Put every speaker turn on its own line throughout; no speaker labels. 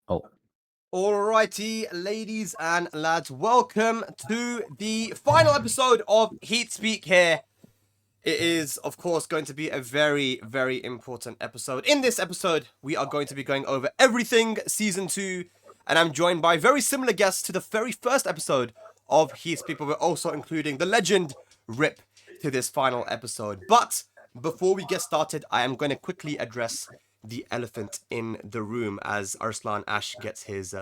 Oh,
Alrighty, ladies and lads, welcome to the final episode of HEATSPEAK here. It is, of course, going to be a very, very important episode. In this episode, we are going to be going over everything Season 2, and I'm joined by very similar guests to the very first episode of HEATSPEAK, but we're also including the legend Rip to this final episode. But before we get started, I am going to quickly address the elephant in the room as Arslan Ash gets his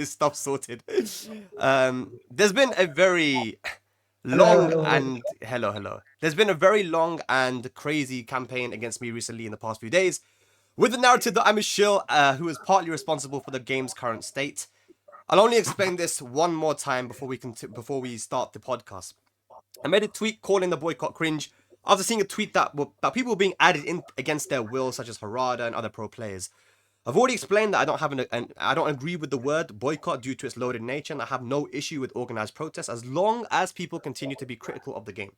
stuff sorted. There's been a very long and hello. There's been a very long and crazy campaign against me recently in the past few days, with the narrative that I'm a shill who is partly responsible for the game's current state. I'll only explain this one more time before we start the podcast. I made a tweet calling the boycott cringe after seeing a tweet that people were being added in against their will, such as Harada and other pro players. I've already explained that I don't agree with the word boycott due to its loaded nature, and I have no issue with organized protests as long as people continue to be critical of the game.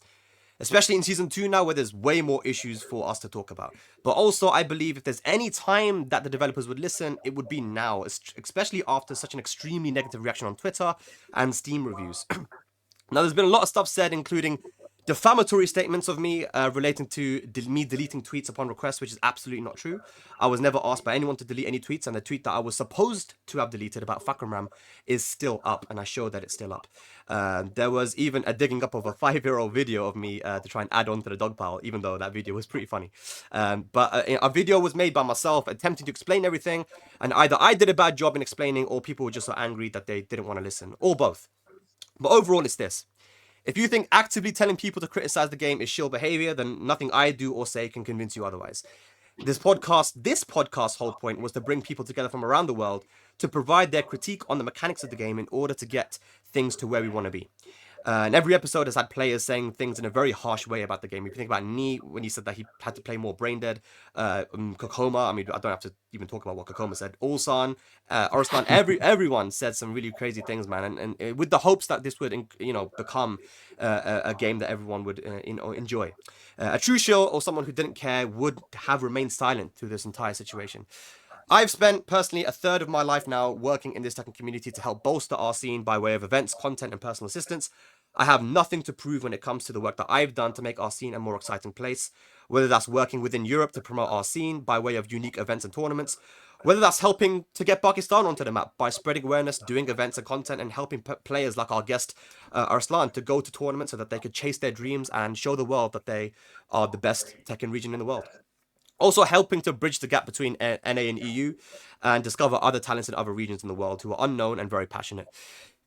Especially in Season 2 now, where there's way more issues for us to talk about. But also, I believe if there's any time that the developers would listen, it would be now, especially after such an extremely negative reaction on Twitter and Steam reviews. Now, there's been a lot of stuff said, including defamatory statements of me relating to me deleting tweets upon request, which is absolutely not true. I was never asked by anyone to delete any tweets, and the tweet that I was supposed to have deleted about Fakramram is still up, and I showed that it's still up. There was even a digging up of a 5-year-old video of me to try and add on to the dog pile, even though that video was pretty funny. But a video was made by myself attempting to explain everything, and either I did a bad job in explaining, or people were just so angry that they didn't want to listen, or both. But overall, it's this. If you think actively telling people to criticize the game is shill behavior, then nothing I do or say can convince you otherwise. This podcast's whole point was to bring people together from around the world to provide their critique on the mechanics of the game in order to get things to where we want to be. And every episode has had players saying things in a very harsh way about the game. If you think about Nee, when he said that he had to play more brain dead, Kokoma, I mean, I don't have to even talk about what Kokoma said. Ulsan, Arslan, everyone said some really crazy things, man. And with the hopes that this would, become a game that everyone would enjoy. A true shill or someone who didn't care would have remained silent through this entire situation. I've spent, personally, a third of my life now working in this Tekken community to help bolster our scene by way of events, content, and personal assistance. I have nothing to prove when it comes to the work that I've done to make our scene a more exciting place, whether that's working within Europe to promote our scene by way of unique events and tournaments, whether that's helping to get Pakistan onto the map by spreading awareness, doing events and content, and helping players like our guest Arslan to go to tournaments so that they could chase their dreams and show the world that they are the best Tekken region in the world. Also helping to bridge the gap between NA and EU and discover other talents in other regions in the world who are unknown and very passionate.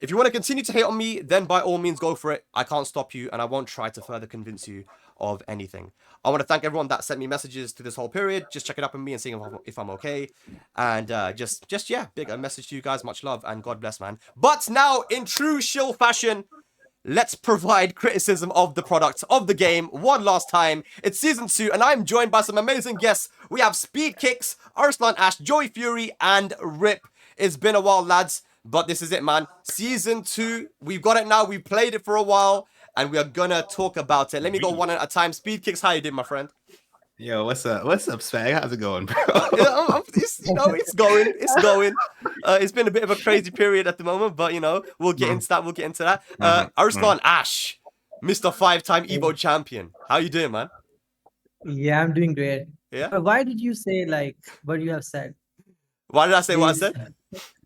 If you want to continue to hate on me, then by all means go for it. I can't stop you, and I won't try to further convince you of anything. I want to thank everyone that sent me messages through this whole period, just checking up on me and seeing if I'm okay. And big a message to you guys. Much love and God bless, man. But now, in true shill fashion, let's provide criticism of the product of the game one last time. It's Season 2, and I'm joined by some amazing guests. We have Speedkicks, Arslan Ash, Joey Fury, and Rip. It's been a while, lads, but this is it, man. Season 2, we've got it now. We've played it for a while, and we are gonna talk about it. Let me go one at a time. Speedkicks, how you doing, my friend?
Yo, what's up? What's up, Spag? How's it going, bro?
It's going. It's been a bit of a crazy period at the moment, but we'll get into that. Arslan Ash, Mr. 5-time Evo champion. How you doing, man?
Yeah, I'm doing great.
Yeah.
But why did you say what you have said?
Why did I say what I said?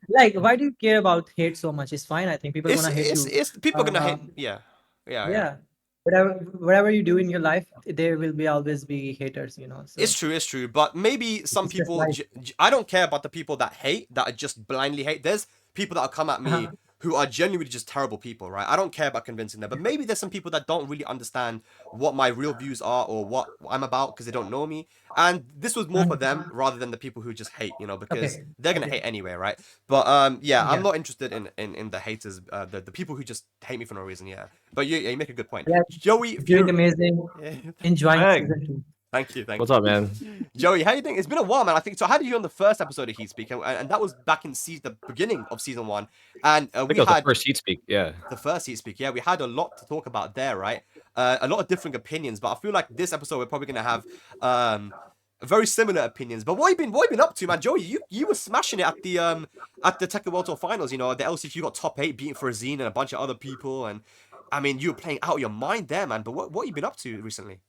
Why do you care about hate so much? It's fine. I think people are gonna hate you.
People are gonna hate. Yeah.
Whatever you do in your life, there will always be haters. So.
It's true. But maybe some people. I don't care about the people that hate, that just blindly hate. There's people that will come at me who are genuinely just terrible people, right? I don't care about convincing them. But maybe there's some people that don't really understand what my real views are or what I'm about because they don't know me. And this was more for them rather than the people who just hate, because they're going to hate anyway, right? But I'm not interested in the haters, the people who just hate me for no reason, yeah. But you make a good point.
Yeah,
Joey,
doing amazing. Enjoying Season 2.
Thank you.
What's up, man?
Joey, how you doing? It's been a while, man. I think so. How did you on the first episode of HEATSPEAK? And that was back in the beginning of Season 1. And we had
the first HEATSPEAK, yeah.
The first HEATSPEAK, yeah. We had a lot to talk about there, right? A lot of different opinions, but I feel like this episode we're probably gonna have very similar opinions. But what you been up to, man? Joey, you were smashing it at the Tekken World Tour Finals. You know, the LCQ got top 8, beating Frazine and a bunch of other people, and I mean, you were playing out of your mind there, man. But what you been up to recently?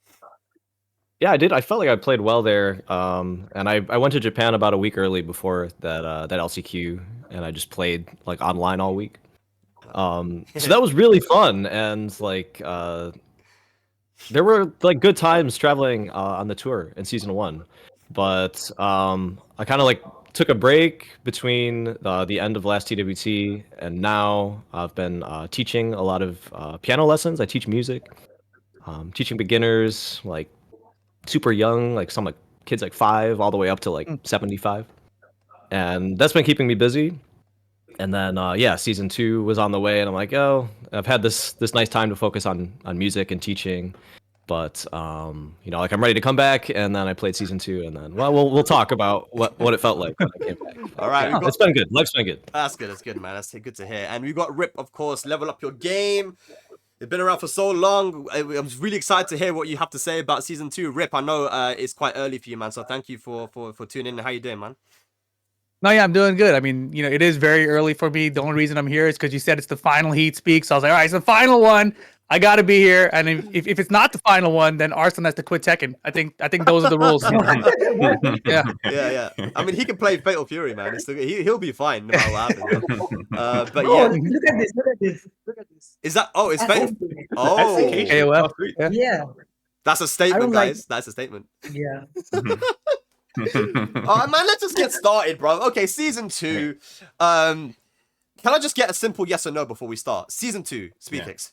Yeah, I did. I felt like I played well there. And I went to Japan about a week early before that LCQ, and I just played like online all week. So that was really fun, and like there were like good times traveling on the tour in season 1, but I kind of like took a break between the end of last TWT and now. I've been teaching a lot of piano lessons. I teach music, teaching beginners like super young, like some like kids like 5 all the way up to like 75, and that's been keeping me busy. And then yeah, season 2 was on the way, and I'm like, oh, I've had this nice time to focus on music and teaching. But you know, like I'm ready to come back, and then I played season 2, and then well, we'll talk about what it felt like when I came back.
All right,
Yeah, it's been good. Life's been good.
That's good, man. That's good to hear. And we got Rip, of course. Level up your game. It's been around for so long. I'm really excited to hear what you have to say about season 2. Rip, I know it's quite early for you, man. So thank you for tuning in. How you doing, man?
No, yeah, I'm doing good. I mean, you know, it is very early for me. The only reason I'm here is because you said it's the final Heat Speak. So I was like, all right, it's the final one. I got to be here. And if it's not the final one, then Arslan has to quit Tekken. I think those are the rules.
Yeah. I mean, he can play Fatal Fury, man. He'll be fine no matter what happens. But
Oh,
yeah,
look at this! Look at this! Look at this!
is that? Oh, it's Fatal.
Ultimate.
Oh,
AOL.
Yeah,
that's a
I
statement,
don't like-
guys. That's a statement.
yeah.
All right, man. Let's just get started, bro. Okay, season 2. Can I just get a simple yes or no before we start? Season 2, Speedkicks.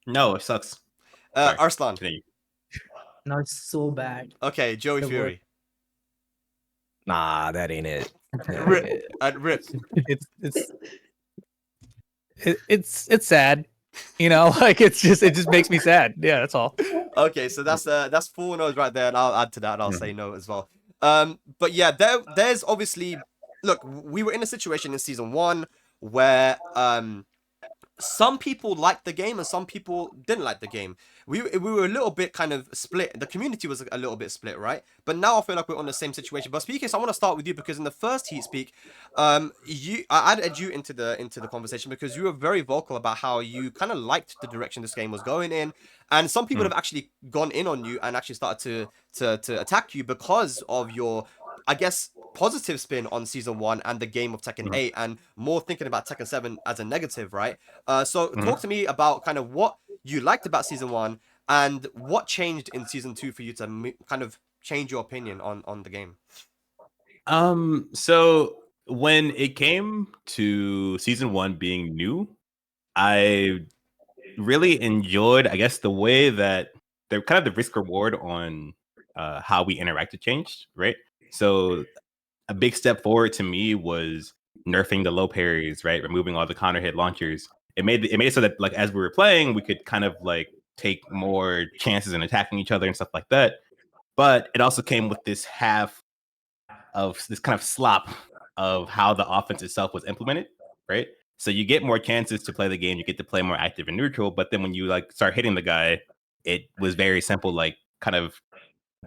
No, it sucks. Sorry.
Arslan.
Continue.
Now it's so bad.
Okay, Joey
The
Fury.
Nah, that ain't it.
Rip. Rip.
It's sad. You know, like it just makes me sad. Yeah, that's all.
Okay, so that's 4 no's right there, and I'll add to that, and I'll say no as well. But yeah, there's obviously, look, we were in a situation in season 1 where some people liked the game and some people didn't like the game. We were a little bit kind of split. The community was a little bit split, right? But now I feel like we're on the same situation. But Speakers, I want to start with you because in the first Heat Speak, I added you into the conversation because you were very vocal about how you kind of liked the direction this game was going in, and some people have actually gone in on you and actually started to attack you because of your, I guess, positive spin on season 1 and the game of Tekken 8, and more thinking about Tekken 7 as a negative, right? So talk to me about kind of what you liked about season 1 and what changed in season 2 for you to kind of change your opinion on the game.
So when it came to season 1 being new, I really enjoyed, I guess, the way that the kind of the risk reward on how we interacted changed, right? So a big step forward to me was nerfing the low parries, right? Removing all the counter hit launchers. It made it so that like as we were playing, we could kind of like take more chances in attacking each other and stuff like that. But it also came with this half of this kind of slop of how the offense itself was implemented, right? So you get more chances to play the game, you get to play more active and neutral, but then when you like start hitting the guy, it was very simple, like kind of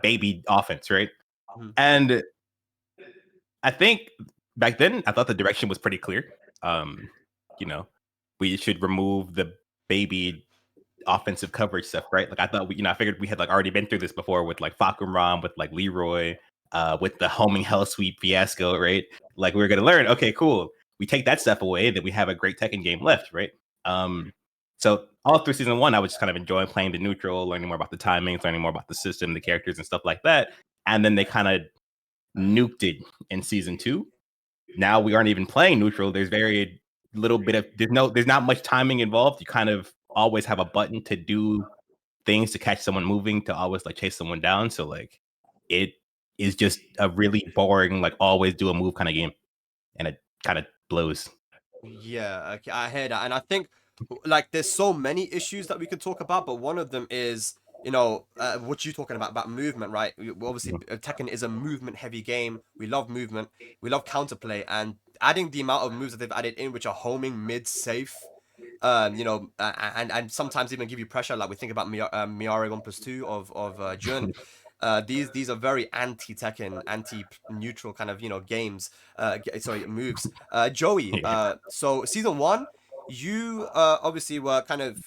baby offense, right? And I think back then I thought the direction was pretty clear. You know, we should remove the baby offensive coverage stuff, right? Like I thought I figured we had like already been through this before with like Fakumram, with like Leroy, with the homing hell sweep fiasco, right? Like we were gonna learn, okay, cool. We take that stuff away, then we have a great Tekken game left, right? So all through season 1, I was just kind of enjoying playing the neutral, learning more about the timings, learning more about the system, the characters and stuff like that. And then they kind of nuked it in season 2. Now we aren't even playing neutral. There's very little bit of there's not much timing involved. You kind of always have a button to do things to catch someone moving, to always like chase someone down. So like it is just a really boring, like always do a move kind of game, and it kind of blows.
Yeah, okay, I hear that, and I think like there's so many issues that we could talk about, but one of them is, you know, what you're talking about movement, right? Obviously, Tekken is a movement-heavy game. We love movement. We love counterplay, and adding the amount of moves that they've added in, which are homing, mid, safe, you know, and sometimes even give you pressure. Like we think about Miare 1+2 of Jun. These are very anti-Tekken, anti-neutral kind of games. Moves. Joey.
Yeah.
So season 1, you obviously were kind of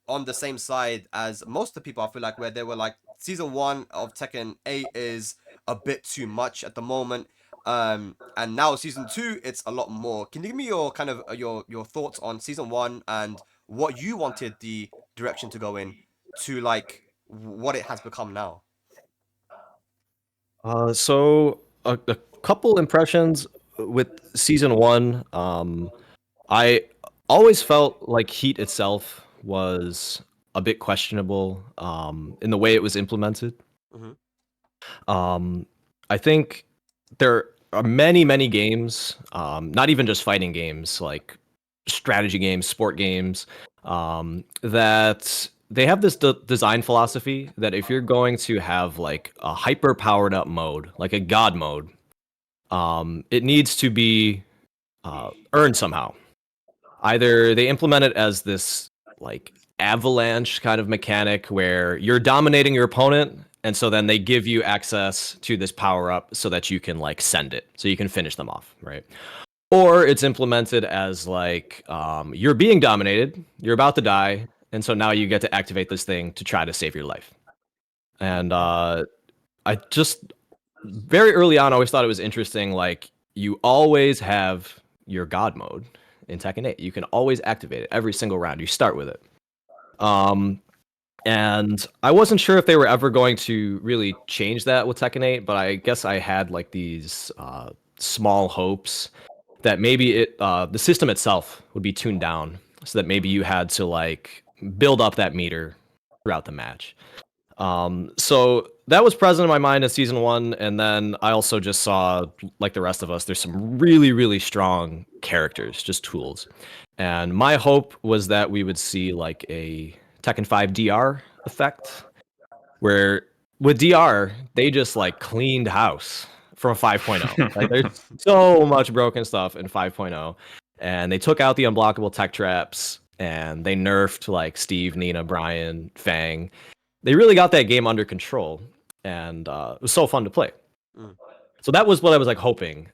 on the same side as most of the people. I feel like where they were like season 1 of Tekken 8 is a bit too much at the moment. And now season 2, it's a lot more. Can you give me your kind of your thoughts on season 1 and what you wanted the direction to go in to like what it has become now?
So a couple impressions with season 1. I always felt like Heat itself was a bit questionable in the way it was implemented.
Mhm.
I think there are many games, not even just fighting games, like strategy games, sport games, that they have this design philosophy that if you're going to have like a hyper powered up mode, like a god mode, it needs to be earned somehow. Either they implement it as this like avalanche kind of mechanic where you're dominating your opponent, and so then they give you access to this power up so that you can like send it, so you can finish them off, right? Or it's implemented as like you're being dominated, you're about to die, and so now you get to activate this thing to try to save your life. And I just very early on always thought it was interesting, like you always have your god mode in Tekken 8. You can always activate it every single round. You start with it. And I wasn't sure if they were ever going to really change that with Tekken 8, but I guess I had like these small hopes that maybe the system itself would be tuned down so that maybe you had to like build up that meter throughout the match. So that was present in my mind in season 1, and then I also just saw, like the rest of us, there's some really strong characters, just tools. And my hope was that we would see like a Tekken 5 DR effect, where with DR, they just like cleaned house from 5.0. Like there's so much broken stuff in 5.0, and they took out the unblockable tech traps, and they nerfed like Steve, Nina, Brian, Fang. They really got that game under control, and it was so fun to play.
Mm.
So that was what I was like hoping.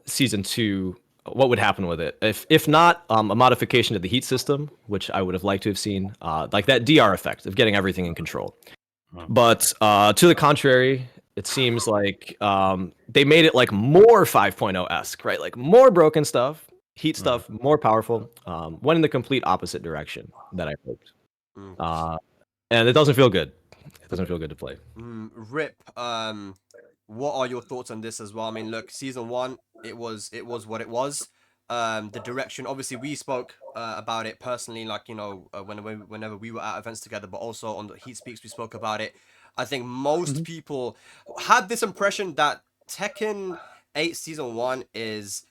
Season 2, what would happen with it? If not a modification to the heat system, which I would have liked to have seen, like that DR effect of getting everything in control. But to the contrary, it seems like they made it like more 5.0-esque, right? Like more broken stuff, heat stuff, more powerful. Went in the complete opposite direction that I hoped. And it doesn't feel good. It doesn't feel good to play.
Rip, what are your thoughts on this as well? I mean, look, season 1, it was what it was. The direction, obviously, we spoke about it personally, like whenever we were at events together, but also on the HEATSPEAKs we spoke about it. I think most people had this impression that Tekken 8 season 1 is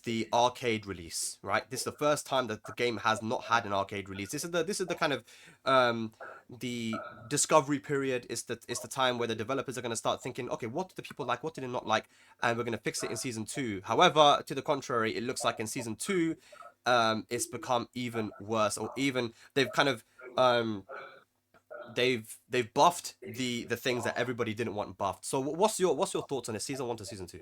the arcade release, right? This is the first time that the game has not had an arcade release. This is the kind of the discovery period. Is the time where the developers are going to start thinking, okay, what do the people like, what do they not like, and we're going to fix it in season 2. However, to the contrary, it looks like in season 2 it's become even worse, or even they've kind of they've buffed the things that everybody didn't want buffed. So what's your thoughts on it, season 1 to season 2?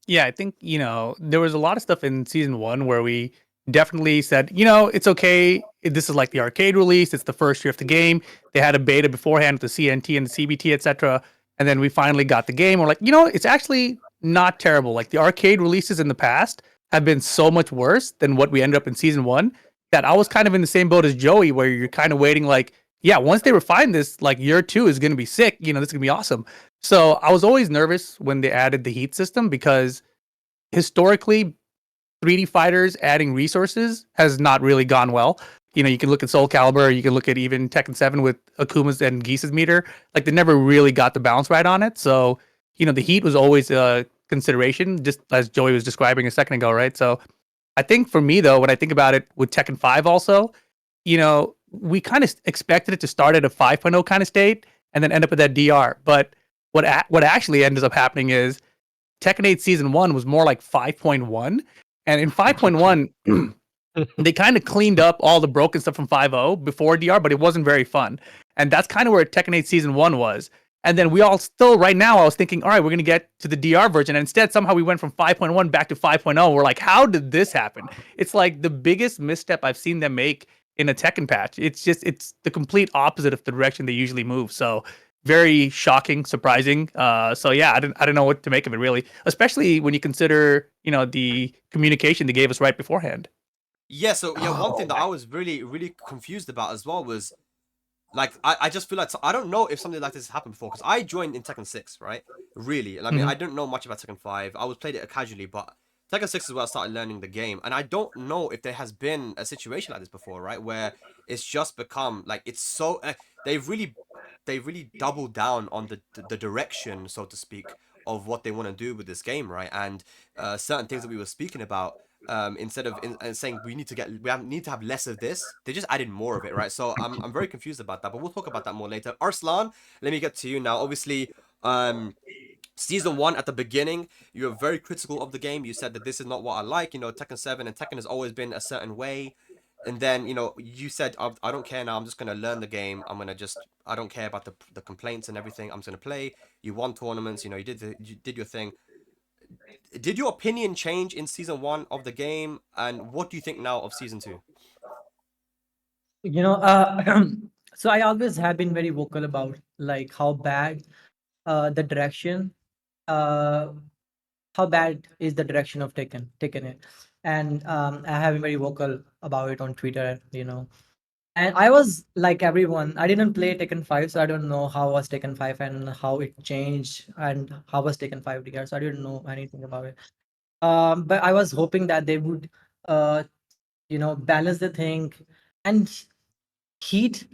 Yeah, I think, there was a lot of stuff in season 1 where we definitely said, it's okay. This is like the arcade release. It's the first year of the game. They had a beta beforehand with the CNT and the CBT, etc. And then we finally got the game. We're like, it's actually not terrible. Like the arcade releases in the past have been so much worse than what we ended up in season 1 that I was kind of in the same boat as Joey, where you're kind of waiting like, yeah, once they refine this, like year 2 is going to be sick. This is going to be awesome. So I was always nervous when they added the heat system, because historically 3D fighters adding resources has not really gone well. You can look at Soul Calibur, you can look at even Tekken 7 with Akuma's and Geese's meter. Like they never really got the balance right on it. So, the heat was always a consideration, just as Joey was describing a second ago, right? So I think for me though, when I think about it with Tekken 5 also, we kind of expected it to start at a 5.0 kind of state and then end up at that DR. But what actually ends up happening is Tekken 8 season 1 was more like 5.1, and in 5.1 they kind of cleaned up all the broken stuff from 5.0 before DR, but it wasn't very fun. And that's kind of where Tekken 8 season 1 was. And then we all still, right now, I was thinking, all right, we're going to get to the DR version. And instead, somehow we went from 5.1 back to 5.0. We're like, how did this happen? It's like the biggest misstep I've seen them make in a Tekken patch. It's the complete opposite of the direction they usually move. So very shocking, surprising. So yeah, I didn't know what to make of it really, especially when you consider, the communication they gave us right beforehand.
Yeah, so yeah, one thing that I was really, really confused about as well was like I just feel like I don't know if something like this has happened before because I joined in Tekken 6, right? Really, I mean, I don't know much about Tekken 5. I was played it casually, but Tekken 6 is where I started learning the game, and I don't know if there has been a situation like this before, right? Where it's just become like it's so they've really doubled down on the direction, so to speak, of what they want to do with this game, right? And certain things that we were speaking about, instead of saying we need to have less of this, they just added more of it, right? So I'm very confused about that, but we'll talk about that more later. Arslan, let me get to you now. Obviously, Season 1, at the beginning, you were very critical of the game. You said that this is not what I like. Tekken 7 and Tekken has always been a certain way. And then, you said, I don't care now. I'm just going to learn the game. I don't care about the complaints and everything. I'm just going to play. You won tournaments. You did your thing. Did your opinion change in Season 1 of the game? And what do you think now of Season 2?
You know, so I always have been very vocal about like the direction, uh, how bad is the direction of taken it, and I have been very vocal about it on Twitter. And I was like everyone. I didn't play Tekken 5, so I don't know how was Tekken 5 and how it changed and how was Tekken 5 DR. So I didn't know anything about it. But I was hoping that they would, uh, balance the thing. And heat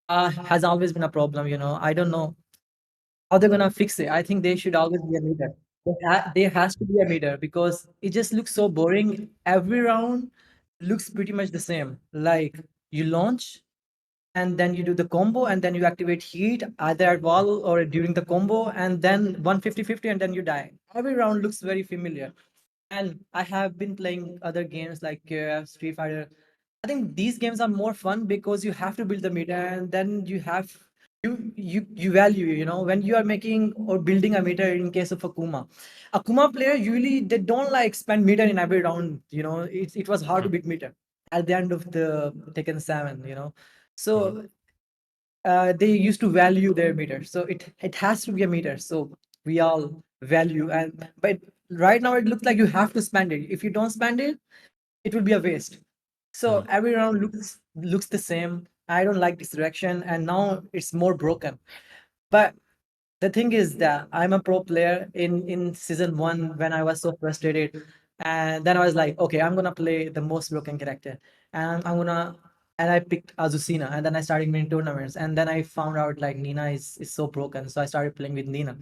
has always been a problem. I don't know how they're gonna fix it. I think they should always be a meter. There has to be a meter because it just looks so boring. Every round looks pretty much the same. Like you launch and then you do the combo and then you activate heat either at wall or during the combo and then 150-50 and then you die. Every round looks very familiar. And I have been playing other games like Street Fighter. I think these games are more fun because you have to build the meter and then you value, when you are making or building a meter in case of Akuma player usually they don't like spend meter in every round. It was hard to beat meter at the end of the Tekken 7. So they used to value their meter. So it has to be a meter. So we all value but right now it looks like you have to spend it. If you don't spend it, it will be a waste. So every round looks the same. I don't like this direction, and now it's more broken. But the thing is that I'm a pro player in season 1 when I was so frustrated, and then I was like, okay, I'm gonna play the most broken character, and I picked Azucena, and then I started winning tournaments, and then I found out like Nina is so broken, so I started playing with Nina.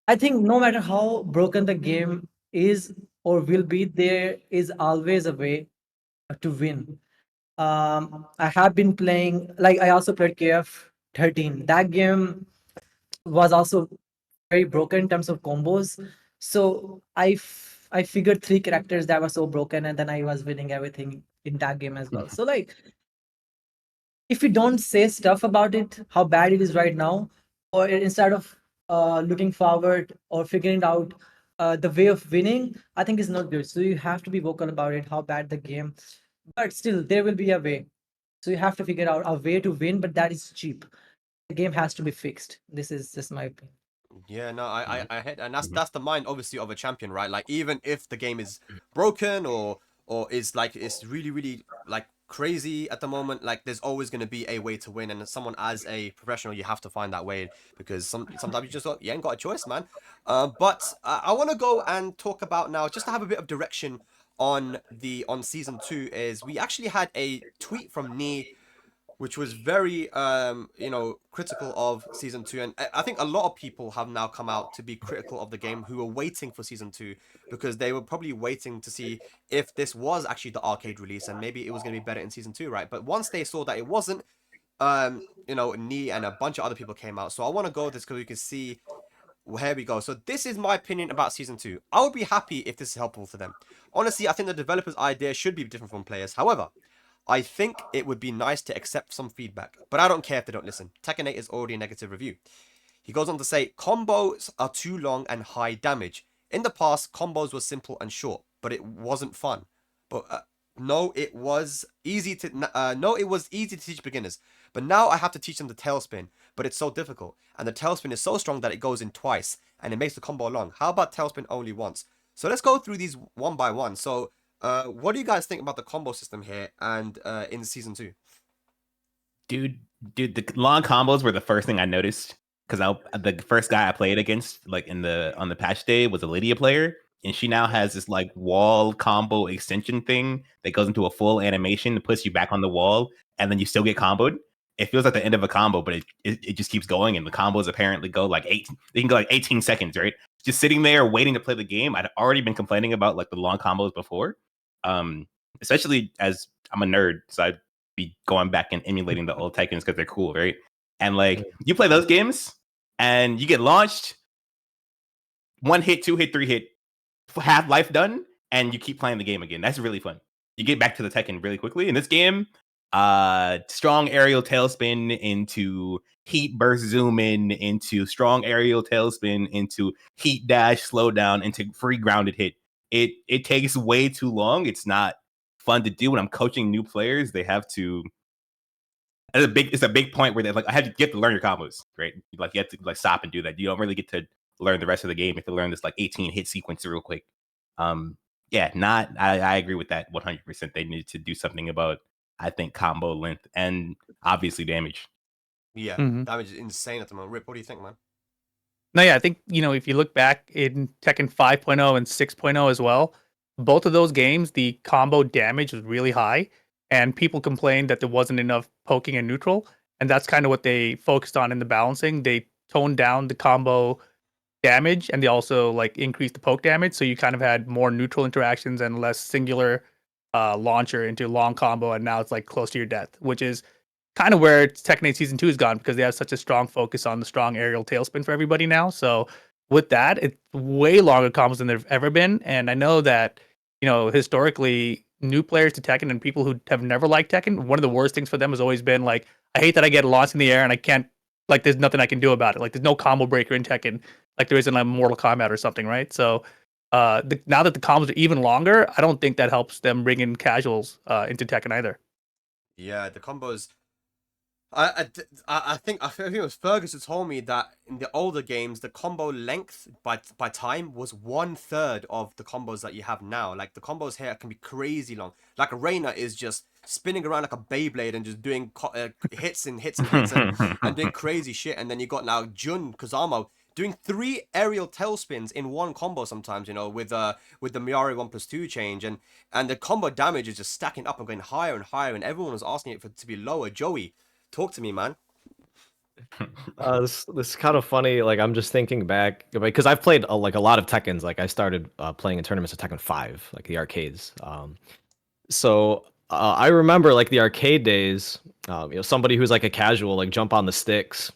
I think no matter how broken the game is or will be, there is always a way to win. I have been playing, like I also played KF 13. That game was also very broken in terms of combos. So I figured 3 characters that were so broken, and then I was winning everything in that game as well. So like, if you don't say stuff about it, how bad it is right now, or instead of looking forward or figuring out the way of winning, I think is not good. So you have to be vocal about it, how bad the game, but still there will be a way. So you have to figure out a way to win, but that is cheap. The game has to be fixed. This is just my opinion.
Yeah, no, I hate, and that's the mind obviously of a champion, right? Like even if the game is broken or is like it's really really like crazy at the moment, like there's always going to be a way to win, and as someone as a professional, you have to find that way because sometimes you ain't got a choice, man. But I want to go and talk about now just to have a bit of direction on season 2 is we actually had a tweet from Nee which was very critical of season 2, and I think a lot of people have now come out to be critical of the game who were waiting for season 2 because they were probably waiting to see if this was actually the arcade release and maybe it was going to be better in season 2, right? But once they saw that it wasn't, Nee and a bunch of other people came out. So I want to go this because we can see. Well, here we go. So this is my opinion about season 2. I would be happy if this is helpful for them. Honestly, I think the developers' idea should be different from players. However, I think it would be nice to accept some feedback, but I don't care if they don't listen. Tekken 8 is already a negative review. He goes on to say, combos are too long and high damage. In the past, combos were simple and short, but it wasn't fun. But no, it was easy to teach beginners. But now I have to teach them the tailspin, but it's so difficult. And the tailspin is so strong that it goes in twice, and it makes the combo long. How about tailspin only once? So let's go through these one by one. So, what do you guys think about the combo system here and in season 2?
Dude, the long combos were the first thing I noticed because the first guy I played against, like on the patch day, was a Lydia player, and she now has this like wall combo extension thing that goes into a full animation that puts you back on the wall, and then you still get comboed. It feels like the end of a combo, but it just keeps going, and the combos apparently go like 18. They can go like 18 seconds, right? Just sitting there waiting to play the game. I'd already been complaining about like the long combos before, especially as I'm a nerd, so I'd be going back and emulating the old Tekkens because they're cool, right? And like you play those games and you get launched, 1 hit, 2 hit, 3 hit, half life done, and you keep playing the game again. That's really fun. You get back to the Tekken really quickly. In this game, strong aerial tailspin into heat burst zoom in, into strong aerial tailspin, into heat dash slow down, into free grounded hit. It takes way too long. It's not fun to do. When I'm coaching new players, they have to. It's a big point where they like I had to get to learn your combos, right? Like you have to like stop and do that. You don't really get to learn the rest of the game. You have to learn this like 18 hit sequence real quick. I agree with that 100%. They need to do something about, I think, combo length and obviously damage.
Yeah, damage is insane at the moment. Rip, what do you think, man?
No, yeah, I think, if you look back in Tekken 5.0 and 6.0 as well, both of those games, the combo damage was really high, and people complained that there wasn't enough poking and neutral, and that's kind of what they focused on in the balancing. They toned down the combo damage, and they also like increased the poke damage, so you kind of had more neutral interactions and less singular launcher into long combo, and now it's like close to your death, which is kind of where Tekken 8 Season 2 has gone because they have such a strong focus on the strong aerial tailspin for everybody now. So with that, it's way longer combos than there've ever been. And I know that, historically, new players to Tekken and people who have never liked Tekken, one of the worst things for them has always been like, I hate that I get launched in the air and I can't, like, there's nothing I can do about it. Like, there's no combo breaker in Tekken like there is in like Mortal Kombat or something, right? So now that the combos are even longer, I don't think that helps them bring in casuals into Tekken either.
Yeah, the combos. I think it was Fergus who told me that in the older games the combo length by time was 1/3 of the combos that you have now. Like the combos here can be crazy long. Like Reina is just spinning around like a Beyblade and just doing hits and doing crazy shit. And then you got now Jun Kazama doing 3 aerial tailspins in one combo sometimes. With the Miari 1+2 change and the combo damage is just stacking up and going higher and higher. And everyone was asking it to be lower. Joey, talk to me, man.
This is kind of funny. Like I'm just thinking back because I've played a lot of Tekkens. Like I started playing in tournaments of Tekken 5, like the arcades. So I remember like the arcade days. Somebody who's like a casual, like jump on the sticks,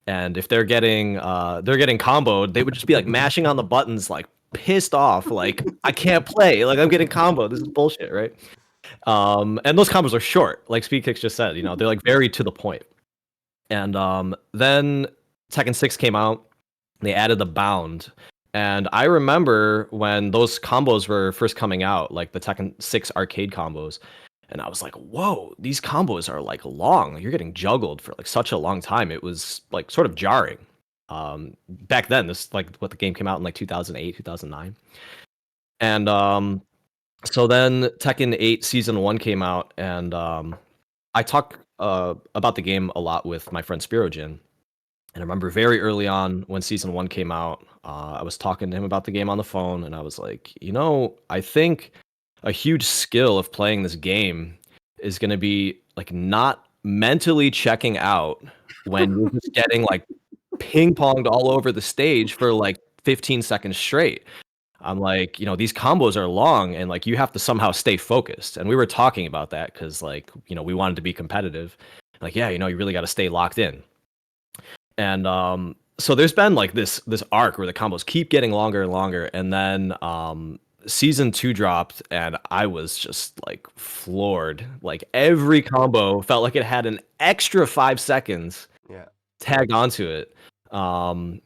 and if they're getting comboed, they would just be like mashing on the buttons, like pissed off, like I can't play, like I'm getting comboed. This is bullshit, right? And those combos are short, like Speedkicks just said. They're like very to the point. And then Tekken 6 came out. They added the bound, and I remember when those combos were first coming out, like the Tekken 6 arcade combos, and I was like, "Whoa, these combos are like long. You're getting juggled for like such a long time." It was like sort of jarring. Back then, this like what the game came out in like 2008, 2009, and so then Tekken 8 Season 1 came out, and I talk about the game a lot with my friend Spirojin. And I remember very early on when Season 1 came out, I was talking to him about the game on the phone, and I was like, I think a huge skill of playing this game is going to be like not mentally checking out when you're just getting like ping-ponged all over the stage for like 15 seconds straight. I'm like, these combos are long and like you have to somehow stay focused. And we were talking about that because like, we wanted to be competitive. Like, yeah, you really got to stay locked in. And so there's been like this arc where the combos keep getting longer and longer. And then season 2 dropped, and I was just like floored. Like every combo felt like it had an extra 5 seconds
Yeah.
tagged onto it. And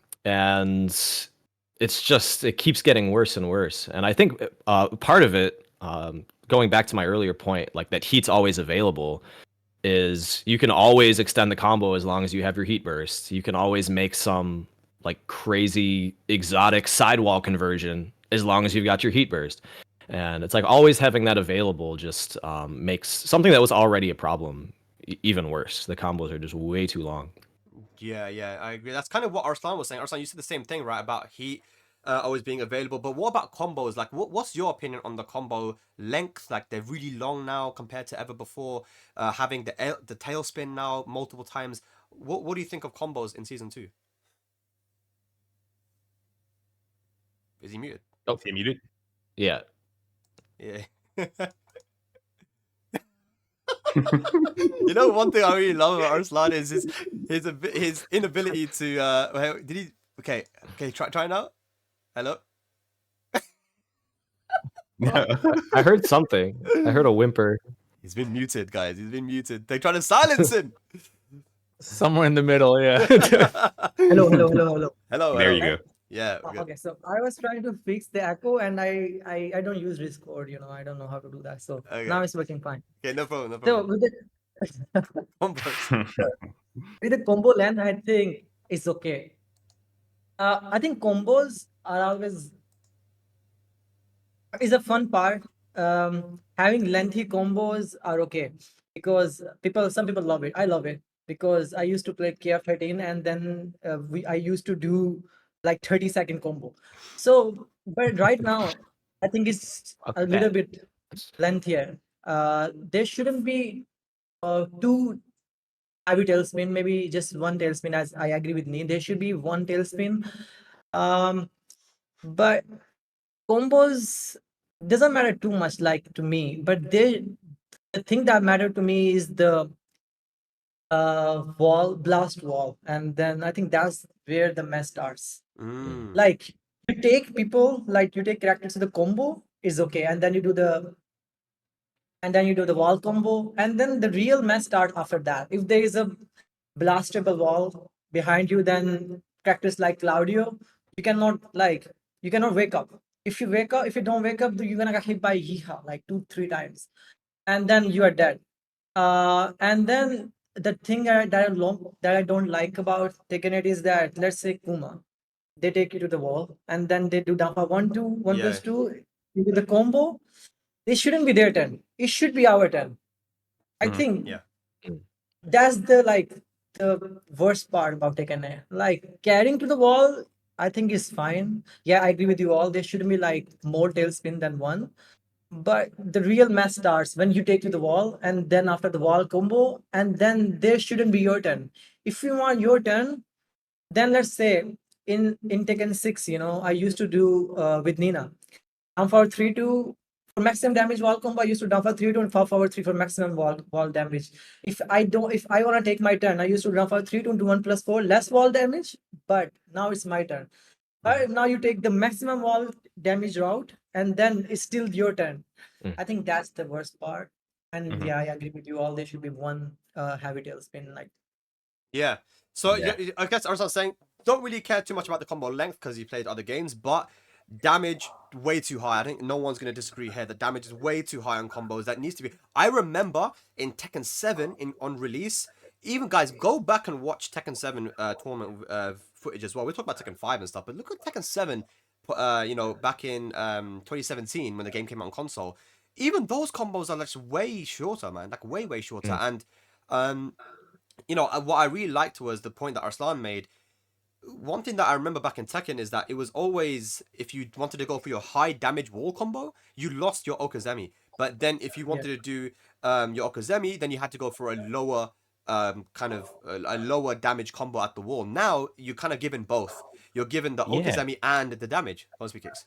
it keeps getting worse and worse. And I think part of it, going back to my earlier point, like that heat's always available, is you can always extend the combo as long as you have your heat burst. You can always make some like crazy exotic sidewall conversion as long as you've got your heat burst. And it's like always having that available just makes something that was already a problem even worse. The combos are just way too long.
Yeah, I agree. That's kind of what Arslan was saying. Arslan, you said the same thing, right, about heat always being available. But what about combos? Like, what's your opinion on the combo length? Like, they're really long now compared to ever before. Having the tailspin now multiple times. What do you think of combos in season 2? Is he muted?
Oh, is he muted?
Yeah.
Yeah. You know, one thing I really love about Arslan is his inability to. Did he? Okay. Try now. Hello.
No.
I heard something. I heard a whimper.
He's been muted, guys. He's been muted. They're trying to silence him.
Somewhere in the middle, yeah.
Hello.
There you go.
Yeah. Good.
Okay, so I was trying to fix the echo, and I don't use Discord. You know, I don't know how to do that. So
Okay.
now it's working fine.
Okay, no problem.
So with the combo length, I think it's okay. I think combos are always is a fun part. Having lengthy combos are okay because some people love it. I love it because I used to play KF13, and then I used to do like 30-second combo. So, but right now, I think it's a little bit lengthier. There shouldn't be 2 heavy tailspin, maybe just 1 tailspin. As I agree with me, there should be 1 tailspin. But combos doesn't matter too much, like to me. But the thing that mattered to me is the blast wall, and then I think that's where the mess starts. Like you take characters to the combo is okay, and then you do the wall combo, and then the real mess starts after that. If there is a blastable wall behind you, then characters like Claudio, you cannot wake up. If you don't wake up, you're gonna get hit by Yeeha like 2-3 times, and then you are dead. And then the thing that I don't like about Tekken 8 is that, let's say Kuma, they take you to the wall, and then they do down for 1-2, 1+2, you do the combo. It shouldn't be their turn. It should be our turn. I think that's the worst part about Tekken 8. Like carrying to the wall, I think is fine. Yeah, I agree with you all. There shouldn't be like more tailspin than 1. But the real mess starts when you take to the wall, and then after the wall combo, and then there shouldn't be your turn. If you want your turn, then let's say in Tekken 6, I used to do with Nina. Down forward 3-2 for maximum damage wall combo. I used to down forward 3-2 and forward 3 for maximum wall damage. If I want to take my turn, I used to down forward 3-2 and do 1+4 less wall damage. But now it's my turn. Now you take the maximum wall damage route, and then it's still your turn. I think that's the worst part. And yeah, I agree with you all. There should be 1 heavy tailspin.
Yeah. So I guess Arslan's saying don't really care too much about the combo length because you played other games, but damage way too high. I think no one's going to disagree here. The damage is way too high on combos. That needs to be. I remember in Tekken 7 on release, even guys, go back and watch Tekken 7 tournament footage as well. We talk about Tekken 5 and stuff, but look at Tekken 7, back in 2017 when the game came out on console. Even those combos are like way shorter, man. Like way shorter. And what I really liked was the point that Arslan made. One thing that I remember back in Tekken is that it was always, if you wanted to go for your high damage wall combo, you lost your Okazemi. But then if you wanted to do your Okazemi, then you had to go for a lower a lower damage combo at the wall. Now you're kind of given both. You're given the Okazemi and the damage on Speedkicks.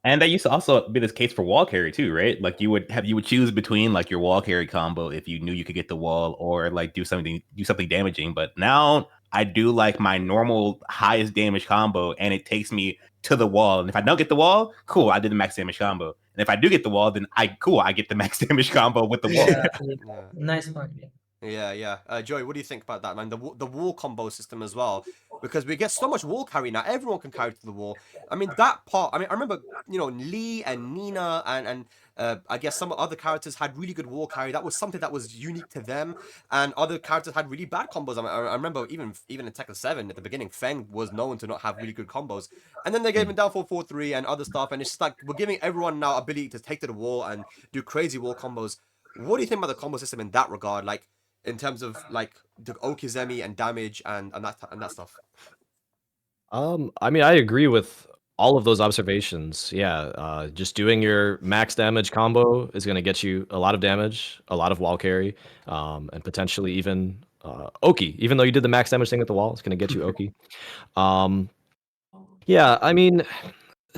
And that used to also be the case for wall carry too, right? Like you would choose between like your wall carry combo if you knew you could get the wall, or like do something damaging. But now I do like my normal highest damage combo, and it takes me to the wall. And if I don't get the wall, cool, I did the max damage combo. And if I do get the wall, then I get the max damage combo with the wall.
Yeah,
Yeah.
nice point.
Yeah. Joey, what do you think about that, man? The wall combo system as well, because we get so much wall carry now. Everyone can carry to the wall. I mean, that part. I mean, I remember, Lee and Nina and I guess some other characters had really good wall carry. That was something that was unique to them, and other characters had really bad combos. I mean, I remember even in Tekken 7 at the beginning, Feng was known to not have really good combos, and then they gave him down 4-4-3 and other stuff, and it's just like we're giving everyone now ability to take to the wall and do crazy wall combos. What do you think about the combo system in that regard? Like, in terms of like the Okizemi and damage and that stuff.
I mean, I agree with all of those observations. Yeah, just doing your max damage combo is going to get you a lot of damage, a lot of wall carry, and potentially even Oki. Even though you did the max damage thing at the wall, it's going to get you Oki. Yeah, I mean,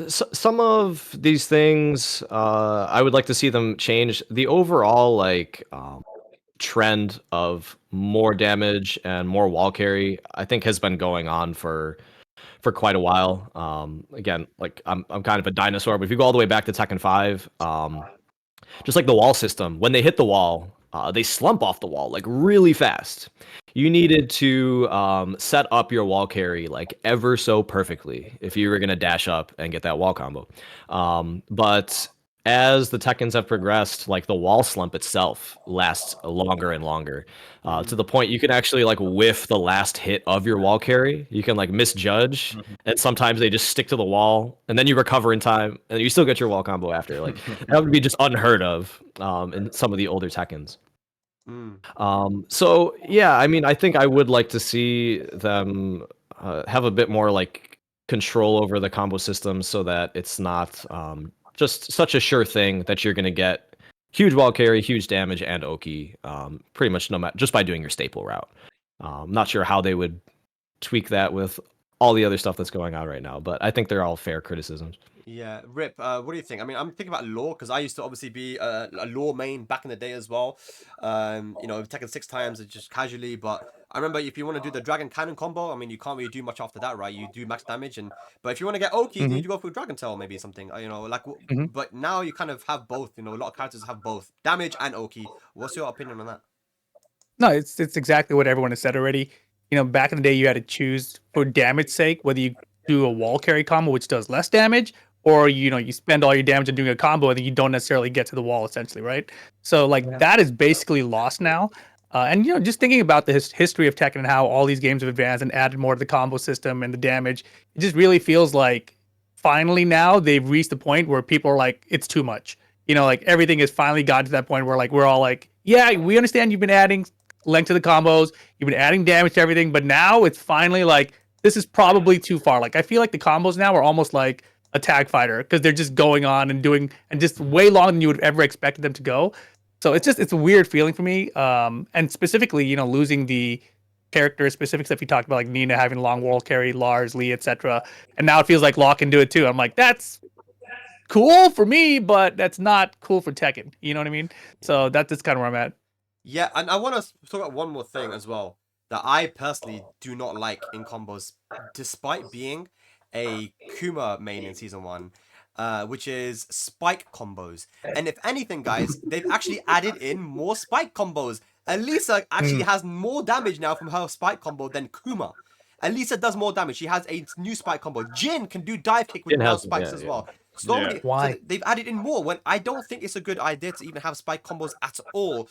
some of these things, I would like to see them change. The overall trend of more damage and more wall carry, I think, has been going on for quite a while. Again, like I'm kind of a dinosaur, but if you go all the way back to Tekken 5, just like the wall system, when they hit the wall, they slump off the wall like really fast. You needed to set up your wall carry like ever so perfectly if you were gonna dash up and get that wall combo. But as the Tekkens have progressed, like the wall slump itself lasts longer and longer, to the point you can actually like whiff the last hit of your wall carry. You can like misjudge, and sometimes they just stick to the wall, and then you recover in time, and you still get your wall combo after. Like that would be just unheard of in some of the older Tekkens. So yeah, I mean, I think I would like to see them have a bit more like control over the combo system, so that it's not just such a sure thing that you're going to get huge wall carry, huge damage, and Oki, pretty much no matter, just by doing your staple route. I'm not sure how they would tweak that with all the other stuff that's going on right now, but I think they're all fair criticisms.
Yeah, Rip, what do you think? I mean, I'm thinking about lore, because I used to obviously be a lore main back in the day as well. Tekken 6 times just casually, but I remember if you want to do the Dragon Cannon combo, I mean, you can't really do much after that, right? You do max damage, but if you want to get Oki, then you go for Dragon Tail, maybe something, but now you kind of have both, a lot of characters have both damage and Oki. What's your opinion on that?
No, it's exactly what everyone has said already. Back in the day, you had to choose for damage sake whether you do a wall carry combo, which does less damage, or you spend all your damage on doing a combo and then you don't necessarily get to the wall, essentially, right? So that is basically lost now. And just thinking about the history of Tekken and how all these games have advanced and added more to the combo system and the damage, it just really feels like finally now they've reached the point where people are like, it's too much. Everything has finally gotten to that point where we're all like, yeah, we understand you've been adding length to the combos, you've been adding damage to everything, but now it's finally this is probably too far. I feel like the combos now are almost like a tag fighter, because they're just going on and doing and just way longer than you would have ever expected them to go. So it's a weird feeling for me. And specifically, losing the character specific stuff you talked about, like Nina having long wall carry, Lars, Lee, etc. And now it feels like Law can do it too. I'm like, that's cool for me, but that's not cool for Tekken. You know what I mean? So that's kind of where I'm at.
Yeah, and I want to talk about one more thing as well that I personally do not like in combos, despite being a Kuma main in Season 1, which is spike combos. And if anything, guys, they've actually added in more spike combos. Elisa actually has more damage now from her spike combo than Kuma. Elisa does more damage. She has a new spike combo. Jin can do dive kick with now spikes as well. So they've added in more, when I don't think it's a good idea to even have spike combos at all.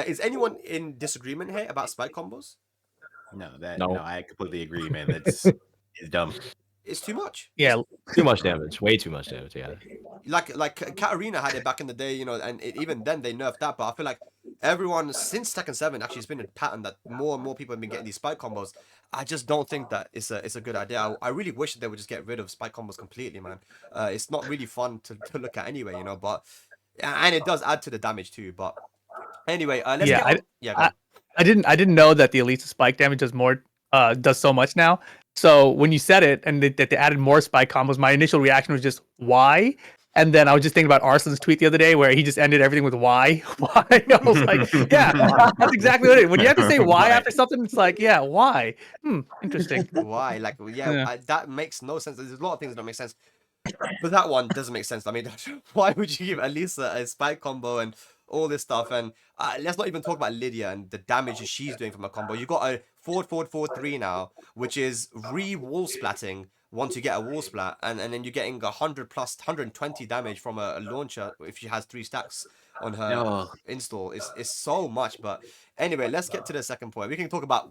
Is anyone in disagreement here about spike combos?
No, I completely agree, man. It's dumb.
It's too much.
Yeah,
too much damage, way too much damage. Yeah,
like Katarina had it back in the day, and even then they nerfed that. But I feel like everyone since Tekken 7 actually has been a pattern that more and more people have been getting these spike combos. I just don't think that it's a good idea. I really wish that they would just get rid of spike combos completely, man. It's not really fun to look at anyway, but and it does add to the damage too. But anyway, let's get on.
I didn't know that the Elisa spike damage does so much now. So when you said it and that they added more spike combos, my initial reaction was just, why? And then I was just thinking about Arslan's tweet the other day where he just ended everything with why. Why? I was like, yeah, that's exactly what it is. When you have to say why after something, it's like, yeah, why? Interesting.
Why? Like, yeah. That makes no sense. There's a lot of things that don't make sense. But that one doesn't make sense. I mean, why would you give Elisa a spike combo and all this stuff? And let's not even talk about Lydia and the damage she's doing from a combo. You got a forward 4-3 now, which is wall splatting once you get a wall splat, and then you're getting 100 plus 120 damage from a launcher if she has 3 stacks on her install. It's so much. But anyway, let's get to the second point. We can talk about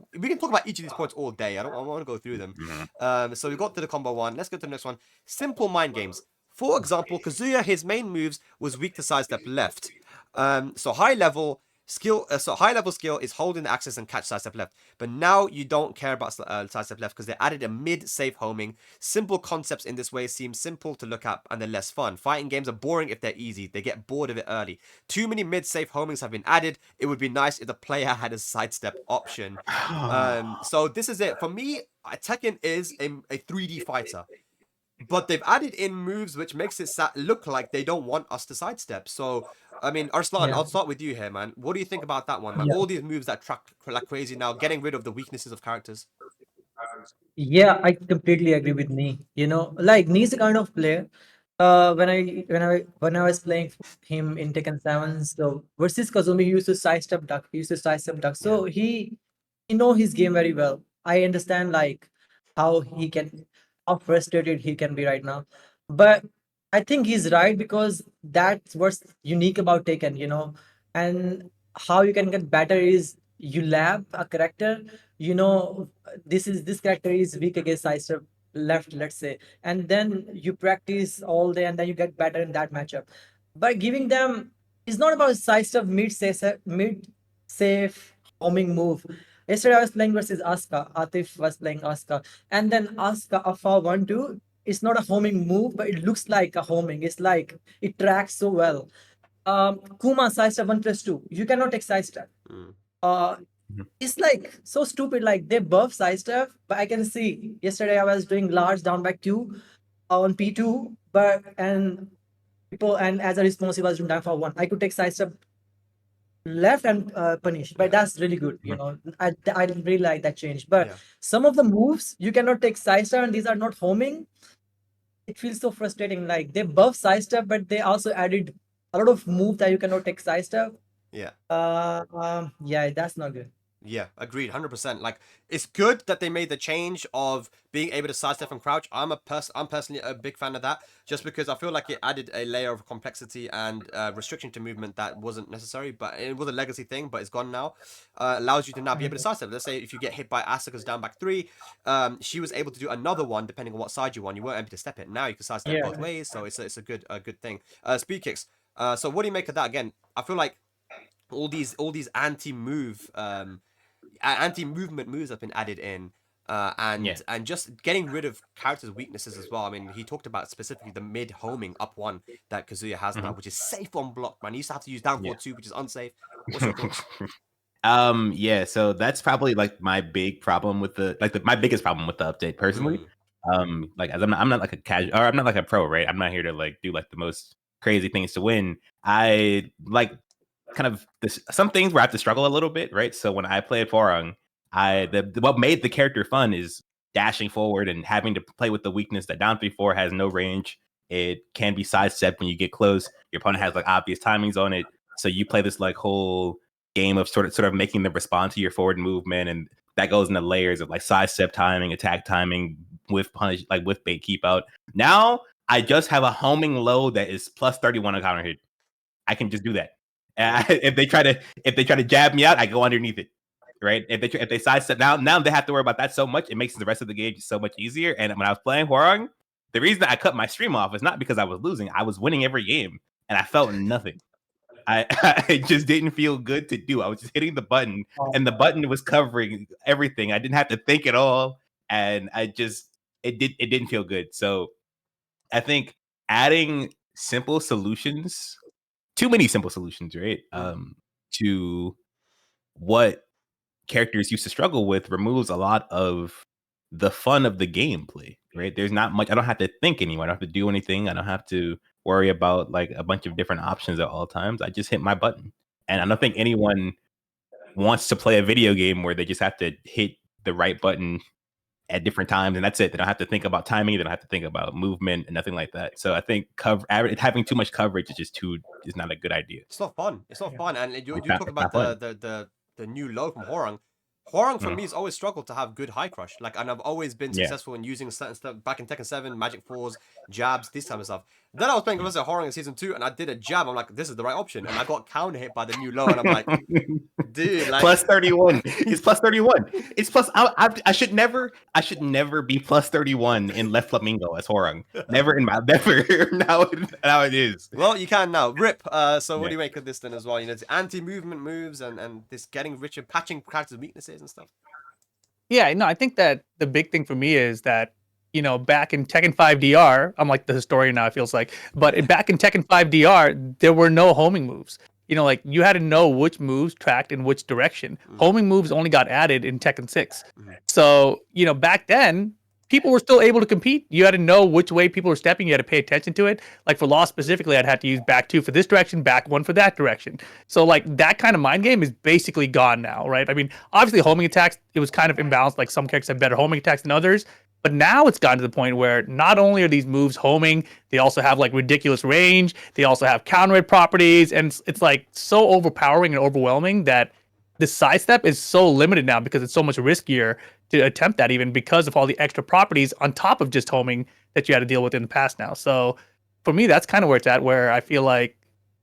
each of these points all day. I want to go through them. So we got to the combo one. Let's go to the next one. Simple mind games. For example, Kazuya, his main moves was weak to sidestep left. So high level skill is holding the axis and catch sidestep left. But now you don't care about sidestep left because they added a mid safe homing. Simple concepts in this way seem simple to look at and they're less fun. Fighting games are boring if they're easy. They get bored of it early. Too many mid safe homings have been added. It would be nice if the player had a sidestep option. So this is it. For me, Tekken is a 3D fighter. But they've added in moves which makes it look like they don't want us to sidestep. So, I mean, Arslan, I'll start with you here, man. What do you think about that one? Like all these moves that track like crazy now, getting rid of the weaknesses of characters.
Yeah, I completely agree with Nee. You know, like Nee's the kind of player. When I was playing him in Tekken 7, so versus Kazumi, he used to sidestep duck. So he know his game very well. I understand like how frustrated he can be right now. But I think he's right because that's what's unique about Taken, you know. And how you can get better is you lab a character, you know, this character is weak against sidestep left, let's say, and then you practice all day and then you get better in that matchup. By giving them, it's not about sidestep mid safe homing move. Yesterday I was playing versus Asuka. Atif was playing Asuka. And then Asuka Afa 1-2. It's not a homing move, but it looks like a homing. It's like it tracks so well. Kuma sidestep 1+2. You cannot take sidestep. It's like so stupid. Like they buff sidestep, but I can see yesterday I was doing large down back 2 on P2, and as a response, he was doing down for 1. I could take sidestep left and punish, but that's really good. You know, I really like that change. But some of the moves you cannot take sidestep, and these are not homing. It feels so frustrating. Like they buff sidestep, but they also added a lot of moves that you cannot take sidestep.
Yeah.
That's not good.
Yeah, agreed, 100%. Like, it's good that they made the change of being able to sidestep and crouch. I'm personally a big fan of that, just because I feel like it added a layer of complexity and restriction to movement that wasn't necessary, but it was a legacy thing, but it's gone now. Allows you to now be able to sidestep. Let's say if you get hit by Asuka's down back 3, she was able to do another one depending on what side you won. You weren't able to step it. Now you can sidestep both ways, so it's a good thing. Speedkicks. So what do you make of that? Again, I feel like all these anti-movement moves have been added in, and just getting rid of characters' weaknesses as well. I mean, he talked about specifically the mid homing up 1 that Kazuya has now, which is safe on block, man. He used to have to use down 4-2, which is unsafe. What's your thoughts?
So that's probably like my big problem with my biggest problem with the update personally. Like as I'm not like a casual, or I'm not like a pro, right? I'm not here to like do like the most crazy things to win. I like kind of some things where I have to struggle a little bit, right? So when I played Forang, what made the character fun is dashing forward and having to play with the weakness that down 3-4 has no range. It can be sidestepped when you get close. Your opponent has like obvious timings on it, so you play this like whole game of sort of making them respond to your forward movement, and that goes into layers of like sidestep timing, attack timing, with punish, like with bait keep out. Now I just have a homing low that is plus 31 on counter hit. I can just do that. If they try to jab me out, I go underneath it, right? If they sidestep now they have to worry about that so much. It makes the rest of the game so much easier. And when I was playing Hwoarang, the reason I cut my stream off is not because I was losing. I was winning every game, and I felt nothing. I just didn't feel good to do. I was just hitting the button, and the button was covering everything. I didn't have to think at all, and it didn't feel good. So I think adding simple solutions. Too many simple solutions, right? To what characters used to struggle with removes a lot of the fun of the gameplay, right? There's not much. I don't have to think anymore. I don't have to do anything. I don't have to worry about like a bunch of different options at all times. I just hit my button. And I don't think anyone wants to play a video game where they just have to hit the right button at different times and that's it. They don't have to think about timing. They don't have to think about movement and nothing like that. So I think having too much coverage is not a good idea.
It's not fun. It's not fun. And you talk
It's
about
not
the new low from Horang. Horang for
Mm.
me has always struggled to have good high crush. Like, and I've always been
Yeah.
successful in using certain stuff back in Tekken 7, Magic 4s, jabs, this type of stuff. Then I was playing against Horang in season 2 and I did a jab. I'm like, this is the right option. And I got counter hit by the new low and I'm like, dude, like
plus 31. It's plus 31. It's plus. I should never be plus 31 in Left Flamingo as Horang. Never. Now it is.
Well, you can now. Rip. So what
Yeah.
do you make of this then as well? You know, it's anti-movement moves and this getting richer, patching characters' weaknesses and stuff.
Yeah, no, I think that the big thing for me is that, you know, back in Tekken 5 DR, I'm like the historian now, it feels like, but back in Tekken 5 DR, there were no homing moves. You know, like you had to know which moves tracked in which direction. Homing moves only got added in Tekken 6. So, you know, back then, people were still able to compete. You had to know which way people were stepping. You had to pay attention to it. Like for Lost specifically, I'd have to use back 2 for this direction, back 1 for that direction. So like that kind of mind game is basically gone now, right? I mean, obviously homing attacks, it was kind of imbalanced. Like some characters have better homing attacks than others. But now it's gotten to the point where not only are these moves homing, they also have like ridiculous range. They also have counter hit properties. And it's like so overpowering and overwhelming that the sidestep is so limited now because it's so much riskier to attempt that even because of all the extra properties on top of just homing that you had to deal with in the past now. So for me, that's kind of where it's at, where I feel like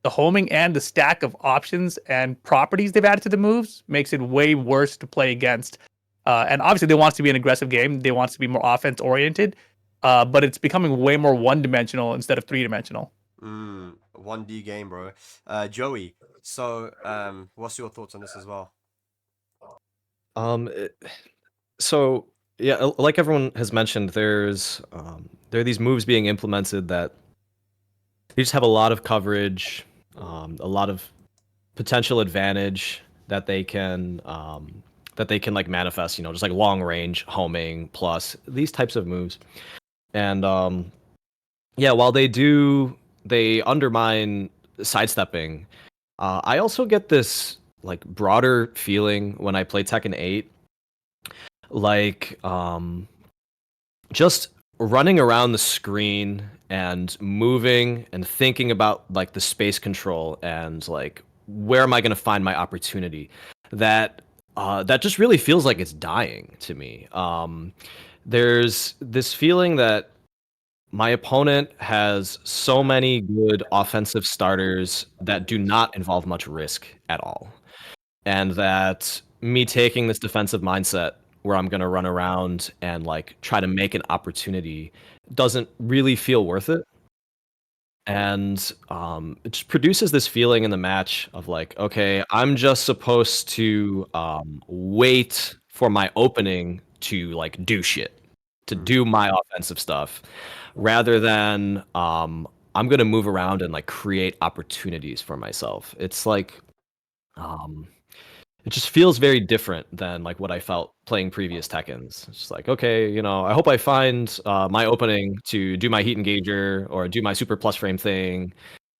the homing and the stack of options and properties they've added to the moves makes it way worse to play against. And obviously they want it to be an aggressive game. They want it to be more offense oriented, but it's becoming way more one-dimensional instead of three-dimensional.
1D game, bro. Joey, so what's your thoughts on this as well?
So yeah, like everyone has mentioned, there are these moves being implemented that they just have a lot of coverage, a lot of potential advantage that they can like manifest. You know, just like long range homing plus these types of moves, and yeah, while they undermine sidestepping. I also get this like broader feeling when I play Tekken 8, like just running around the screen and moving and thinking about like the space control and like where am I going to find my opportunity. That just really feels like it's dying to me. There's this feeling that my opponent has so many good offensive starters that do not involve much risk at all. And that me taking this defensive mindset where I'm going to run around and like try to make an opportunity doesn't really feel worth it. And it just produces this feeling in the match of like, okay, I'm just supposed to wait for my opening to like do shit, to do my offensive stuff, rather than I'm gonna move around and like create opportunities for myself. It's like it just feels very different than like what I felt playing previous Tekkens. It's just like, okay, you know, I hope I find my opening to do my heat engager or do my super plus frame thing,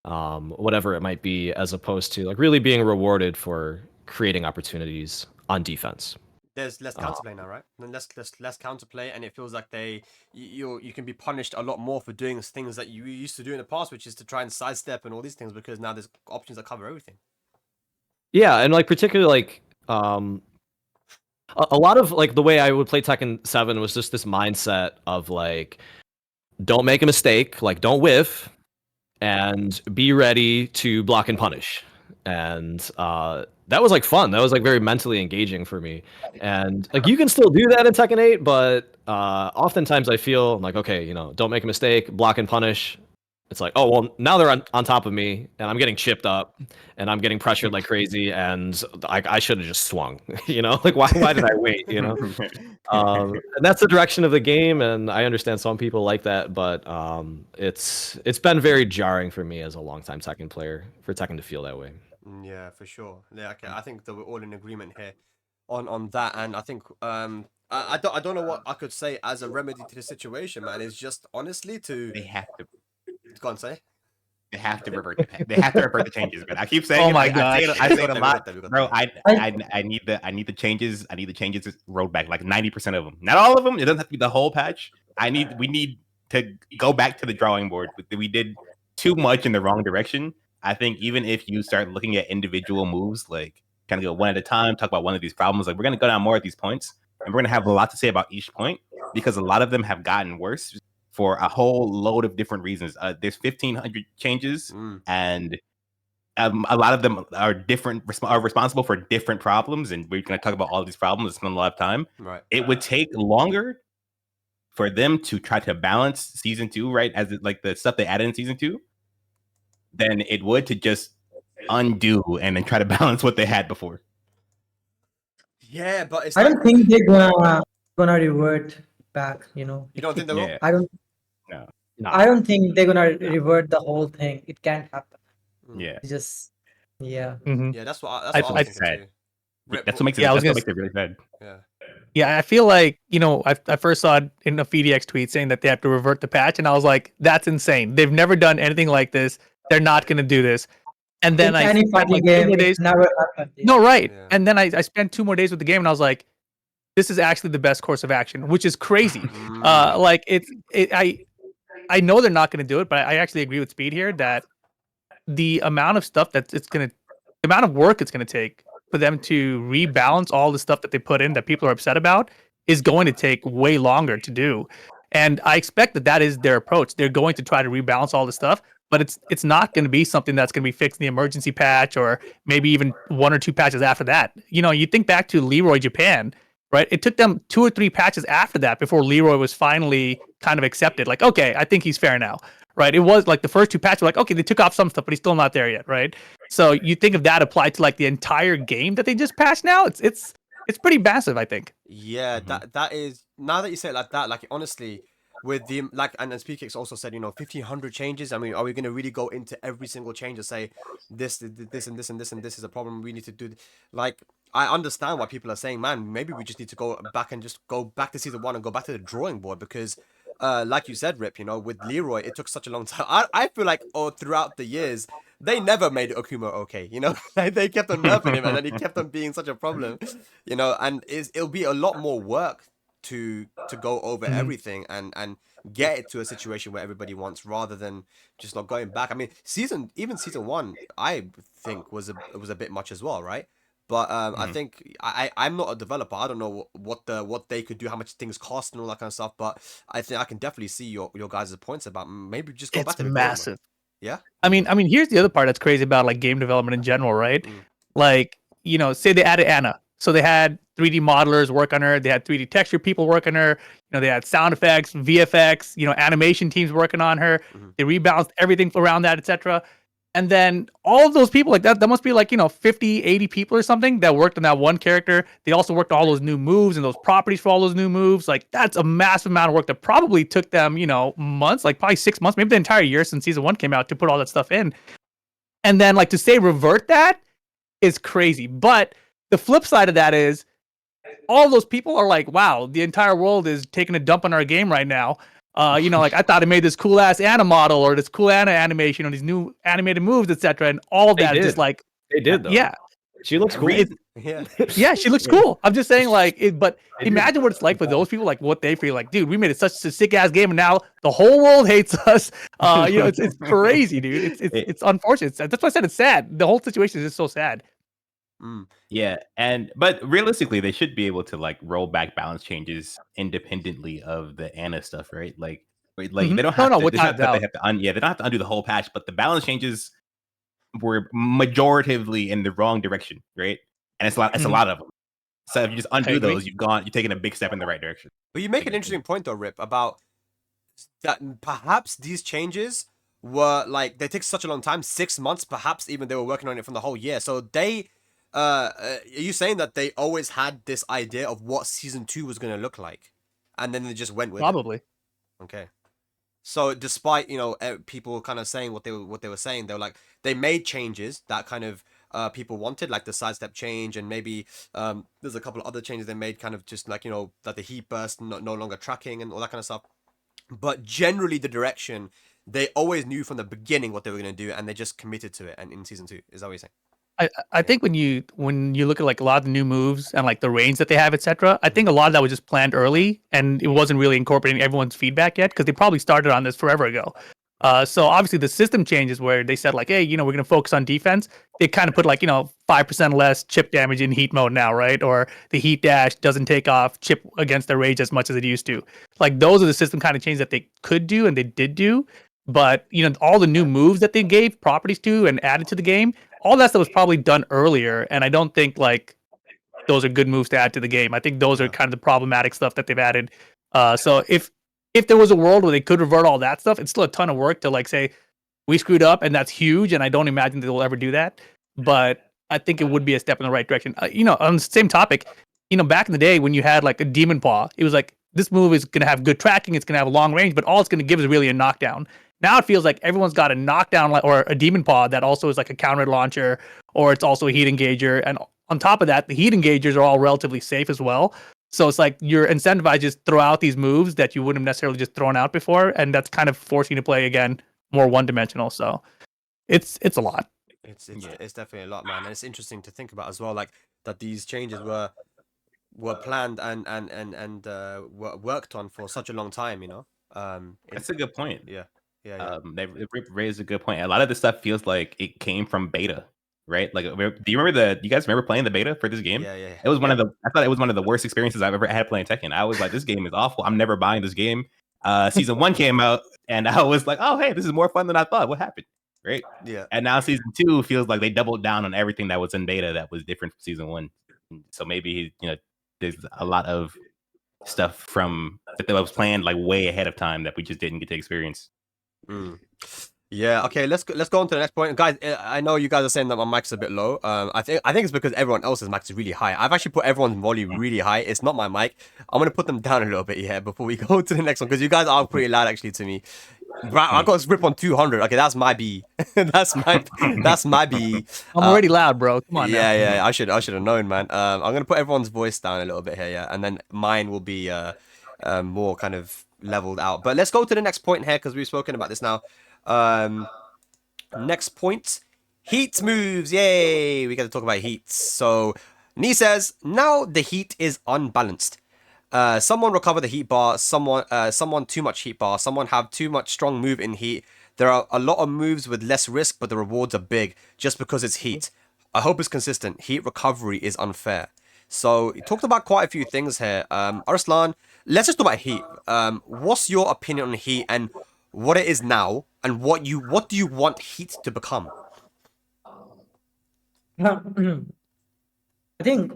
whatever it might be, as opposed to like really being rewarded for creating opportunities on defense.
There's less counterplay now, right? And less counterplay, and it feels like you can be punished a lot more for doing things that you used to do in the past, which is to try and sidestep and all these things, because now there's options that cover everything.
Yeah, and like particularly like a lot of like the way I would play Tekken 7 was just this mindset of like, don't make a mistake, like don't whiff, and be ready to block and punish. And that was like fun. That was like very mentally engaging for me. And like you can still do that in Tekken 8, but oftentimes I feel like, okay, you know, don't make a mistake, block and punish. It's like, oh, well, now they're on top of me, and I'm getting chipped up, and I'm getting pressured like crazy, and I should have just swung, you know? Like, why did I wait, you know? And that's the direction of the game, and I understand some people like that, but it's been very jarring for me as a longtime Tekken player for Tekken to feel that way.
Yeah, for sure. Yeah, okay. I think that we're all in agreement here on that, and I think I don't know what I could say as a remedy to the situation, man. It's just honestly to
They have to.
go on, say.
They have to revert they have to revert the changes, man. I keep saying
Oh
it.
my
I say
gosh.
it, I say it a
We got
lot,
them, we got
bro.
them.
I need the changes. I need the changes rolled back, like 90% of them. Not all of them. It doesn't have to be the whole patch. We need to go back to the drawing board. We did too much in the wrong direction. I think even if you start looking at individual moves, like kind of go one at a time, talk about one of these problems. Like we're gonna go down more of these points, and we're gonna have a lot to say about each point because a lot of them have gotten worse for a whole load of different reasons. There's 1,500 changes, and a lot of them are different, are responsible for different problems, and we're going to talk about all these problems. It's spend a lot of time.
Right.
It would take longer for them to try to balance season 2, right? As like the stuff they added in season 2, than it would to just undo and then try to balance what they had before.
Yeah, but it's
I
like,
don't think they're gonna revert back. You know,
you don't think they will?
Yeah.
I don't.
No.
I don't think they're gonna revert the whole thing. It can't happen.
Yeah.
It's just, yeah.
Mhm.
Yeah, that's what
I-
I was
I-
thinking too. Rip,
That's what makes it.
Yeah, I was
That's what
gonna
makes it really bad.
Yeah.
Yeah, I feel like, I first saw it in a FeedX tweet saying that they have to revert the patch, and I was like, that's insane. They've never done anything like this. They're not going to do this. And then
In
I
any
spent
fighting
like 2
game,
more
it
days.
never happened.
No, right.
Yeah.
And then I spent 2 more days with the game, and I was like, this is actually the best course of action, which is crazy. Like I know they're not going to do it, but I actually agree with Speed here that the amount of stuff the amount of work it's going to take for them to rebalance all the stuff that they put in that people are upset about is going to take way longer to do. And I expect that is their approach. They're going to try to rebalance all the stuff, but it's not going to be something that's going to be fixed in the emergency patch or maybe even 1 or 2 patches after that. You think back to Leroy Japan, right? It took them 2 or 3 patches after that before Leroy was finally kind of accepted. Like, okay, I think he's fair now, right? It was like the first 2 patches were like, okay, they took off some stuff, but he's still not there yet, right? So you think of that applied to like the entire game that they just patched now? It's pretty massive, I think.
Yeah, that is, now that you say it like that, like honestly, with the like, and Speedkicks also said, 1,500 changes. I mean, are we going to really go into every single change and say this and this and this and this is a problem? We need to do like, I understand why people are saying, man, maybe we just need to go back and just go back to season 1 and go back to the drawing board because, like you said, Rip, with Leroy, it took such a long time. I feel like throughout the years, they never made Okuma okay, like they kept on nerfing him and then he kept on being such a problem, and it'll be a lot more work to go over everything and get it to a situation where everybody wants rather than just not going back. I mean, season 1, I think was a bit much as well, right? But I think I'm not a developer. I don't know what they could do, how much things cost and all that kind of stuff. But I think I can definitely see your guys' points about maybe just go back to the
massive.
Yeah.
I mean, here's the other part that's crazy about like game development in general, right? Like, say they added Anna. So they had 3D modelers work on her, they had 3D texture people work on her, they had sound effects, VFX, animation teams working on her. They rebalanced everything around that, etc. And then all of those people like that must be like, 50, 80 people or something that worked on that one character. They also worked on all those new moves and those properties for all those new moves. Like that's a massive amount of work that probably took them, months, like probably 6 months, maybe the entire year since season 1 came out to put all that stuff in. And then like to say revert that is crazy. But the flip side of that is all those people are like, wow, the entire world is taking a dump on our game right now. Like I thought I made this cool ass Anna model or this cool Anna animation or these new animated moves, etc. And all that is just like
They did though.
Yeah.
She looks cool.
Yeah.
She looks cool. I'm just saying, like, but imagine what it's like for those people, like what they feel like, dude, we made it such a sick ass game, and now the whole world hates us. It's crazy, dude. It's unfortunate. That's why I said it's sad. The whole situation is just so sad.
Yeah, but realistically, they should be able to like roll back balance changes independently of the Anna stuff, right? Like they don't have to. It's not that they have to they don't have to undo the whole patch, but the balance changes were majoritively in the wrong direction, right? And it's a lot of them. So if you just undo those, you're taking a big step in the right direction.
But you make an interesting point though, Rip, about that perhaps these changes were like they take such a long time, 6 months, perhaps even they were working on it from the whole year. So they are you saying that they always had this idea of what season 2 was going to look like, and then they just went with
it?
Okay. So despite people kind of saying what they were saying, they were like they made changes that kind of people wanted, like the sidestep change, and maybe there's a couple of other changes they made, kind of just like like the heat burst no longer tracking and all that kind of stuff. But generally, the direction they always knew from the beginning what they were going to do, and they just committed to it. And in season 2, is that what you're saying?
I think when you look at like a lot of the new moves and like the range that they have, etc., I think a lot of that was just planned early and it wasn't really incorporating everyone's feedback yet because they probably started on this forever ago. So obviously the system changes where they said like, hey, we're gonna focus on defense. They kind of put like 5% less chip damage in heat mode now, right? Or the heat dash doesn't take off chip against the rage as much as it used to. Like those are the system kind of changes that they could do and they did do. But all the new moves that they gave properties to and added to the game, all that stuff was probably done earlier, and I don't think like those are good moves to add to the game. I think those are kind of the problematic stuff that they've added. So if there was a world where they could revert all that stuff, it's still a ton of work to like say we screwed up, and that's huge, and I don't imagine they'll ever do that. But I think it would be a step in the right direction. On the same topic, back in the day when you had like a demon paw, it was like this move is gonna have good tracking, it's gonna have a long range, but all it's gonna give is really a knockdown. Now it feels like everyone's got a knockdown or a demon paw that also is like a counter launcher, or it's also a heat engager. And on top of that, the heat engagers are all relatively safe as well. So it's like you're incentivized to just throw out these moves that you wouldn't have necessarily just thrown out before, and that's kind of forcing you to play again more one-dimensional. So it's a lot.
It's definitely a lot, man. And it's interesting to think about as well, like that these changes were planned and were worked on for such a long time.
That's a good point.
Yeah.
They raised a good point. A lot of this stuff feels like it came from beta, right? Like, do you remember you guys remember playing the beta for this game?
Yeah.
It was I thought it was one of the worst experiences I've ever had playing Tekken. I was like, this game is awful. I'm never buying this game. Season 1 came out, and I was like, oh, hey, this is more fun than I thought. What happened? Right?
Yeah.
And now season 2 feels like they doubled down on everything that was in beta that was different from season 1. So maybe there's a lot of stuff from that was planned like way ahead of time that we just didn't get to experience.
Yeah. Okay. Let's go on to the next point, guys. I know you guys are saying that my mic's a bit low. I think it's because everyone else's mic is really high. I've actually put everyone's volume really high. It's not my mic. I'm gonna put them down a little bit here before we go to the next one because you guys are pretty loud actually to me. I got a grip on 200. Okay, that's my B. that's my B.
I'm already loud, bro. Come on.
Yeah. I should have known, man. I'm gonna put everyone's voice down a little bit here, yeah, and then mine will be more kind of leveled out. But let's go to the next point here because we've spoken about this now. Next point, heat moves. Yay, we got to talk about heats. So Nee says now the heat is unbalanced. Someone recover the heat bar, someone too much heat bar, someone have too much strong move in heat. There are a lot of moves with less risk, but the rewards are big just because it's heat. I hope it's consistent. Heat recovery is unfair. So he talked about quite a few things here. Arslan, let's just talk about heat. What's your opinion on heat and what it is now, and what do you want heat to become?
I think,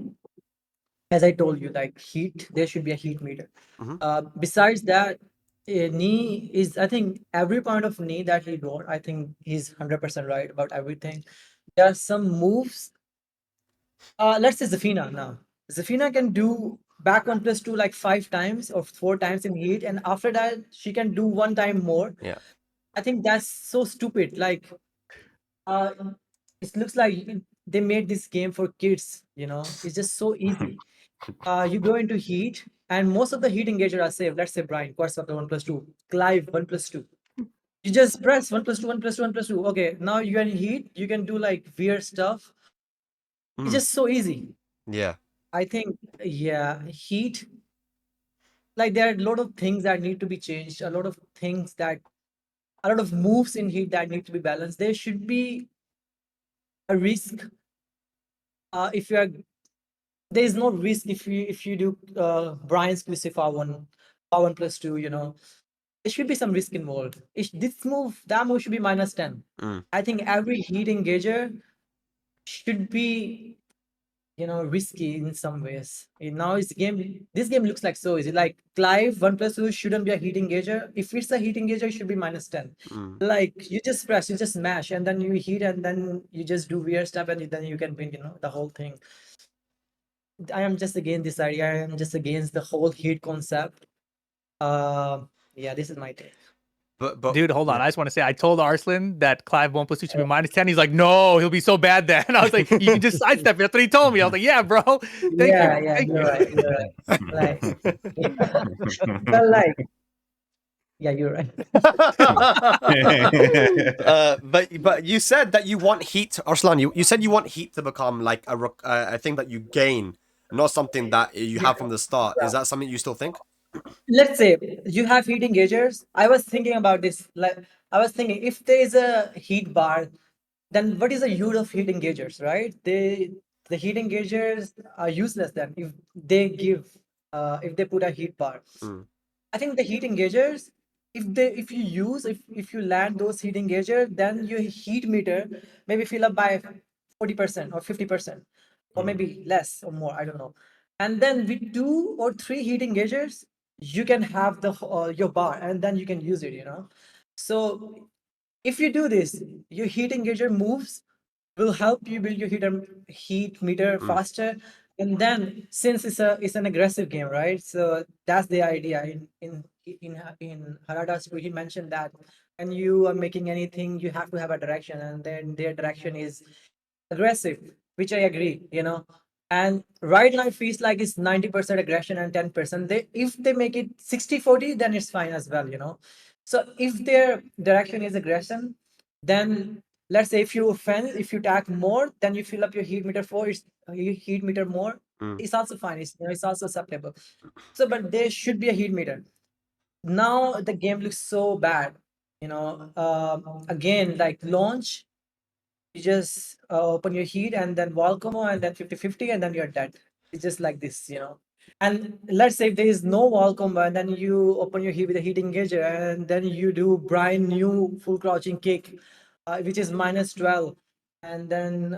as I told you, like heat, there should be a heat meter. Besides that, Nee is, I think every point of Nee that he wrote, I think he's 100% right about everything. There are some moves. Let's say Zafina now. Zafina can do back 1+2 like 5 times or 4 times in heat, and after that she can do 1 time more.
Yeah.
I think that's so stupid. Like, it looks like they made this game for kids. It's just so easy. You go into heat, and most of the heat engager are safe. Let's say Brian, Quartz Factor 1+2, Clive 1+2. You just press 1+2, 1+2, 1+2. Okay, now you're in heat. You can do like weird stuff. It's just so easy.
Yeah.
I think, heat, like there are a lot of things that need to be changed, a lot of moves in heat that need to be balanced. There should be a risk. There is no risk if you do Brian's Crucifer 1+2, there should be some risk involved. That move should be -10. I think every heat engager should be risky in some ways. Now this game looks like so easy. Like Clive 1+2 shouldn't be a heat engager. If it's a heat engager, it should be -10. Like you just press, you just smash, and then you heat, and then you just do weird stuff, and then you can win. The whole thing. I am just against this idea. I am just against the whole heat concept. This is my take.
But
dude, hold on. I just want to say, I told Arslan that Clive 1+2 should be -10. He's like, no, he'll be so bad then. I was like, you can just sidestep it. That's what he told me. I was like, yeah, bro. Thank you.
You're right. Like, but like, Yeah, you're right.
But you said that you want heat, Arslan. You said you want heat to become like a thing that you gain, not something that you have from the start. Is that something you still think?
Let's say you have heat engagers. I was thinking about this. Like, I was thinking, if there is a heat bar, then what is the use of heat engagers, right? The heat engagers are useless then if they put a heat bar.
Mm.
I think the heat engagers, if you land those heat engagers, then your heat meter maybe fill up by 40% or 50%, or maybe less or more. I don't know. And then with 2 or 3 heat engagers, you can have your bar, and then you can use it. So if you do this, your heat engager moves will help you build your heat meter faster. And then, since it's an aggressive game, right? So that's the idea. In Harada's book, he mentioned that when you are making anything, you have to have a direction, and then their direction is aggressive, which I agree. And right now it feels like it's 90% aggression and 10%. If they make it 60-40, then it's fine as well. So if their direction is aggression, then let's say if you attack more, then you fill up your heat meter your heat meter more. It's also fine. It's also acceptable. So, but there should be a heat meter. Now the game looks so bad. Again, like launch, you just open your heat and then wall combo and then 50-50 and then you're dead. It's just like this. And let's say if there is no wall combo and then you open your heat with a heat engager and then you do Brian new full crouching kick, which is -12, and then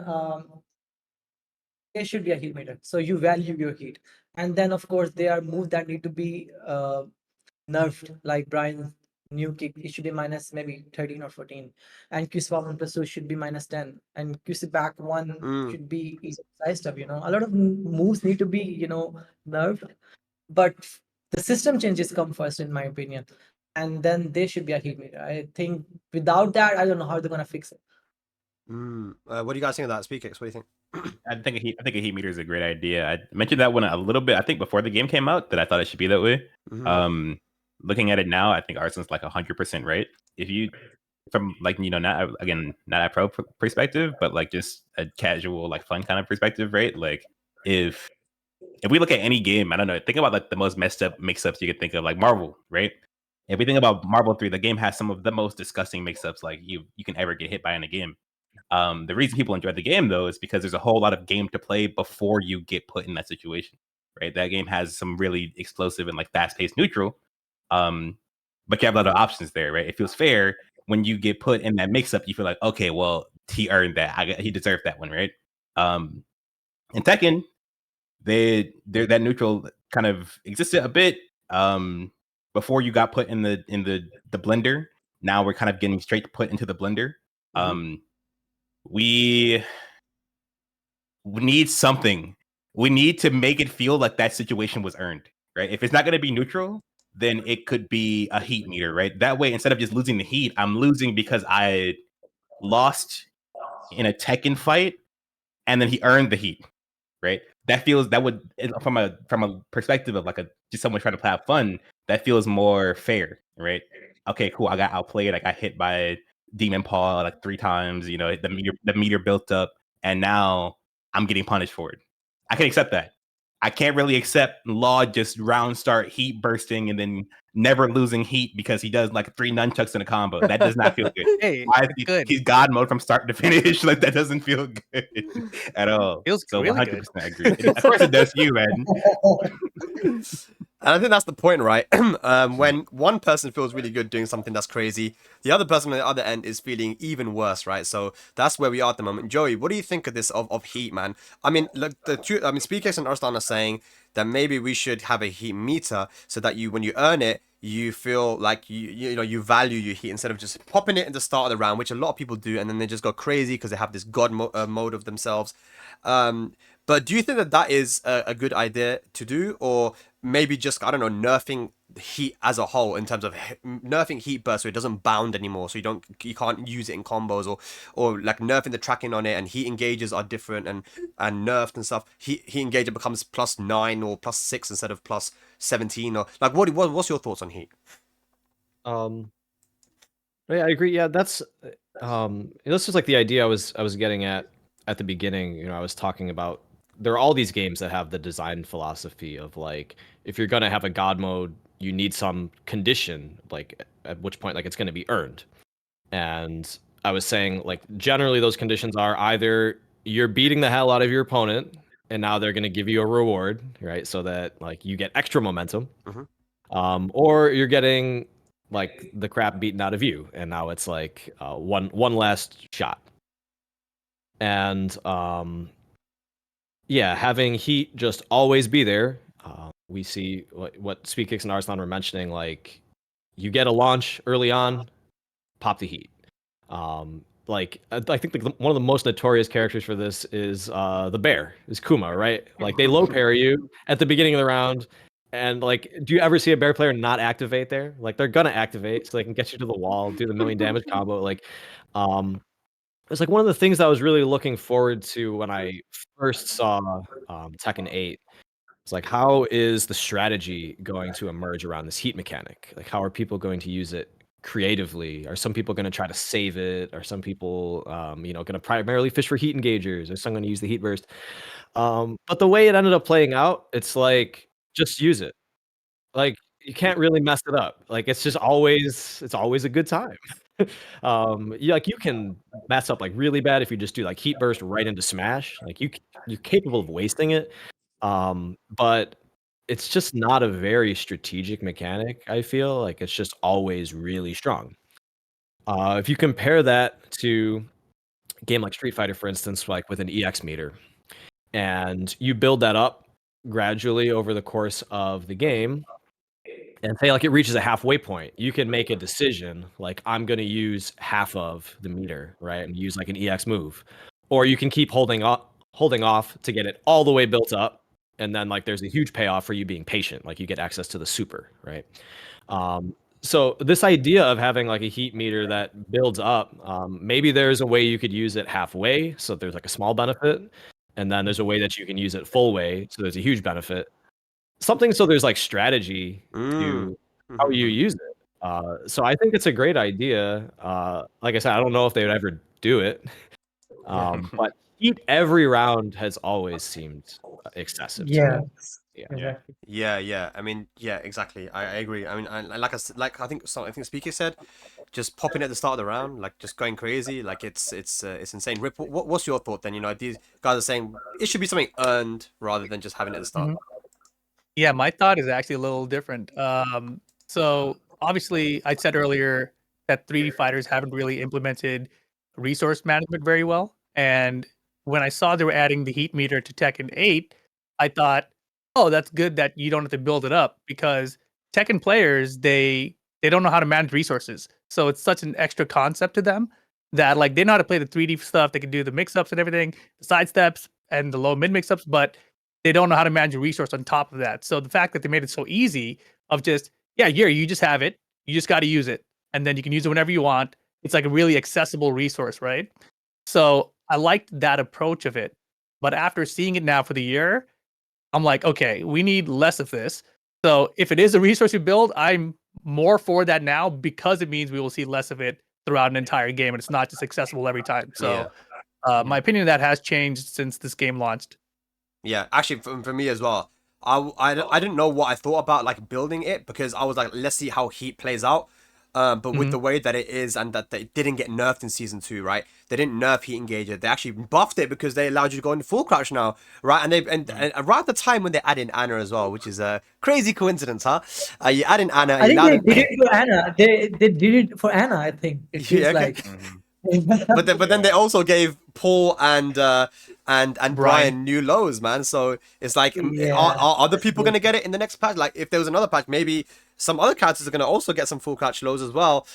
there should be a heat meter. So you value your heat. And then of course there are moves that need to be nerfed, like Brian's new kick. It should be minus maybe 13 or 14, and Q swap 1+2 should be -10, and QC back 1 should be easy sized up. A lot of moves need to be nerfed, but the system changes come first, in my opinion, and then there should be a heat meter. I think without that, I don't know how they're gonna fix it.
What do you guys think of that, Speedkicks? What do you think?
I think a heat meter is a great idea. I mentioned that one a little bit. I think before the game came out, that I thought it should be that way. Looking at it now, I think Arslan's like 100% right. If you, from like not a pro perspective, but like just a casual like fun kind of perspective, right? Like if we look at any game, I don't know, think about like the most messed up mix-ups you could think of, like Marvel, right? If we think about Marvel 3, the game has some of the most disgusting mix-ups like you can ever get hit by in a game. The reason people enjoy the game though is because there's a whole lot of game to play before you get put in that situation, right? That game has some really explosive and like fast-paced neutral, but you have a lot of options there, right? It feels fair when you get put in that mix-up. You feel like, okay, well, he earned that. He deserved that one, right? In Tekken, that neutral kind of existed a bit before you got put in the blender. Now we're kind of getting straight put into the blender. We need something. We need to make it feel like that situation was earned, right? If it's not going to be neutral, then it could be a heat meter, right? That way, instead of just losing the heat, I'm losing because I lost in a Tekken fight, and then he earned the heat, right? That would, from a perspective of like just someone trying to have fun, that feels more fair, right? Okay, cool. I got outplayed. I got hit by Demon Paw like 3 times. The meter built up, and now I'm getting punished for it. I can accept that. I can't really accept Law just round start heat bursting and then never losing heat because he does like 3 nunchucks in a combo. That does not feel good.
Hey,
Why is
good.
he's God mode from start to finish? Like that doesn't feel good at all.
Feels
so
really
100% agree. Of course it does to you, man.
And I think that's the point, right? When one person feels really good doing something that's crazy, the other person on the other end is feeling even worse, right? So that's where we are at the moment. Joey, what do you think of this of heat, man? I mean, look, Speedkicks and Arslan are saying that maybe we should have a heat meter so that when you earn it, you feel like you value your heat instead of just popping it at the start of the round, which a lot of people do, and then they just go crazy because they have this god mode of themselves. But do you think that is a good idea to do, or maybe just, I don't know, nerfing heat as a whole in terms of nerfing heat burst so it doesn't bound anymore, so you can't use it in combos, or like nerfing the tracking on it, and heat engages are different and nerfed and stuff. Heat engager becomes +9 or +6 instead of +17, or like what's your thoughts on heat?
Yeah, I agree. Yeah, that's this was like the idea I was getting at the beginning. You know, I was talking about there are all these games that have the design philosophy of like if you're gonna have a god mode, you need some condition, like at which point like it's gonna be earned. And I was saying like generally those conditions are either you're beating the hell out of your opponent and now they're gonna give you a reward, right? So that like you get extra momentum.
Mhm.
Or you're getting like the crap beaten out of you, and now it's like one last shot. And yeah, having heat just always be there. We see what Speedkicks and Arslan were mentioning, like you get a launch early on, pop the heat. Like I think one of the most notorious characters for this is the bear, is Kuma, right? Like they low parry you at the beginning of the round, and like, do you ever see a bear player not activate there? Like they're gonna activate so they can get you to the wall, do the million damage combo. Like, it's like one of the things I was really looking forward to when I first saw Tekken 8. It's like, how is the strategy going to emerge around this heat mechanic? Like, how are people going to use it creatively? Are some people going to try to save it? Are some people, going to primarily fish for heat engagers? Are some going to use the heat burst? But the way it ended up playing out, it's like, just use it. Like, you can't really mess it up. Like, it's always a good time. Like you can mess up like really bad if you just do like heat burst right into smash. Like you're capable of wasting it. But it's just not a very strategic mechanic, I feel. Like it's just always really strong. If you compare that to a game like Street Fighter, for instance, like with an EX meter, and you build that up gradually over the course of the game, and say like it reaches a halfway point, you can make a decision like I'm going to use half of the meter, right, and use like an EX move, or you can keep holding off to get it all the way built up, and then like there's a huge payoff for you being patient, like you get access to the super, right? So this idea of having like a heat meter that builds up, maybe there's a way you could use it halfway, so there's like a small benefit, and then there's a way that you can use it full way, so there's a huge benefit. Something so there's like strategy to how you use it. So I think it's a great idea. Like I said, I don't know if they would ever do it, but heat every round has always seemed excessive to
Yeah,
me. Yeah.
exactly.
Yeah. I mean, yeah, exactly. I agree. I mean, like I think Speaker said, just popping at the start of the round, like just going crazy, like it's insane. Rip, what's your thought then? You know, these guys are saying it should be something earned rather than just having it at the start.
Mhm. Yeah, my thought is actually a little different. So obviously, I said earlier that 3D fighters haven't really implemented resource management very well. And when I saw they were adding the heat meter to Tekken 8, I thought, oh, that's good that you don't have to build it up because Tekken players, they don't know how to manage resources. So it's such an extra concept to them that like they know how to play the 3D stuff. They can do the mix-ups and everything, the side steps and the low mid mix-ups, but they don't know how to manage a resource on top of that. So the fact that they made it so easy of just, yeah, here, you just have it. You just got to use it. And then you can use it whenever you want. It's like a really accessible resource, right? So I liked that approach of it. But after seeing it now for the year, I'm like, okay, we need less of this. So if it is a resource you build, I'm more for that now because it means we will see less of it throughout an entire game and it's not just accessible every time. So my opinion of that has changed since this game launched.
Yeah, actually, for me as well. I didn't know what I thought about like building it because I was like, let's see how heat plays out. But with the way that it is and that they didn't get nerfed in season 2, right? They didn't nerf heat engager. They actually buffed it because they allowed you to go into full crouch now, right? And and around the time when they add in Anna as well, which is a crazy coincidence, huh? You add in Anna.
I think they did it for Anna. They did it for Anna. I think it feels
Yeah, okay.
like.
But then they also gave Paul and Brian new lows, man. So it's like, are other people gonna get it in the next patch? Like, if there was another patch, maybe some other characters are gonna also get some full catch lows as well.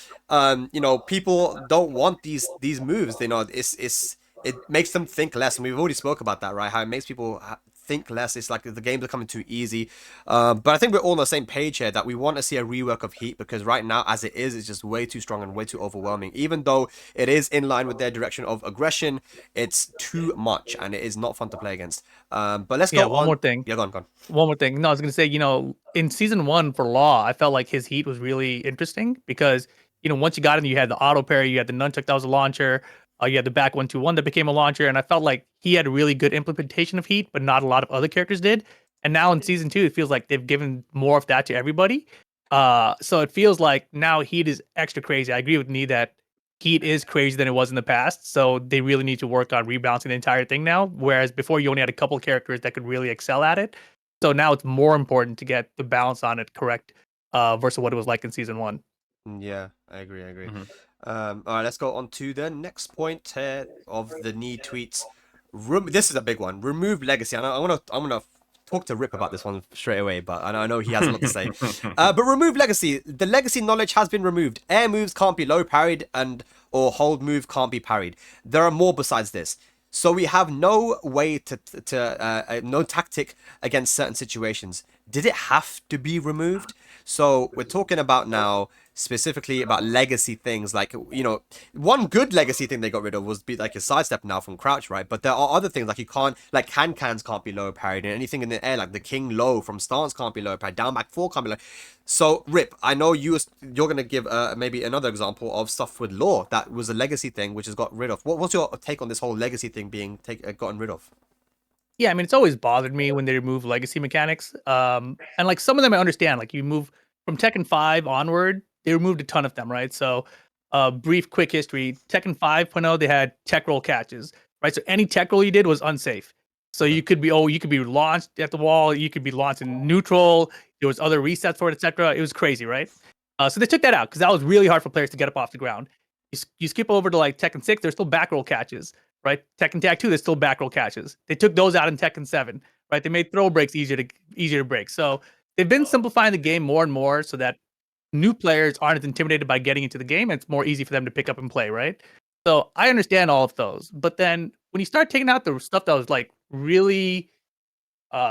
People don't want these moves. You know, it makes them think less, and we've already spoke about that, right? How it makes people think less. It's like the game's becoming too easy. But I think we're all on the same page here that we want to see a rework of Heat, because right now, as it is, it's just way too strong and way too overwhelming. Even though it is in line with their direction of aggression, it's too much and it is not fun to play against. But let's go on.
One more thing.
Yeah, go on.
One more thing. No, I was gonna say, in season 1 for Law, I felt like his Heat was really interesting because once you got him, you had the auto parry, you had the nunchuck that was a launcher, you had the back 1-2-1 that became a launcher, and I felt like he had a really good implementation of Heat, but not a lot of other characters did. And now in season 2, it feels like they've given more of that to everybody. So it feels like now Heat is extra crazy. I agree with Nee that Heat is crazier than it was in the past, so they really need to work on rebalancing the entire thing now. Whereas before, you only had a couple of characters that could really excel at it. So now it's more important to get the balance on it correct versus what it was like in season 1.
Yeah, I agree. All right, let's go on to the next point here of the Nee tweets. This is a big one. Remove legacy. I'm gonna talk to Rip about this one straight away, but I know he has a lot to say. But remove legacy. The legacy knowledge has been removed. Air moves can't be low parried or hold move can't be parried. There are more besides this. So we have no way no tactic against certain situations. Did it have to be removed? So we're talking about now specifically about legacy things, like, one good legacy thing they got rid of was like a sidestep now from crouch, right? But there are other things like you can't, like cans can't be low parried, and anything in the air like the king low from stance can't be low parried, down back 4 can't be low. So Rip, I know you're gonna give maybe another example of stuff with law that was a legacy thing which has got rid of. What's your take on this whole legacy thing being gotten rid of?
Yeah, I mean, it's always bothered me when they remove legacy mechanics. And like some of them I understand, like you move from Tekken 5 onward, they removed a ton of them, right? So brief, quick history, Tekken 5.0, they had tech roll catches, right? So any tech roll you did was unsafe. So you could be launched at the wall, you could be launched in neutral, there was other resets for it, etc. It was crazy, right? So they took that out because that was really hard for players to get up off the ground. You skip over to like Tekken 6, there's still back roll catches, right? Tekken Tag 2, there's still back roll catches. They took those out in Tekken 7, right? They made throw breaks easier to break. So they've been simplifying the game more and more so that new players aren't as intimidated by getting into the game, and it's more easy for them to pick up and play, right? So I understand all of those, but then when you start taking out the stuff that was like really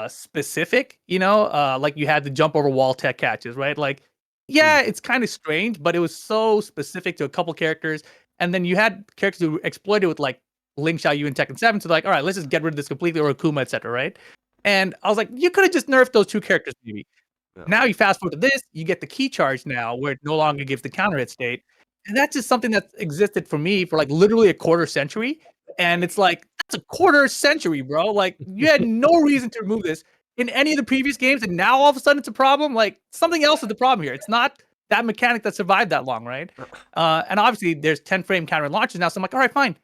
specific, like you had the jump over wall tech catches, right? Like, yeah, it's kind of strange, but it was so specific to a couple characters, and then you had characters who exploited with like Link Xiaoyu in Tekken 7, so like, all right, let's just get rid of this completely, or Akuma, etc., right? And I was like, you could have just nerfed those 2 characters, maybe. Yeah. Now you fast forward to this, you get the key charge now, where it no longer gives the counter hit state. And that's just something that's existed for me for like literally a quarter century. And it's like, that's a quarter century, bro. Like, you had no reason to remove this in any of the previous games, and now all of a sudden it's a problem. Like, something else is the problem here. It's not that mechanic that survived that long, right? And obviously there's 10 frame counter launches now, so I'm like, all right, fine.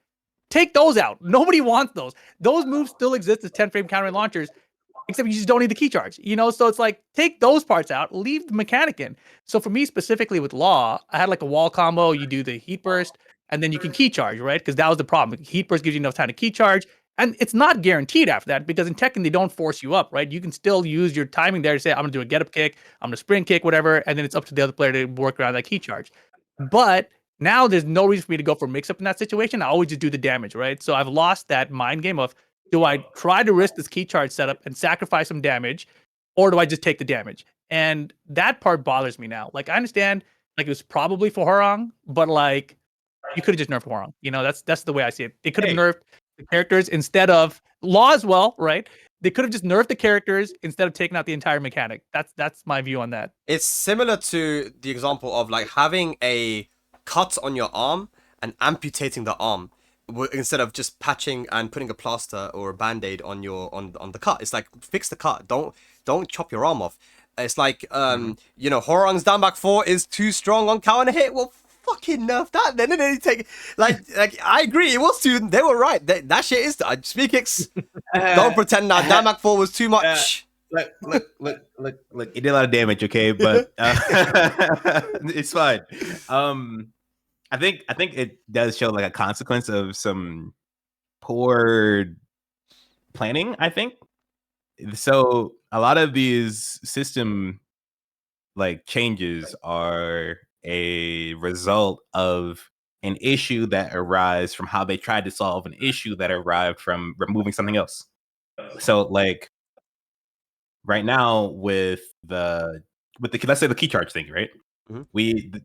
Take those out. Nobody wants those. Those moves still exist as 10 frame counter launchers, except you just don't need the key charge, So it's like, take those parts out, leave the mechanic in. So for me specifically with Law, I had like a wall combo. You do the heat burst, and then you can key charge, right? Because that was the problem. Heat burst gives you enough time to key charge, and it's not guaranteed after that, because in Tekken they don't force you up, right? You can still use your timing there to say, I'm gonna do a get up kick, I'm gonna sprint kick, whatever, and then it's up to the other player to work around that key charge. But now there's no reason for me to go for mix up in that situation. I always just do the damage, right? So I've lost that mind game of, do I try to risk this key charge setup and sacrifice some damage, or do I just take the damage? And that part bothers me now. Like, I understand, like, it was probably for Horong, but like, you could have just nerfed Horong. That's the way I see it. They could have nerfed the characters instead of Law as well, right? They could have just nerfed the characters instead of taking out the entire mechanic. That's my view on that.
It's similar to the example of like having a cut on your arm and amputating the arm, instead of just patching and putting a plaster or a band-aid on the cut. It's like, fix the cut. Don't chop your arm off. It's like Horong's down back 4 is too strong on counter hit. Well, fucking nerf that then. And then you take like I agree, it was too, they were right. That shit is Speedkicks. Don't pretend now down back 4 was too much.
Look, it did a lot of damage, okay, but it's fine. I think it does show like a consequence of some poor planning, I think. So a lot of these system like changes are a result of an issue that arises from how they tried to solve an issue that arrived from removing something else. So like right now with the let's say the key charge thing, right?
Mhm.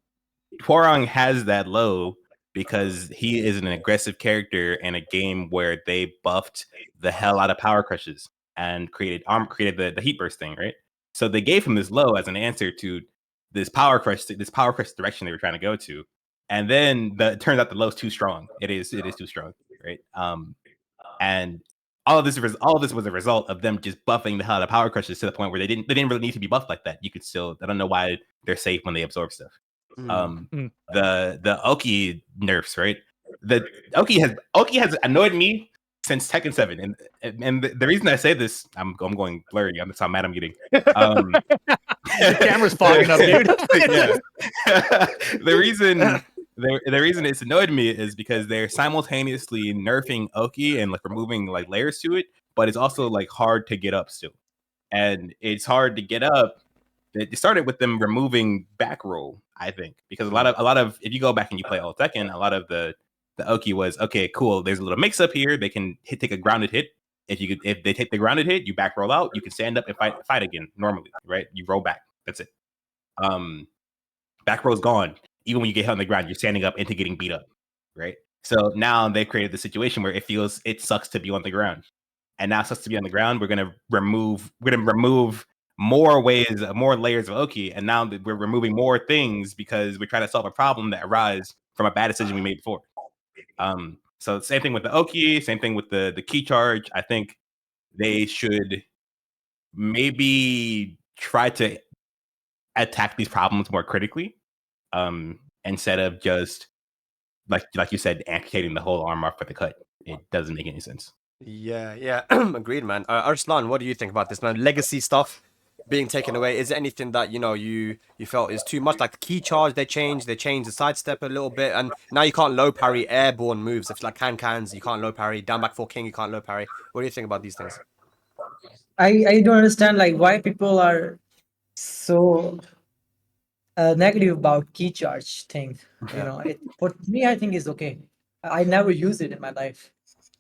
Hwoarang has that low because he is an aggressive character in a game where they buffed the hell out of power crushes and created the heat burst thing, right? So they gave him this low as an answer to this power crush direction they were trying to go to, and then it turns out the low is too strong. It is too strong, right? And all of this was a result of them just buffing the hell out of power crushes to the point where they didn't really need to be buffed like that. You could still, I don't know why they're safe when they absorb stuff. The Oki nerfs, right? The Oki has annoyed me since Tekken 7, and the reason I say this, I'm going blurry. That's how mad I'm getting.
Your camera's fogging up, dude.
Yeah. the reason it's annoyed me is because they're simultaneously nerfing Oki and like removing like layers to it, but it's also like hard to get up still, and it's hard to get up. It started with them removing back roll, I think, because a lot of if you go back and you play old Tekken, a lot of the Oki was okay, cool. There's a little mix up here. They can take a grounded hit. If they take the grounded hit, you back roll out. You can stand up and fight again normally, right? You roll back. That's it. Back row's gone. Even when you get hit on the ground, you're standing up into getting beat up, right? So now they created the situation where it sucks to be on the ground, and now it sucks to be on the ground. We're gonna remove more layers of Oki, and now we're removing more things because we're trying to solve a problem that arises from a bad decision we made before. So same thing with the Oki, same thing with the key charge. I think they should maybe try to attack these problems more critically, instead of just like you said, amputating the whole arm off for the cut. It doesn't make any sense.
Yeah, agreed, man. Arslan, what do you think about this, man? Legacy stuff being taken away. Is there anything that you felt is too much? Like the key charge, they changed the sidestep a little bit, and now you can't low parry airborne moves. If like cans, you can't low parry. Down back 4 king, you can't low parry. What do you think about these things?
I don't understand like why people are so negative about key charge thing. For me, I think it's okay. I never use it in my life.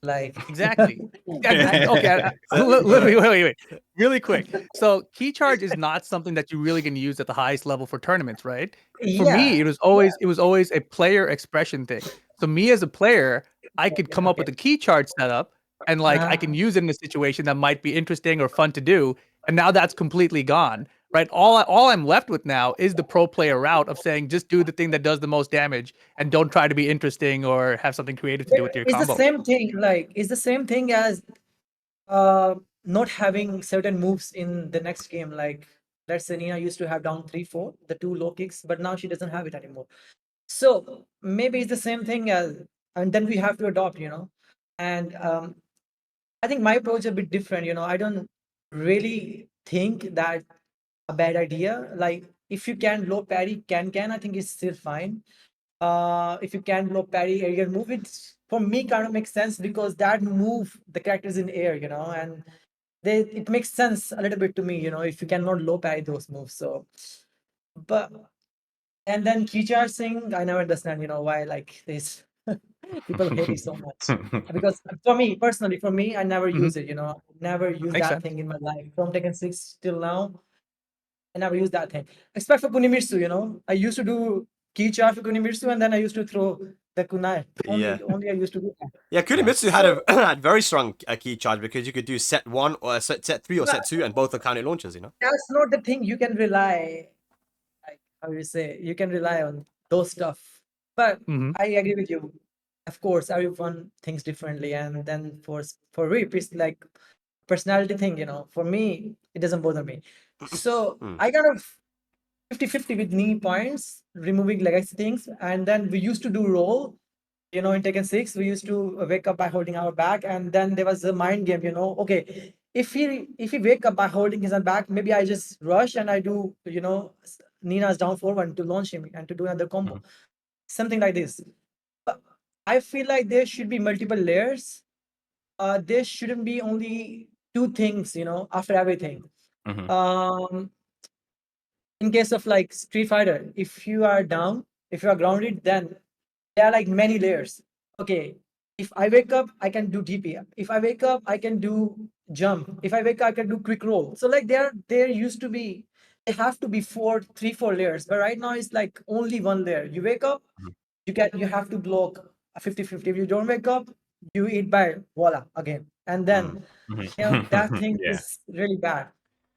Like
Exactly. Okay. Wait. Really quick. So key charge is not something that you really can use at the highest level for tournaments, right? For me, it was always a player expression thing. So me as a player, I could come up with a key charge setup and like I can use it in a situation that might be interesting or fun to do. And now that's completely gone. Right. All I'm left with now is the pro player route of saying just do the thing that does the most damage and don't try to be interesting or have something creative to do with your
it's
combo.
the same thing. Like it's the same thing as not having certain moves in the next game. Like let's say Nina used to have down 3-4, the 2 low kicks, but now she doesn't have it anymore. So maybe it's the same thing as, and then we have to adopt, And I think my approach is a bit different. I don't really think that a bad idea. Like if you can low parry, I think it's still fine. If you can low parry aerial move, it for me kind of makes sense because that move the characters in air, and it makes sense a little bit to me, if you cannot low parry those moves. So, but and then key charge thing, I never understand, why like this people hate it so much. Because for me personally, I never use it, never use
Makes
that
sense.
thing in my life from Tekken 6 till now. I never use that thing. Except for Kunimitsu, I used to do key charge for Kunimitsu and then I used to throw the kunai. Only I used to do that.
Yeah, Kunimitsu had very strong key charge because you could do set 1 or set 3 or set 2 and both are counter launchers,
That's not the thing you can rely, like how you say, you can rely on those stuff. But I agree with you. Of course, everyone thinks differently, and then for Rip, it's like personality thing, For me, it doesn't bother me. So I kind of 50-50 with knee points, removing legacy things, and then we used to do roll. In Tekken 6, we used to wake up by holding our back, and then there was a mind game, Okay, if he wake up by holding his back, maybe I just rush and I do, Nina's down forward to launch him and to do another combo, something like this. But I feel like there should be multiple layers. There shouldn't be only 2 things, after everything. In case of like Street Fighter, if you are down, if you are grounded, then there are like many layers. Okay, if I wake up, I can do DP. If I wake up, I can do jump. If I wake up, I can do quick roll. So like there used to be, they have to be 3-4 layers, but right now it's like only one layer. You wake up,
Mhm.
you have to block a 50-50. If you don't wake up, you eat by voila again. And then that thing
Yeah.
is really bad.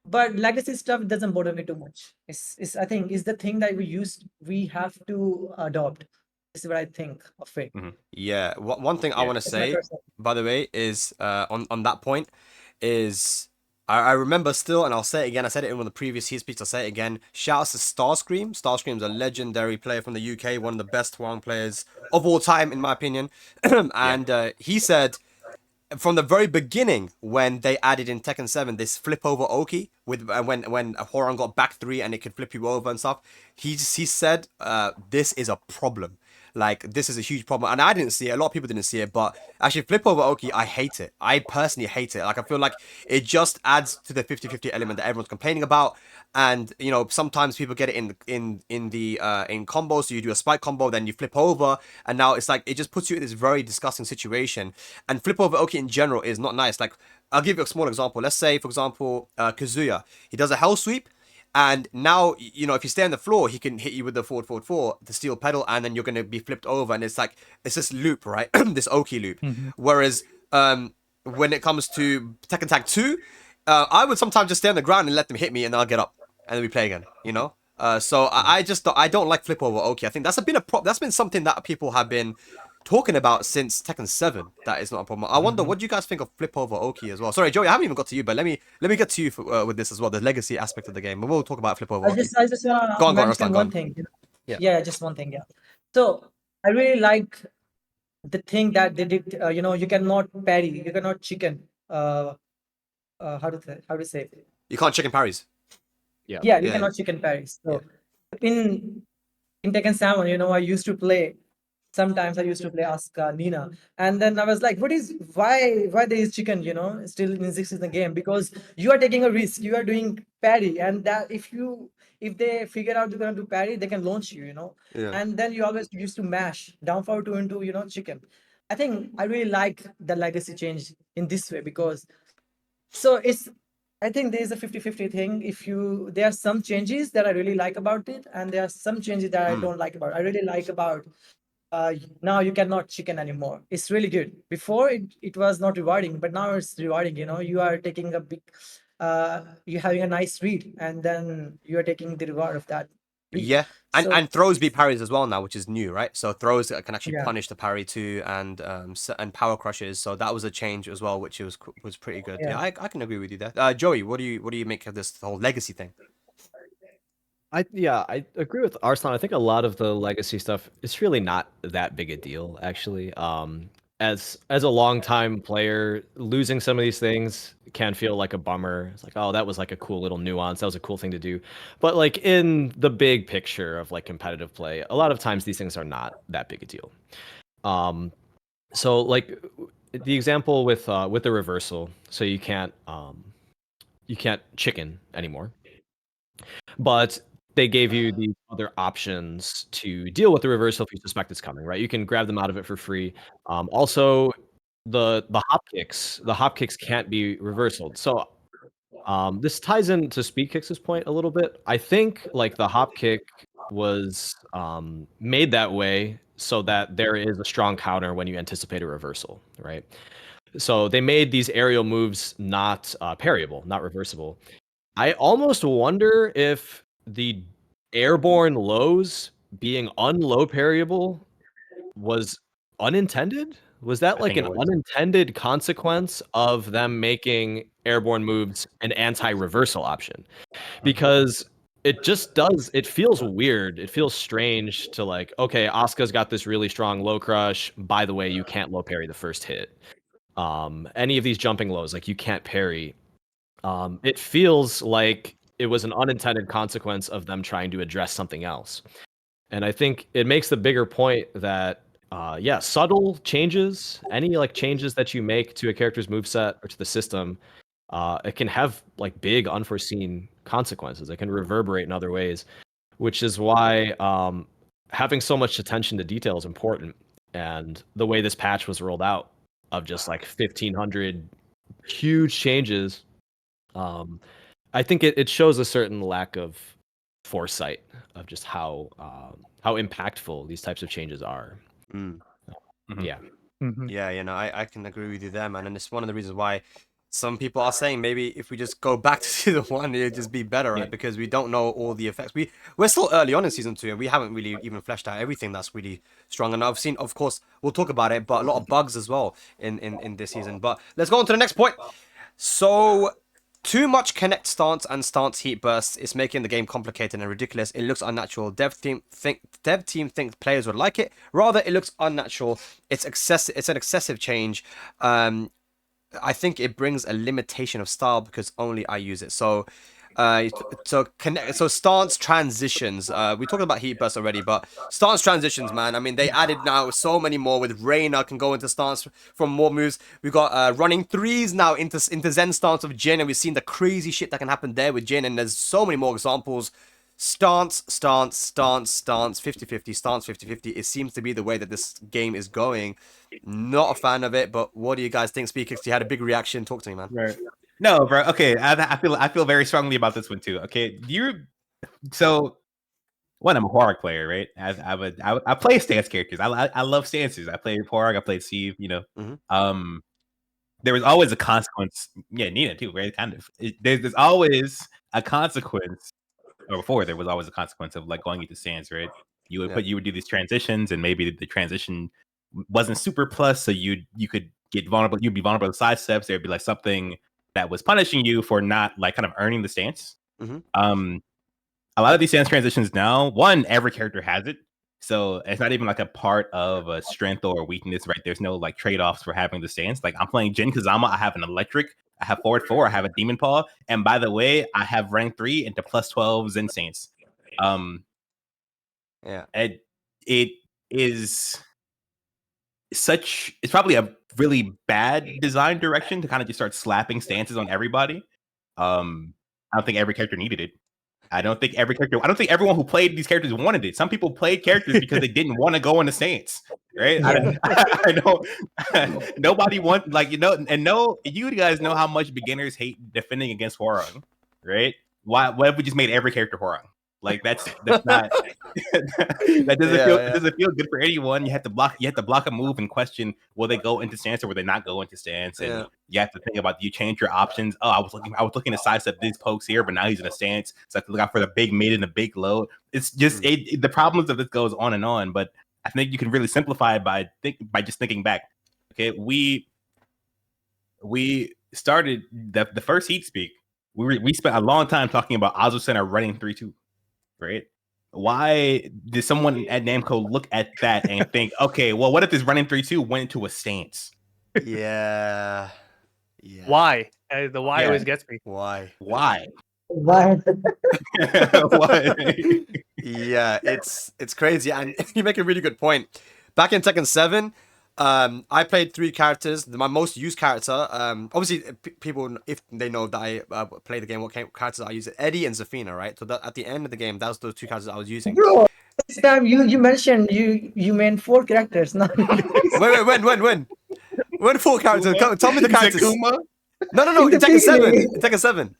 But legacy stuff doesn't bother me too much. It's I think is the thing that we have to adopt. This is what I think of it.
Yeah, one thing I
Yeah.
want to
It's my
say,
personal.
by the way, is on that point, is I remember still, and I'll say it again. I said it in one of the previous Heat Speaks. I'll say it again. Shouts to Starscream. Starscream's a legendary player from the UK, one of the best Hwang players of all time, in my opinion. And he said from the very beginning when they added in Tekken 7 this flip over Oki with when Horan got back 3 and it could flip you over and stuff, he said this is a problem. Like, this is a huge problem. And I didn't see it. A lot of people didn't see it. But actually, flip over Oki, I hate it. I personally hate it. Like, I feel like it just adds to the 50-50 element that everyone's complaining about. And, you know, sometimes people get it in combos. So you do a spike combo, then you flip over. And now it's like, it just puts you in this very disgusting situation. And flip over Oki in general is not nice. Like, I'll give you a small example. Let's say, for example, Kazuya. He does a hell sweep. And now, you know, if you stay on the floor, he can hit you with the forward, forward, forward, the steel pedal, and then you're going to be flipped over. And it's like, it's this loop, right? This Oki loop. Whereas when it comes to Tekken Tag 2, I would sometimes just stay on the ground and let them hit me, and then I'll get up. And then we play again, you know? So I don't like flip over Oki. I think that's been something that people have been talking about since Tekken 7. That is not a problem. I wonder, what do you guys think of flip over Oki as well? Sorry, Joey, I haven't even got to you, but let me get to you with this as well, the legacy aspect of the game. But we'll talk about flip over Oki.
I just want
Go
to
on,
mention
Arslan, go
one
on.
thing.
Yeah.
Yeah, just one thing. Yeah. So I really like the thing that they did. You know, you cannot parry, you cannot chicken. How to say it?
You can't chicken parries.
Yeah, you
Yeah.
cannot chicken parry. So in Tekken 7, you know, I used to play. Sometimes I used to play Asuka, Nina, and then I was like, why there is chicken, you know, still exists in the game? Because you are taking a risk, you are doing parry, and that if they figure out you're gonna do parry, they can launch you, you know.
Yeah.
And then you always used to mash down forward 2 into, you know, chicken. I think I really like the legacy change in this way because so it's I think there is a 50-50 thing. There are some changes that I really like about it, and there are some changes that I don't like about it. I really like about now you cannot chicken anymore. It's really good. Before it was not rewarding, but now it's rewarding. You know, you are taking a big, you're having a nice read, and then you are taking the reward of that. Read.
Yeah,
So
and throws beat parries as well now, which is new, right? So throws can actually
yeah,
punish the parry too, and power crushes. So that was a change as well, which was pretty good. Yeah,
yeah.
I can agree with you there. Joey, what do you make of this whole legacy thing?
I agree with Arslan. I think a lot of the legacy stuff, it's really not that big a deal, actually. As a longtime player, losing some of these things can feel like a bummer. It's like, oh, that was like a cool little nuance. That was a cool thing to do. But like in the big picture of like competitive play, a lot of times these things are not that big a deal. So like the example with the reversal, so you can't chicken anymore. But they gave you these other options to deal with the reversal if you suspect it's coming, right? You can grab them out of it for free. Also, the hop kicks can't be reversaled. So this ties into Speedkicks' point a little bit. I think like the hop kick was made that way so that there is a strong counter when you anticipate a reversal, right? So they made these aerial moves not parryable, not reversible. I almost wonder if the airborne lows being unlow parryable was unintended. Was that
I
like
think
an
it was.
unintended consequence of them making airborne moves an anti-reversal option? Because it feels weird. It feels strange to like, okay, Asuka's got this really strong low crush. By the way, you can't low parry the first hit. Any of these jumping lows, like you can't parry. It feels like it was an unintended consequence of them trying to address something else. And I think it makes the bigger point that, subtle changes, any like changes that you make to a character's moveset or to the system, it can have like big unforeseen consequences. It can reverberate in other ways, which is why having so much attention to detail is important. And the way this patch was rolled out of just like 1,500 huge changes, I think it shows a certain lack of foresight of just how impactful these types of changes are.
Mm.
Yeah.
Yeah, I can agree with you there, man. And it's one of the reasons why some people are saying maybe if we just go back to season 1, it'd just be better, right?
Yeah.
Because we don't know all the effects. We're still early on in season 2, and we haven't really even fleshed out everything that's really strong. And I've seen, of course, we'll talk about it, but a lot of bugs as well in this season. But let's go on to the next point. So, too much connect stance and stance heat bursts is making the game complicated and ridiculous. It looks unnatural. Dev team think players would like it. Rather, it looks unnatural. It's an excessive change. I think it brings a limitation of style because only I use it. So stance transitions. We talked about heat bursts already, but stance transitions, man. I mean, they added now so many more. With Reina can go into stance from more moves. We got running threes now into Zen stance of Jin, and we've seen the crazy shit that can happen there with Jin. And there's so many more examples. Stance, 50-50, stance, 50-50. It seems to be the way that this game is going. Not a fan of it, but what do you guys think? Speedkicks, you had a big reaction. Talk to me, man.
Right. No, bro. Okay, I feel very strongly about this one too. Okay, so one, I'm a Porg player, right? I play stance characters. I love stances. I played Porg. I played Steve. There was always a consequence. Yeah, Nina too, right? Kind of. There's always a consequence. Or before there was always a consequence of like going into stance, right? You would do these transitions, and maybe the transition wasn't super plus, so you could get vulnerable. You'd be vulnerable to side steps. There'd be like something that was punishing you for not like kind of earning the stance. A lot of these stance transitions now, one, every character has it, so it's not even like a part of a strength or a weakness, right? There's no like trade-offs for having the stance. Like I'm playing Jin Kazama, I have an electric, I have forward 4, I have a demon paw, and by the way, I have rank 3 into plus 12 Zen stance.
Yeah,
it is it's probably a really bad design direction to kind of just start slapping stances on everybody. I don't think every character needed it. I don't think everyone who played these characters wanted it. Some people played characters because they didn't want to go into stance, right?
Yeah.
I know nobody wants you guys know how much beginners hate defending against Hwarang, right? What if we just made every character Hwarang? Like that's not that doesn't feel good for anyone. You have to block a move and question, will they go into stance or will they not go into stance? And you have to think about, you change your options. Oh, I was looking to sidestep these pokes here, but now he's in a stance, so I have to look out for the big mid and the big low. It's just the problems of this goes on and on. But I think you can really simplify it by just thinking back. Okay, we started the first Heat Speak. We spent a long time talking about Azu Center running 3-2. Right? Why did someone at Namco look at that and think, okay, well, what if this running 3-2 went into a stance?
Yeah.
Why? The why always gets me.
Why?
Why?
Why?
Yeah, it's crazy, and you make a really good point. Back in Tekken 7, I played 3 characters. My most used character, obviously, people, if they know that I play the game, what characters I use, Eddie and Zafina, right? So that at the end of the game, that was those 2 characters I was using.
Bro, this time you mentioned you meant 4 characters, not
Wait, when 4 characters? Tell me the characters.
Kuma?
No, in Tekken 7. In Tekken 7.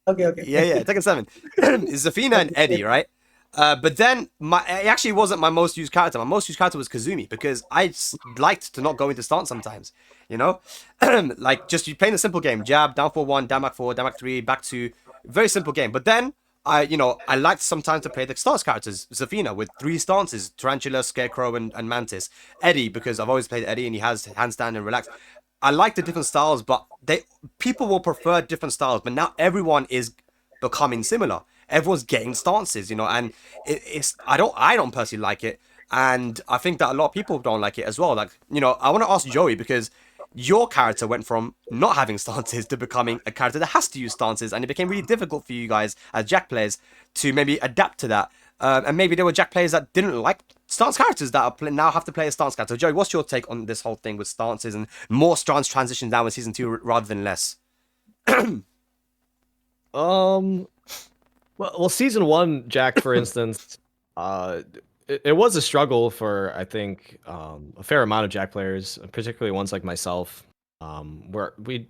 Okay.
Yeah, Tekken 7. It's Zafina and Eddie, right? But then it actually wasn't my most used character. My most used character was Kazumi, because I liked to not go into stance sometimes, like just you playing a simple game, jab, down 4-1, down back 4, down back 3, back 2, very simple game. But then I liked sometimes to play the stance characters, Zafina with 3 stances, Tarantula, Scarecrow, and Mantis. Eddie, because I've always played Eddie and he has handstand and relax. I like the different styles, but people will prefer different styles. But now everyone is becoming similar. Everyone's getting stances, and I don't personally like it, and I think that a lot of people don't like it as well. Like, I want to ask Joey, because your character went from not having stances to becoming a character that has to use stances, and it became really difficult for you guys as Jack players to maybe adapt to that. And maybe there were Jack players that didn't like stance characters that now have to play a stance character. Joey, what's your take on this whole thing with stances and more stance transitions now in Season 2 rather than less?
Well, Season 1, Jack, for instance, it was a struggle for, I think, a fair amount of Jack players, particularly ones like myself, where we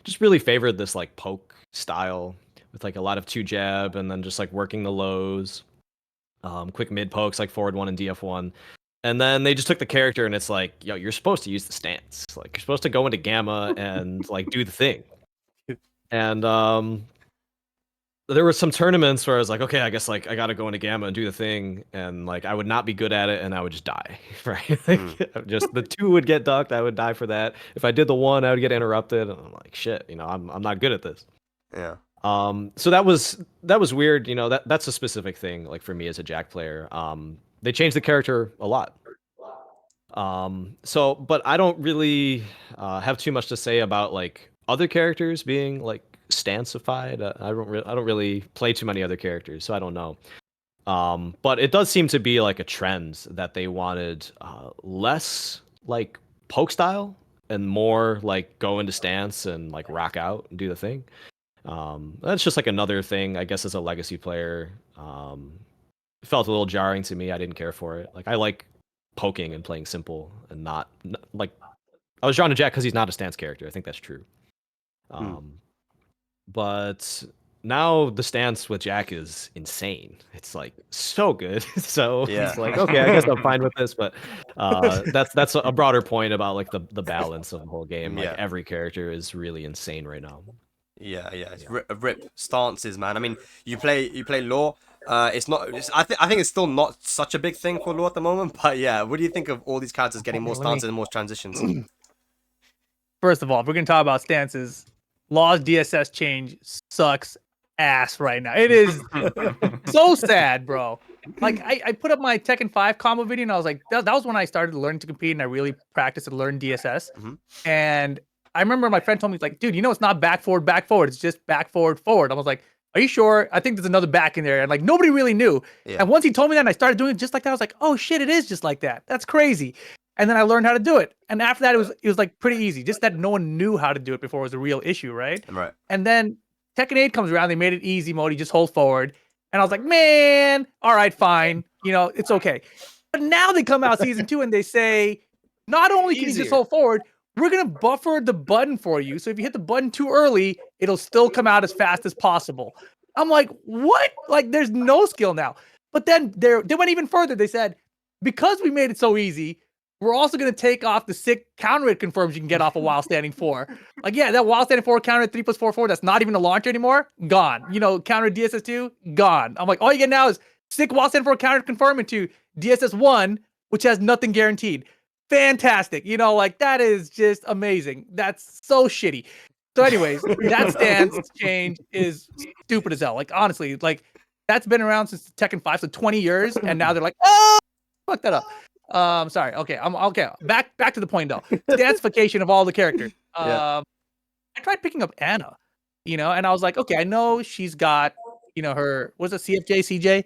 just really favored this like poke style with like a lot of 2-jab and then just like working the lows, quick mid pokes like forward 1 and DF1. And then they just took the character and it's like, yo, you're supposed to use the stance. Like you're supposed to go into gamma and like do the thing. And there were some tournaments where I was like, okay, I guess like I gotta go into gamma and do the thing, and like I would not be good at it, and I would just die, right? Like, just the 2 would get ducked, I would die for that. If I did the 1, I would get interrupted, and I'm like, shit, I'm not good at this.
Yeah.
So that was weird, that's a specific thing, like for me as a Jack player. They changed the character a lot. But I don't really have too much to say about like other characters being like stancified. I don't really play too many other characters, so I don't know. But it does seem to be like a trend that they wanted less like poke style and more like go into stance and like rock out and do the thing. That's just like another thing, I guess, as a legacy player. It felt a little jarring to me. I didn't care for it. Like I like poking and playing simple and not like I was drawn to Jack because he's not a stance character. I think that's true. But now the stance with Jack is insane. It's like so good. So
Yeah.
it's like, okay, I guess I'm fine with this. But that's a broader point about like the balance of the whole game. Like every character is really insane right now.
Yeah. It's rip stances, man. I mean, you play Law. It's not. I think it's still not such a big thing for Law at the moment. But yeah, what do you think of all these characters getting more stances and more transitions?
First of all, if we're gonna talk about stances, Law's DSS change sucks ass right now. It is so sad, bro. Like I put up my Tekken 5 combo video and I was like, that was when I started learning to compete and I really practiced and learned DSS. And I remember my friend told me, he's like, dude, it's not back forward. It's just back forward. I was like, are you sure? I think there's another back in there. And like nobody really knew. Yeah. And once he told me that and I started doing it just like that, I was like, oh shit, it is just like that. That's crazy. And then I learned how to do it. And after that, it was like pretty easy. Just that no one knew how to do it before was a real issue, right?
Right.
And then Tekken 8 comes around. They made it easy mode. You just hold forward. And I was like, man, all right, fine. It's okay. But now they come out season 2 and they say, not only can you just hold forward, we're going to buffer the button for you. So if you hit the button too early, it'll still come out as fast as possible. I'm like, what? Like, there's no skill now. But then they went even further. They said, because we made it so easy, we're also going to take off the sick counter hit confirms you can get off a while standing 4. Like, yeah, that while standing 4 counter 3+4/4, that's not even a launcher anymore. Gone. Counter DSS2, gone. I'm like, all you get now is sick while standing 4 counter confirm into DSS1, which has nothing guaranteed. Fantastic. Like, that is just amazing. That's so shitty. So anyways, that stance change is stupid as hell. Like, honestly, like, that's been around since Tekken 5, so 20 years, and now they're like, oh, fuck that up. Sorry. Okay. I'm okay. Back to the point though. Stancification of all the characters. I tried picking up Anna, and I was like, okay, I know she's got, her what's it, CJ,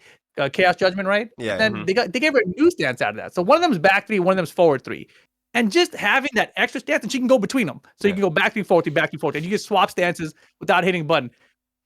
Chaos Judgment, right?
Yeah.
Then they gave her a new stance out of that. So one of them's back 3, one of them's forward 3, and just having that extra stance, and she can go between them. So you can go back 3, forward 3, back 3, forward 3, and you can swap stances without hitting a button.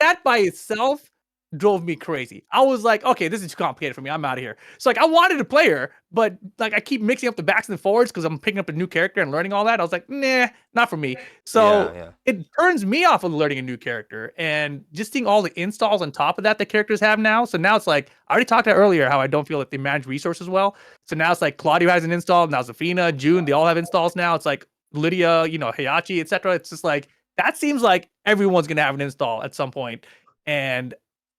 That by itself drove me crazy. I was like, okay, this is too complicated for me. I'm out of here. So like I wanted to play her, but like I keep mixing up the backs and the forwards because I'm picking up a new character and learning all that. I was like, nah, not for me. So it turns me off of learning a new character and just seeing all the installs on top of that the characters have now. So now it's like, I already talked about earlier how I don't feel like they manage resources well. So now it's like Claudio has an install, now Zafina, June, they all have installs now. It's like Lydia, Heihachi, etc. It's just like, that seems like everyone's going to have an install at some point. And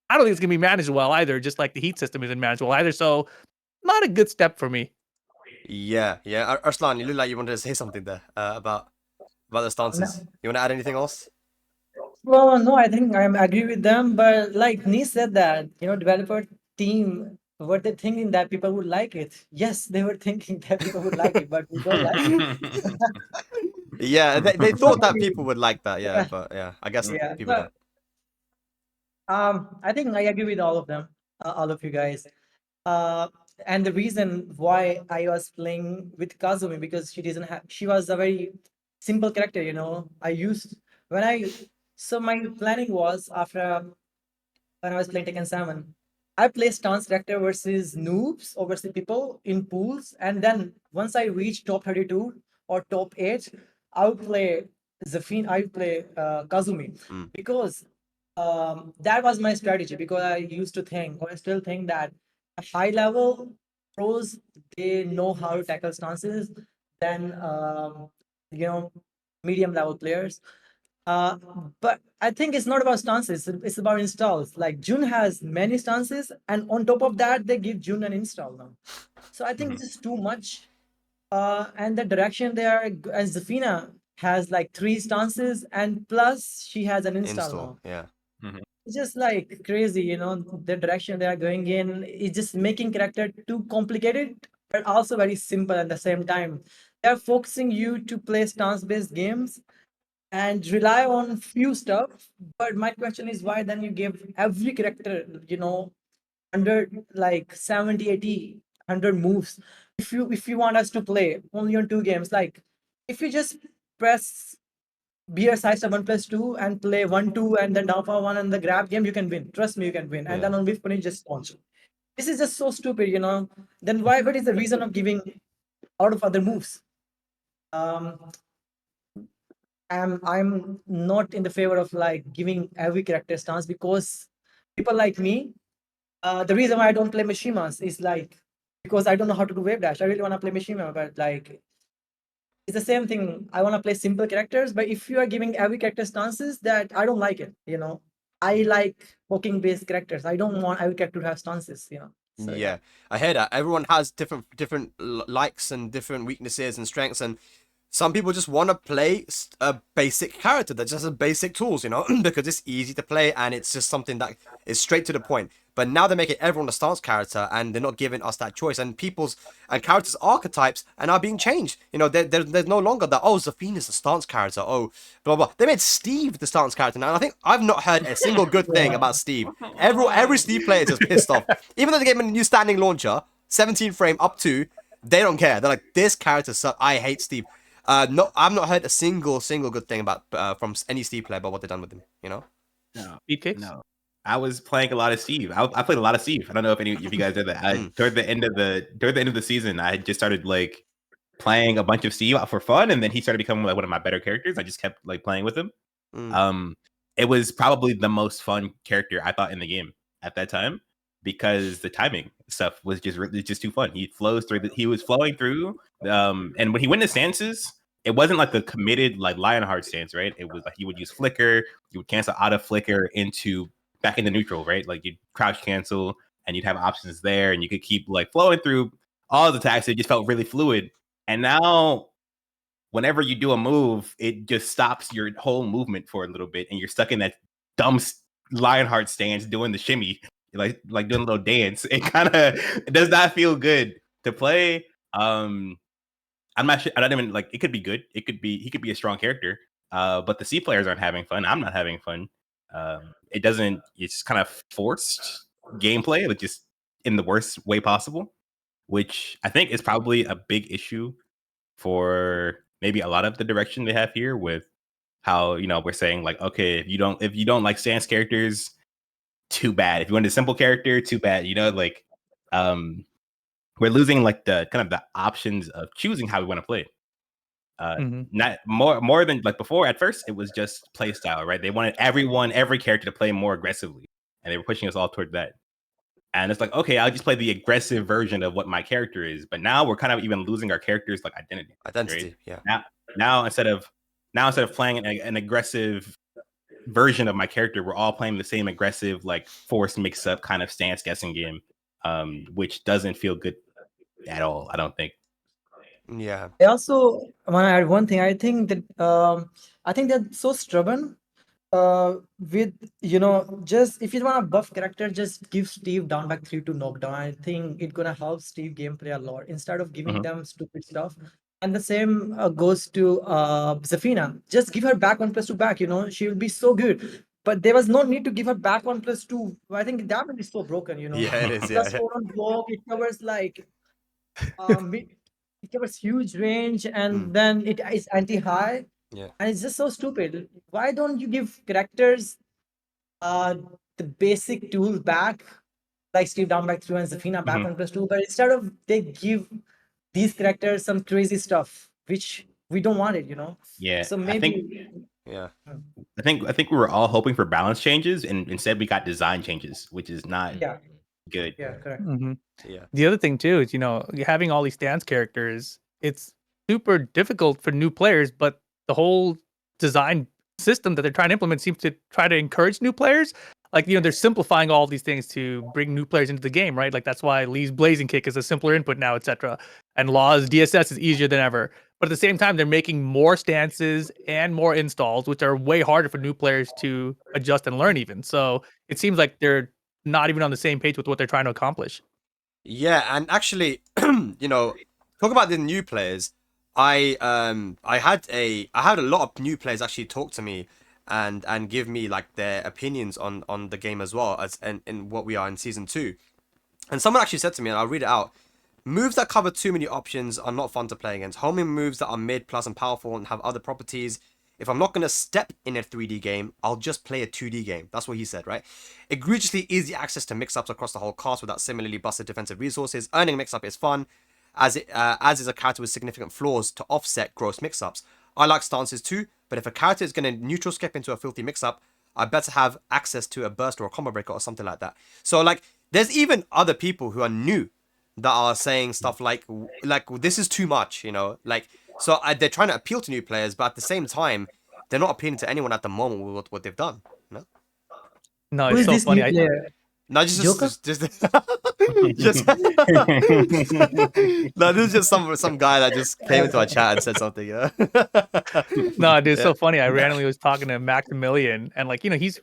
I don't think it's going to be managed well either, just like the heat system isn't managed well either. So, not a good step for me.
Yeah. Arslan, you look like you wanted to say something there about the stances. You want to add anything else?
Well, no, I think I agree with them. But like Nee said that, developer team, were they thinking that people would like it? Yes, they were thinking that people would like it, but we don't like it.
Yeah, they thought that people would like that. Yeah, but yeah, I guess people don't.
I think I agree with all of them, all of you guys. And the reason why I was playing with Kazumi, because she was a very simple character, so my planning was when I was playing Tekken 7, I play stance character versus noobs or versus people in pools. And then once I reach top 32 or top 8, I would play Zafine, I play Kazumi
Mm.
because that was my strategy. Because I used to think, or I still think that high level pros they know how to tackle stances than you know medium level players. Uh, but I think it's not about stances; it's about installs. Like Jun has many stances, and on top of that, they give Jun an install now. So I think
Mhm.
this is too much. And the direction there, and Zafina has like 3 stances, and plus she has an install
Install.
now.
Yeah.
Mhm.
It's just like crazy, the direction they are going in is just making character too complicated, but also very simple at the same time. They are focusing you to play stance-based games and rely on few stuff. But my question is, why then you give every character, 100, like 70, 80, 100 moves? If you want us to play only on 2 games, like if you just press beer size of 1+2 and play 1-2 and then down for one and the grab game, you can win. Trust me, you can win. And
Yeah.
then on whiff point, just launch. This is just so stupid. Then what is the reason of giving out of other moves? Um, I'm not in the favor of like giving every character stance, because people like me, the reason why I don't play Mishimas is like because I don't know how to do wave dash. I really want to play Mishima, but like it's the same thing. I want to play simple characters, but if you are giving every character stances, that I don't like it. I like poking based characters. I don't want every character to have stances. So yeah.
Yeah, I hear that. Everyone has different likes and different weaknesses and strengths, and some people just want to play a basic character that just has basic tools, because it's easy to play and it's just something that is straight to the point. But now they're making everyone a stance character, and they're not giving us that choice. And people's and characters' archetypes and are being changed. There's no longer that, oh, Zafina's a stance character. Oh, blah blah. They made Steve the stance character now. And I think I've not heard a single good thing about Steve. Every Steve player is just pissed off. Even though they gave him a new standing launcher, 17 frame up to, they don't care. They're like, this character sucks. I hate Steve. No, I've not heard a single good thing about from any Steve player about what they've done with him.
No,
Speedkicks?
no. I was playing a lot of Steve. I played a lot of Steve. I don't know if you guys did that. Toward the end of the season, I had just started like playing a bunch of Steve for fun, and then he started becoming like one of my better characters. I just kept like playing with him. It was probably the most fun character I thought in the game at that time, because the timing stuff was just too fun. He was flowing through, and when he went to stances, it wasn't like the committed like Lionheart stance, right? It was like he would use flicker, you would cancel out of flicker into back into neutral, right? Like you'd crouch cancel and you'd have options there, and you could keep like flowing through all the attacks. It just felt really fluid. And now whenever you do a move, it just stops your whole movement for a little bit, and you're stuck in that dumb Lionheart stance doing the shimmy, like doing a little dance. It does not feel good to play. I'm not sure. I don't even like. It could be good. He could be a strong character. But the C players aren't having fun. I'm not having fun. It doesn't. It's kind of forced gameplay, like just in the worst way possible, which I think is probably a big issue for maybe a lot of the direction they have here, with how we're saying like, okay, if you don't like stance characters, too bad. If you want a simple character, too bad. Like we're losing like the kind of the options of choosing how we want to play. Not more than like before. At first, it was just play style, right? They wanted every character to play more aggressively, and they were pushing us all toward that. And it's like, okay, I'll just play the aggressive version of what my character is. But now we're kind of even losing our characters like identity.
Identity,
right?
yeah.
Now instead of playing an aggressive version of my character, we're all playing the same aggressive, like forced mix up kind of stance guessing game, which doesn't feel good at all. I don't think.
Yeah.
I also want to add one thing. I think they're so stubborn. With just if you want a buff character, just give Steve down back 3 to knockdown. I think it's gonna help Steve gameplay a lot instead of giving them stupid stuff. And the same goes to Zafina. Just give her back 1+2 back. She will be so good. But there was no need to give her back 1+2. I think that will be so broken.
Yeah, it is.
Plus
Yeah.
4 on block. It covers like it covers huge range, and then it is anti-high.
Yeah.
And it's just so stupid. Why don't you give characters the basic tools back, like Steve down back 3 and Zafina back 1+2, but instead of they give these characters some crazy stuff, which we don't want it, you know.
Yeah,
So
I think
maybe
Yeah.
I think we were all hoping for balance changes, and instead we got design changes, which is not
yeah,
good.
yeah, correct.
hmm
Yeah.
The other thing too is, having all these stance characters, it's super difficult for new players, but the whole design system that they're trying to implement seems to try to encourage new players. Like, they're simplifying all these things to bring new players into the game, right? Like that's why Lee's blazing kick is a simpler input now, etc. And Law's DSS is easier than ever. But at the same time, they're making more stances and more installs, which are way harder for new players to adjust and learn even. So it seems like they're not even on the same page with what they're trying to accomplish.
Yeah, and actually, talk about the new players. I had a lot of new players actually talk to me and give me like their opinions on the game as well as in what we are in season 2. And someone actually said to me, and I'll read it out. Moves that cover too many options are not fun to play against. Homing moves that are mid, plus, and powerful and have other properties. If I'm not going to step in a 3D game, I'll just play a 2D game. That's what he said, right? Egregiously easy access to mix-ups across the whole cast without similarly busted defensive resources. Earning a mix-up is fun, as is a character with significant flaws to offset gross mix-ups. I like stances too, but if a character is going to neutral skip into a filthy mix-up, I better have access to a burst or a combo breaker or something like that. So, like, there's even other people who are new that are saying stuff like this is too much, like, so they're trying to appeal to new players, but at the same time, they're not appealing to anyone at the moment with what they've done.
No,
Who
it's
is
so
this
funny.
new player?
No,
Joker?
just no, this is just some guy that just came into our chat and said something.
No, dude, it's
Yeah.
so funny. I randomly was talking to Maximilian, and like, he's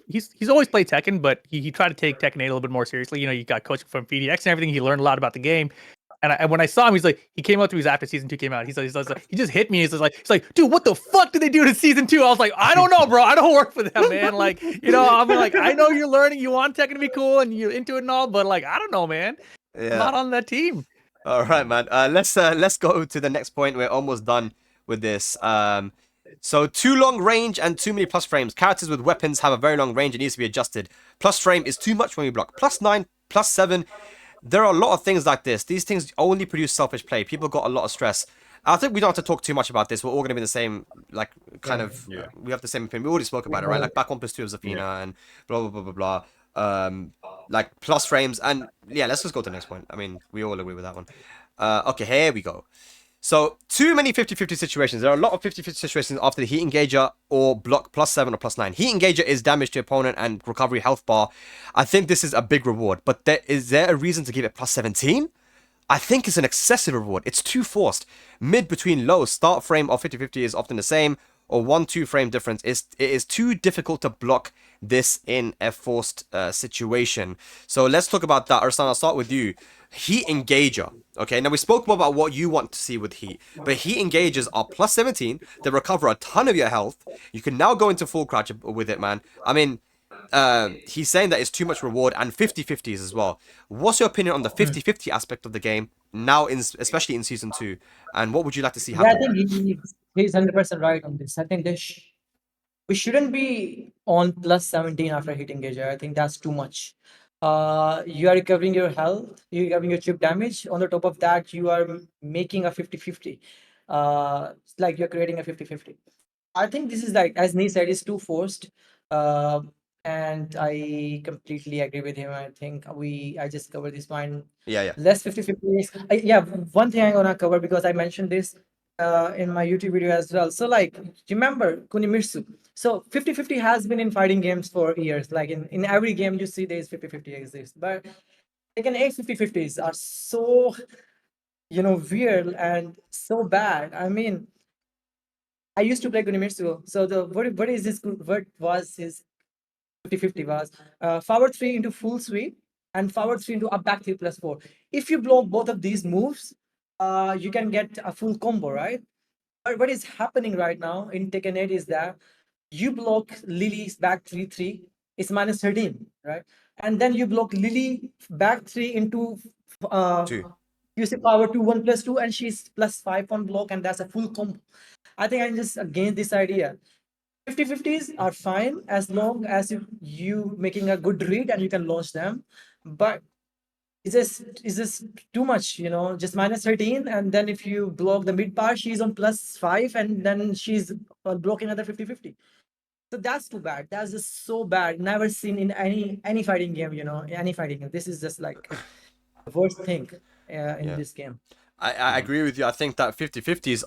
always played Tekken, but he tried to take Tekken 8 a little bit more seriously. He got coaching from PDX and everything. He learned a lot about the game. And when I saw him, he came up to me after season 2 came out. He just hit me. He's like, dude, what the fuck did they do to season 2? I was like, I don't know, bro. I don't work for them, man. Like, I mean, like, I know you're learning, you want Tekken to be cool, and you're into it and all, but like, I don't know, man. I'm
Yeah.
not on that team.
All right, man. Let's go to the next point. We're almost done with this. So too long range and too many plus frames. Characters with weapons have a very long range and needs to be adjusted. Plus frame is too much when we block. +9, +7. There are a lot of things like this. These things only produce selfish play. People got a lot of stress. I think we don't have to talk too much about this. We're all going to be the same, like, kind of,
Yeah.
we have the same opinion. We already spoke about it, right? Like, back 1+2 of Zafina and blah, blah, blah, blah, blah. Like, plus frames. And, yeah, let's just go to the next point. I mean, we all agree with that one. Okay, here we go. So, too many 50-50 situations. There are a lot of 50-50 situations after the Heat Engager or block +7 or +9. Heat Engager is damage to opponent and recovery health bar. I think this is a big reward, but is there a reason to give it +17? I think it's an excessive reward. It's too forced. Mid between low, start frame of 50-50 is often the same, or 1-2 frame difference. It is too difficult to block this in a forced situation. So let's talk about that. Arslan, I'll start with you. Heat Engager. Okay, now we spoke more about what you want to see with Heat, but Heat Engagers are +17. They recover a ton of your health. You can now go into full crouch with it, man. I mean, he's saying that it's too much reward and 50-50s as well. What's your opinion on the 50-50 aspect of the game now, especially in season 2? And what would you like to see
Yeah, I
happen?
think he's 100% right on this. I think we shouldn't be on +17 after hitting Engager. I think that's too much. You are recovering your health, you're recovering your chip damage. On the top of that, you are making a 50-50. It's like you're creating a 50-50. I think this is like, as Nee said, it's too forced. And I completely agree with him. I think I just covered this point.
Yeah.
Less 50-50 is, yeah, one thing I'm gonna cover because I mentioned this in my YouTube video as well. So like, remember Kunimitsu. So 50-50 has been in fighting games for years. Like in every game you see there's 50-50 exists. But Tekken 8 50-50s are so, weird and so bad. I mean, I used to play Kunimitsu. So what is this? What was his 50-50 was forward 3 into full sweep and forward 3 into up back 3+4. If you block both of these moves, you can get a full combo, right? But what is happening right now in Tekken 8 is that you block Lily's back 3-3, it's -13, right? And then you block Lily back 3 into
2.
you see power 2 1+2, and she's +5 on block, and that's a full combo. I think I'm just against this idea. 50-50s are fine as long as you making a good read and you can launch them. But is this too much, you know, just -13, and then if you block the mid part, she's on +5, and then she's blocking another 50-50. So that's too bad. That's just so bad. Never seen in any fighting game, you know, any fighting game. This is just like the worst thing in this game.
I agree with you. I think that 50-50s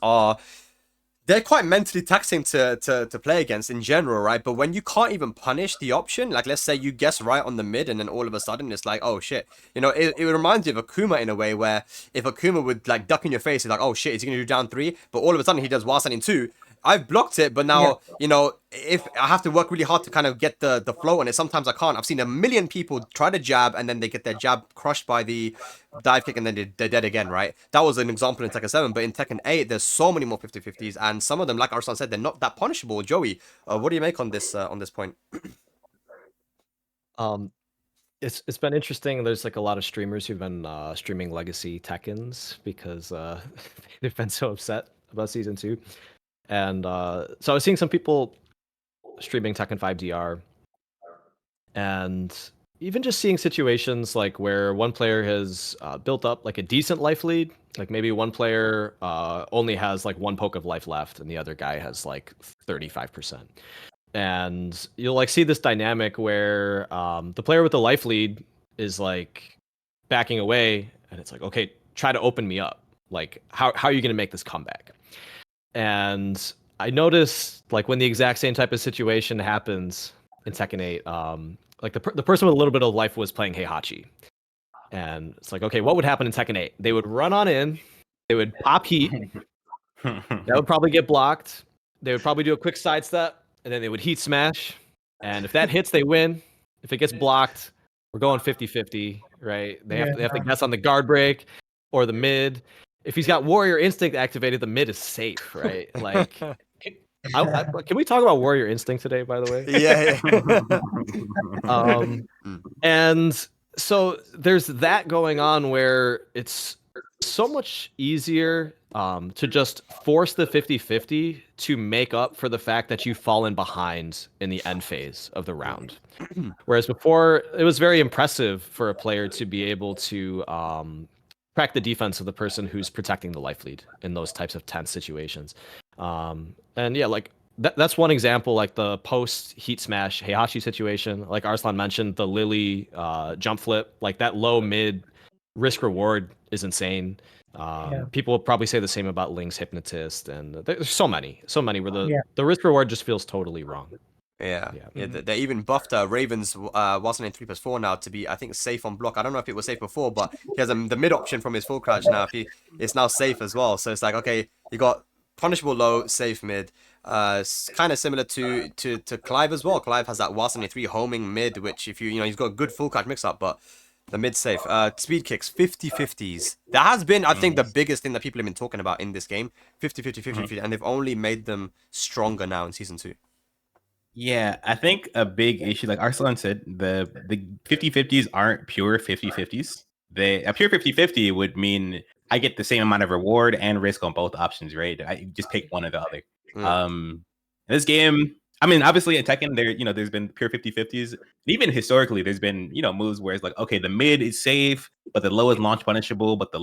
they're quite mentally taxing to play against in general, right? But when you can't even punish the option, like let's say you guess right on the mid and then all of a sudden it's like, oh shit. You know, it reminds you of Akuma in a way where if Akuma would like duck in your face, it's like, oh shit, is he going to do down 3? But all of a sudden he does Wasan in 2. I've blocked it, but now, you know, if I have to work really hard to kind of get the flow on it, sometimes I can't. I've seen a million people try to jab and then they get their jab crushed by the dive kick and then they're dead again, right? That was an example in Tekken 7, but in Tekken 8, there's so many more 50-50s and some of them, like Arslan said, they're not that punishable. Joey, what do you make on this point?
It's been interesting. There's like a lot of streamers who've been streaming legacy Tekkens because they've been so upset about season 2. And so I was seeing some people streaming Tekken 5 DR, and even just seeing situations like where one player has built up like a decent life lead, like maybe one player only has like 1 poke of life left and the other guy has like 35%. And you'll like see this dynamic where the player with the life lead is like backing away and it's like, okay, try to open me up. Like how are you going to make this comeback? And I noticed like when the exact same type of situation happens in Tekken 8, like the person with a little bit of life was playing Heihachi. And it's like, okay, what would happen in Tekken 8? They would run on in, they would pop heat, that would probably get blocked. They would probably do a quick sidestep, and then they would heat smash. And if that hits, they win. If it gets blocked, we're going 50-50, right? They have to guess on the guard break or the mid. If he's got Warrior Instinct activated, the mid is safe, right? Like, can we talk about Warrior Instinct today, by the way?
Yeah.
And so there's that going on where it's so much easier to just force the 50-50 to make up for the fact that you've fallen behind in the end phase of the round. Whereas before, it was very impressive for a player to be able to crack the defense of the person who's protecting the life lead in those types of tense situations. And yeah, like that's one example, like the post heat smash Heihachi situation. Like Arslan mentioned, the Lily jump flip, like that low mid risk reward is insane. People will probably say the same about Link's hypnotist, and there's so many where the risk reward just feels totally wrong.
Yeah. They even buffed Raven's wasn't in 3+4 now to be, I think, safe on block. I don't know if it was safe before, but he has the mid option from his full crouch now. It's now safe as well. So it's like, okay, you got punishable low, safe mid. Kind of similar to Clive as well. Clive has that Wasani 3 homing mid, which if you know, he's got a good full crouch mix up, but the mid safe. Speedkicks, 50-50s. That has been, I think, the biggest thing that people have been talking about in this game. 50-50, and they've only made them stronger now in season 2.
Yeah, I think a big issue, like Arslan said, the 50-50s aren't pure 50-50s. A pure 50-50 would mean I get the same amount of reward and risk on both options, right? I just pick one or the other. In this game, I mean, obviously in Tekken, there's been pure 50-50s. Even historically, there's been, moves where it's like, okay, the mid is safe, but the low is launch punishable, but the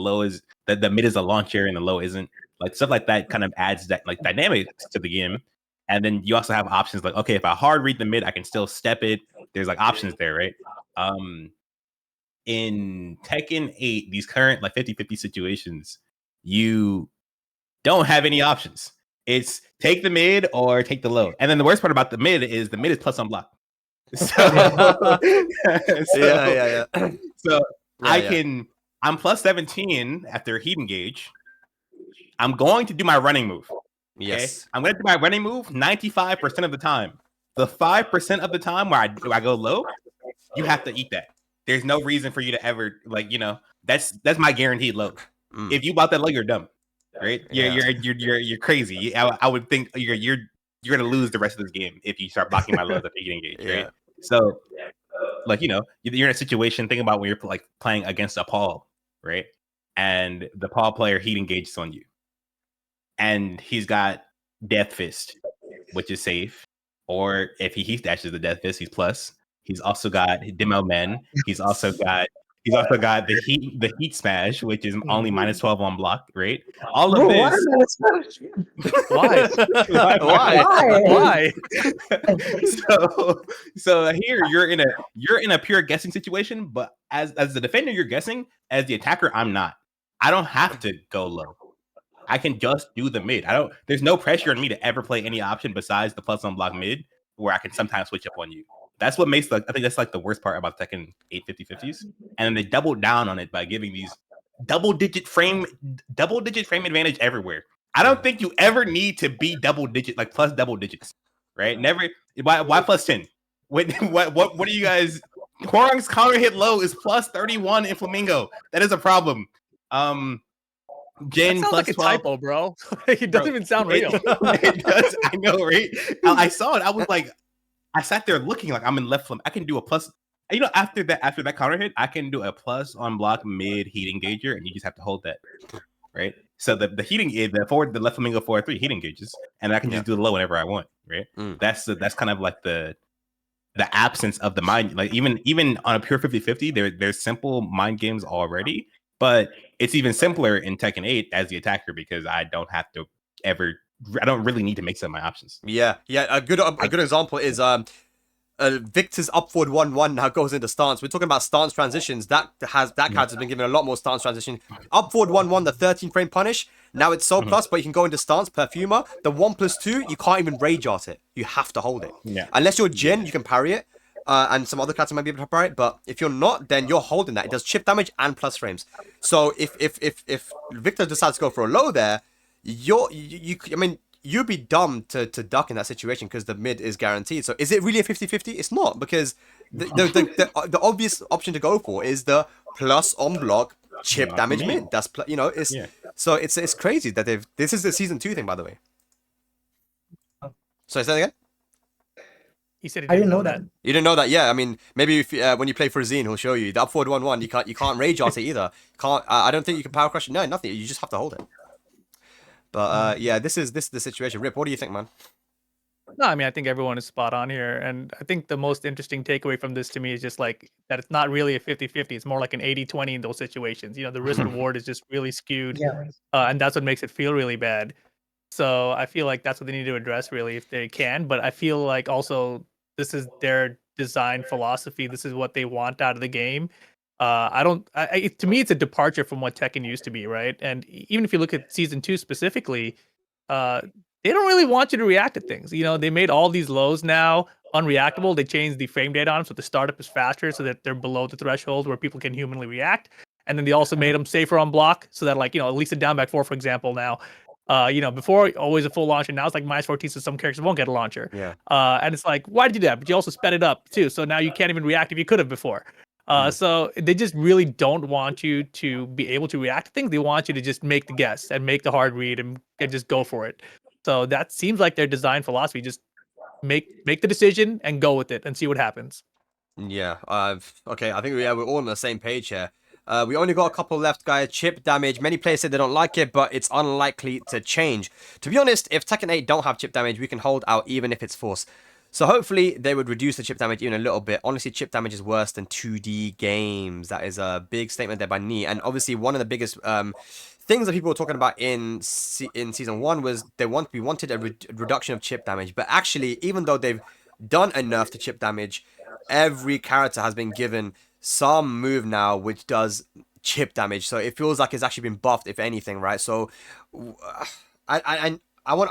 mid is a launcher and the low isn't. Like stuff like that kind of adds that like dynamics to the game. And then you also have options like, okay, if I hard read the mid, I can still step it. There's like options there, right? In Tekken 8, these current like 50-50 situations, you don't have any options. It's take the mid or take the low. And then the worst part about the mid is plus on block. So, I'm plus 17 after heat engage. I'm going to do my running move. Okay?
Yes.
I'm going to do my running move 95% of the time. The 5% of the time where I go low, you have to eat that. There's no reason for you to ever that's my guaranteed low. If you bought that low, you're dumb, right? You're crazy. I would think you're gonna lose the rest of this game if you start blocking my lows at heat engage, right? So you're in a situation. Think about when you're like playing against a Paul, right? And the Paul player heat engages on you. And he's got Death Fist, which is safe. Or if he heat dashes the Death Fist, he's plus. He's also got Demo Men. He's also got He's also got the heat smash, which is only minus 12 on block, right? All
Bro,
of
why
this.
am I smash?
Why?
Why?
Why?
So here you're in a pure guessing situation, but as the defender, you're guessing. As the attacker, I'm not. I don't have to go low. I can just do the mid. There's no pressure on me to ever play any option besides the plus on block mid, where I can sometimes switch up on you. That's what makes I think that's like the worst part about Tekken 8 50/50s. And then they doubled down on it by giving these double digit frame advantage everywhere. I don't think you ever need to be double digit, like plus double digits, right? Never. Why plus 10? What are you guys? Horong's counter hit low is plus 31 in Flamingo. That is a problem.
That
Jin
sounds
plus
like a
12.
typo, bro. It doesn't even sound real.
It does. I know, right? I saw it. I was like, I sat there looking like I'm in left flip. I can do a plus. You know, after that counter hit, I can do a plus on block mid heat engager, and you just have to hold that, right? So the left flamingo 4-3 heat engages, and I can just do the low whenever I want, right? That's kind of like the absence of the mind. Like even on a pure 50/50, there's simple mind games already, but it's even simpler in Tekken 8 as the attacker because I don't really need to mix up my options.
Yeah. A good example is Victor's up forward 1-1 now goes into stance. We're talking about stance transitions. That character's been given a lot more stance transition. Up forward 1-1, the 13 frame punish. Now it's Soul Plus, but you can go into stance, Perfumer. The 1+2, you can't even rage art it. You have to hold it.
Yeah.
Unless you're Jin, you can parry it. And some other characters might be able to parry it. But if you're not, then you're holding that. It does chip damage and plus frames. So if Victor decides to go for a low there, you'd be dumb to duck in that situation because the mid is guaranteed. So is it really a 50/50? It's not, because the obvious option to go for is the plus on block chip damage mid. That's so it's crazy that this is the season 2 thing, by the way. So is that again?
He said he
I didn't know that.
You didn't know that? Yeah, I mean, maybe if when you play for Zine, he'll show you the up forward 1-1. You can't rage art it either. I don't think you can power crush it. No, nothing. You just have to hold it. But yeah, this is the situation. Rip, what do you think, man?
No, I mean, I think everyone is spot on here. And I think the most interesting takeaway from this to me is just like that it's not really a 50/50. It's more like an 80/20 in those situations. You know, the risk reward is just really skewed.
Yeah.
And that's what makes it feel really bad. So I feel like that's what they need to address really if they can. But I feel like also this is their design philosophy. This is what they want out of the game. To me, it's a departure from what Tekken used to be, right? And even if you look at season 2 specifically, they don't really want you to react to things. You know, they made all these lows now unreactable. They changed the frame data on them so the startup is faster, so that they're below the threshold where people can humanly react. And then they also made them safer on block, so that, like, you know, at least a down back 4, for example, now. Before always a full launcher, now it's like -14, so some characters won't get a launcher.
Yeah.
And it's like, why did you do that? But you also sped it up too, so now you can't even react if you could have before. So they just really don't want you to be able to react to things. They want you to just make the guess and make the hard read and just go for it. So that seems like their design philosophy. Just make the decision and go with it and see what happens.
Yeah. Okay. I think we're all on the same page here. We only got a couple left, guys. Chip damage. Many players say they don't like it, but it's unlikely to change. To be honest, if Tekken 8 don't have chip damage, we can hold out even if it's force. So hopefully they would reduce the chip damage even a little bit. Honestly, chip damage is worse than 2D games. That is a big statement there by Nee. And obviously one of the biggest things that people were talking about in season 1 was we wanted a reduction of chip damage. But actually, even though they've done enough to chip damage, every character has been given some move now which does chip damage. So it feels like it's actually been buffed, if anything, right? So I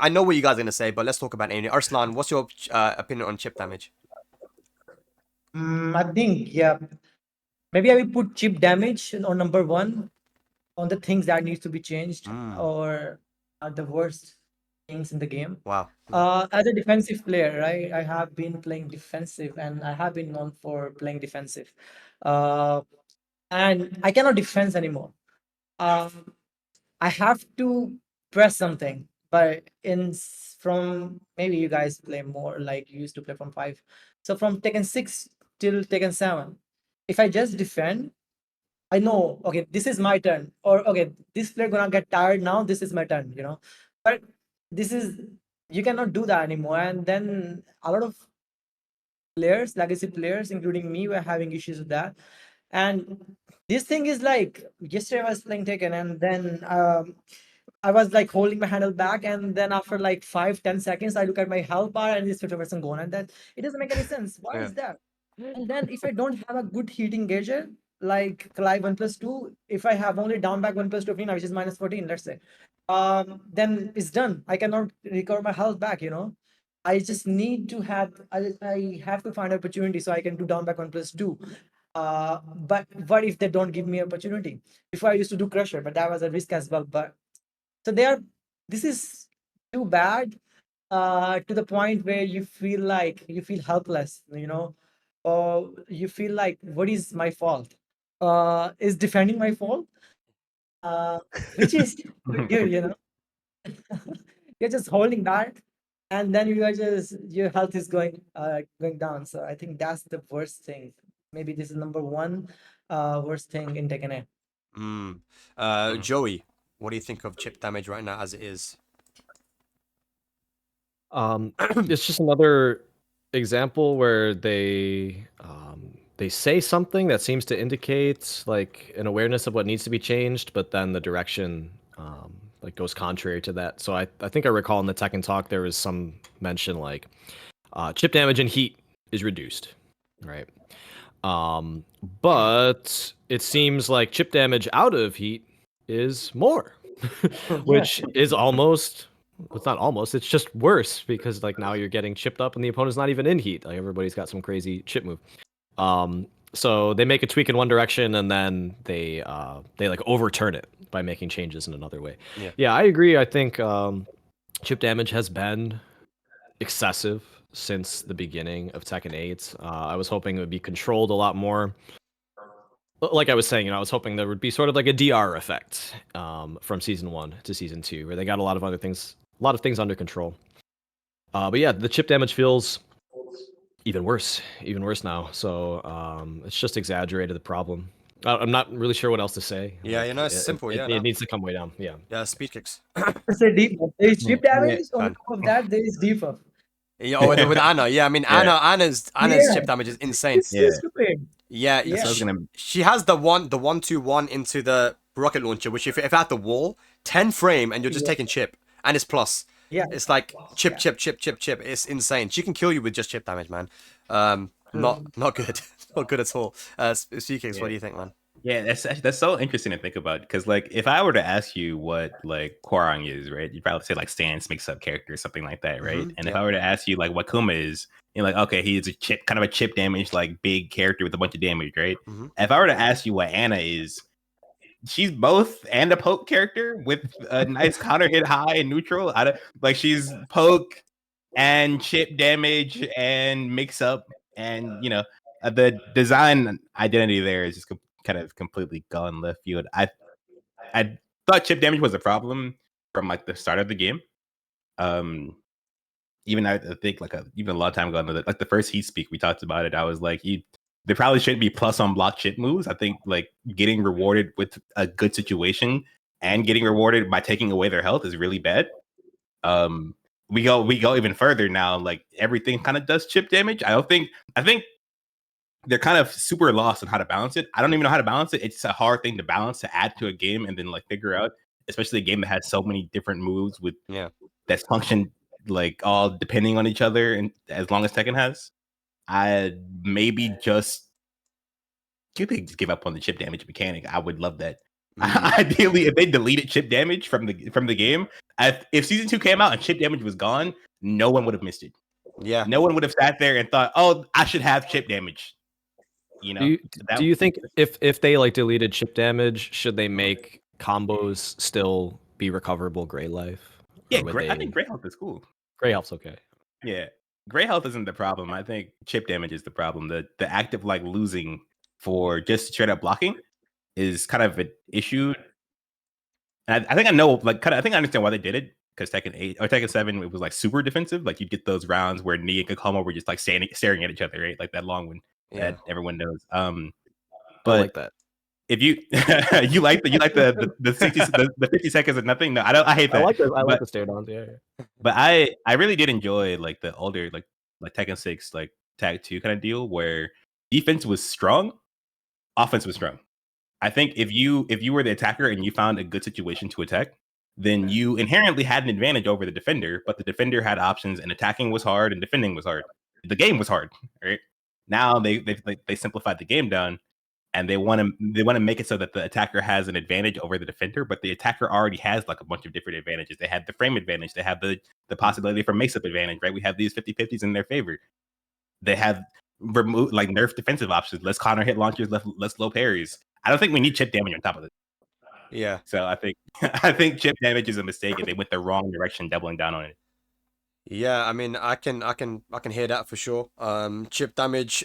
know what you guys are going to say, but let's talk about it. Arslan, what's your opinion on chip damage?
I think, yeah, maybe I will put chip damage on number 1 on the things that needs to be changed or are the worst things in the game.
Wow.
As a defensive player, right, I have been playing defensive and I have been known for playing defensive. And I cannot defense anymore. I have to press something. But from maybe you guys play more like you used to play from 5. So from Tekken 6 till Tekken 7, if I just defend, I know, okay, this is my turn. Or, okay, this player gonna get tired now, this is my turn, you know. But you cannot do that anymore. And then a lot of players, legacy players, including me, were having issues with that. And this thing is like yesterday I was playing Tekken, and then I was like holding my handle back, and then after like 5-10 seconds, I look at my health bar and it's 50% gone, and that it doesn't make any sense. Why
Yeah.
is that? And then if I don't have a good heating gauger like Clive 1+2, if I have only down back 1+2 which is -14, let's say, then it's done. I cannot recover my health back. I just need to have I have to find opportunity so I can do down back 1+2. But what if they don't give me opportunity? Before I used to do Crusher, but that was a risk as well. But so this is too bad, to the point where you feel helpless, or you feel like, what is my fault? Is defending my fault? Uh, which is you, you're just holding back, and then your health is going down. So I think that's the worst thing. Maybe this is number one worst thing in Tekken.
Joey, what do you think of chip damage right now as it is?
It's just another example where they say something that seems to indicate like an awareness of what needs to be changed, but then the direction like goes contrary to that. So I think I recall in the Tekken talk there was some mention like chip damage in heat is reduced, right? But it seems like chip damage out of heat is more, which is almost, it's not almost, it's just worse because like now you're getting chipped up and the opponent's not even in heat. Like everybody's got some crazy chip move. So they make a tweak in one direction and then they like overturn it by making changes in another way. Yeah, I agree. I think chip damage has been excessive since the beginning of Tekken 8. I was hoping it would be controlled a lot more. Like I was saying, I was hoping there would be sort of like a DR effect from season 1 to season 2, where they got a lot of things under control. But yeah, the chip damage feels even worse now. So it's just exaggerated the problem. I'm not really sure what else to say.
Yeah,
like,
it's simple.
It needs to come way down. Yeah.
Yeah, speed kicks.
It's a debuff. There is chip damage. On
Fun.
top of that, there is debuff.
Yeah, with Anna. Yeah, I mean Anna's chip damage is insane.
It's so stupid.
Yeah, she has the 1-2-1 into the rocket launcher, which if at the wall, 10 frame, and you're just taking chip, and it's plus.
Yeah,
It's like chip. It's insane. She can kill you with just chip damage, man. Not good, not good at all. Speedkicks, what do you think, man?
Yeah, that's so interesting to think about, because like if I were to ask you what like Kwarang is, right, you'd probably say like Stance mix up character or something like that, right? And if I were to ask you like what Kuma is, you're like, okay, he's a kind of a chip damage like big character with a bunch of damage, right? If I were to ask you what Anna is, she's both and a poke character with a nice counter hit high and neutral. Like she's poke and chip damage and mix up, and the design identity there is just kind of completely gone left field. I thought chip damage was a problem from like the start of the game. Even I think like even a long time ago, like the first HEATSPEAK we talked about it. I was like, there probably shouldn't be plus on block chip moves. I think like getting rewarded with a good situation and getting rewarded by taking away their health is really bad. We go even further now. Like everything kind of does chip damage. I think they're kind of super lost on how to balance it. I don't even know how to balance it. It's a hard thing to balance, to add to a game and then like figure out, especially a game that has so many different moves with that function like all depending on each other. And as long as Tekken has, I maybe just give up on the chip damage mechanic. I would love that. Ideally, if they deleted chip damage from the game, if season 2 came out and chip damage was gone, no one would have missed it.
Yeah,
no one would have sat there and thought, "Oh, I should have chip damage."
Do you think if they like deleted chip damage, should they make combos still be recoverable gray life?
Yeah, I think gray health is cool.
Gray health's okay.
Yeah, gray health isn't the problem. I think chip damage is the problem. The act of like losing for just straight up blocking is kind of an issue. And I think I know, like, I think I understand why they did it, because Tekken 8 or Tekken 7, it was like super defensive. Like you'd get those rounds where Nia and Kakoma were just like staring at each other, right? Like that long one that everyone knows. But
I like that.
If you you like the 60 the 50 seconds of nothing, no, I hate that.
I like the stare downs, yeah.
But I really did enjoy like the older like Tekken 6 like tag 2 kind of deal where defense was strong, offense was strong. I think if you were the attacker and you found a good situation to attack, then you inherently had an advantage over the defender, but the defender had options and attacking was hard and defending was hard. The game was hard, right? Now they simplified the game down and they want to make it so that the attacker has an advantage over the defender, but the attacker already has like a bunch of different advantages. They have the frame advantage, they have the possibility for mix-up advantage, right? We have these 50-50s in their favor. They have remove like nerf defensive options, less counter hit launchers, less low parries. I don't think we need chip damage on top of it.
Yeah.
So I think chip damage is a mistake and they went the wrong direction doubling down on it.
Yeah, I mean, I can hear that for sure. Chip damage,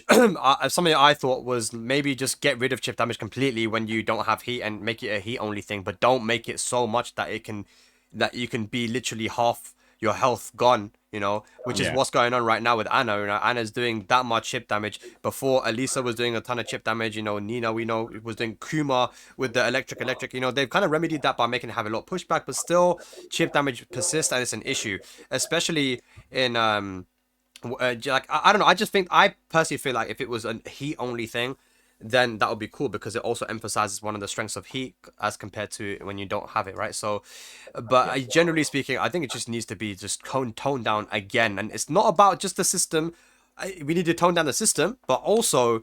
something I thought was maybe just get rid of chip damage completely when you don't have heat and make it a heat only thing, but don't make it so much that you can be literally half your health gone, you know, which is what's going on right now with Anna. You know, Anna's doing that much chip damage. Before, Elisa was doing a ton of chip damage. You know, Nina, we know, was doing Kuma with the electric. You know, they've kind of remedied that by making it have a lot of pushback, but still, chip damage persists and it's an issue, especially in like I don't know. I personally feel like if it was a heat only thing, then that would be cool because it also emphasizes one of the strengths of heat as compared to when you don't have it, right? So, but generally speaking, I think it just needs to be just toned down again. And it's not about just the system. We need to tone down the system, but also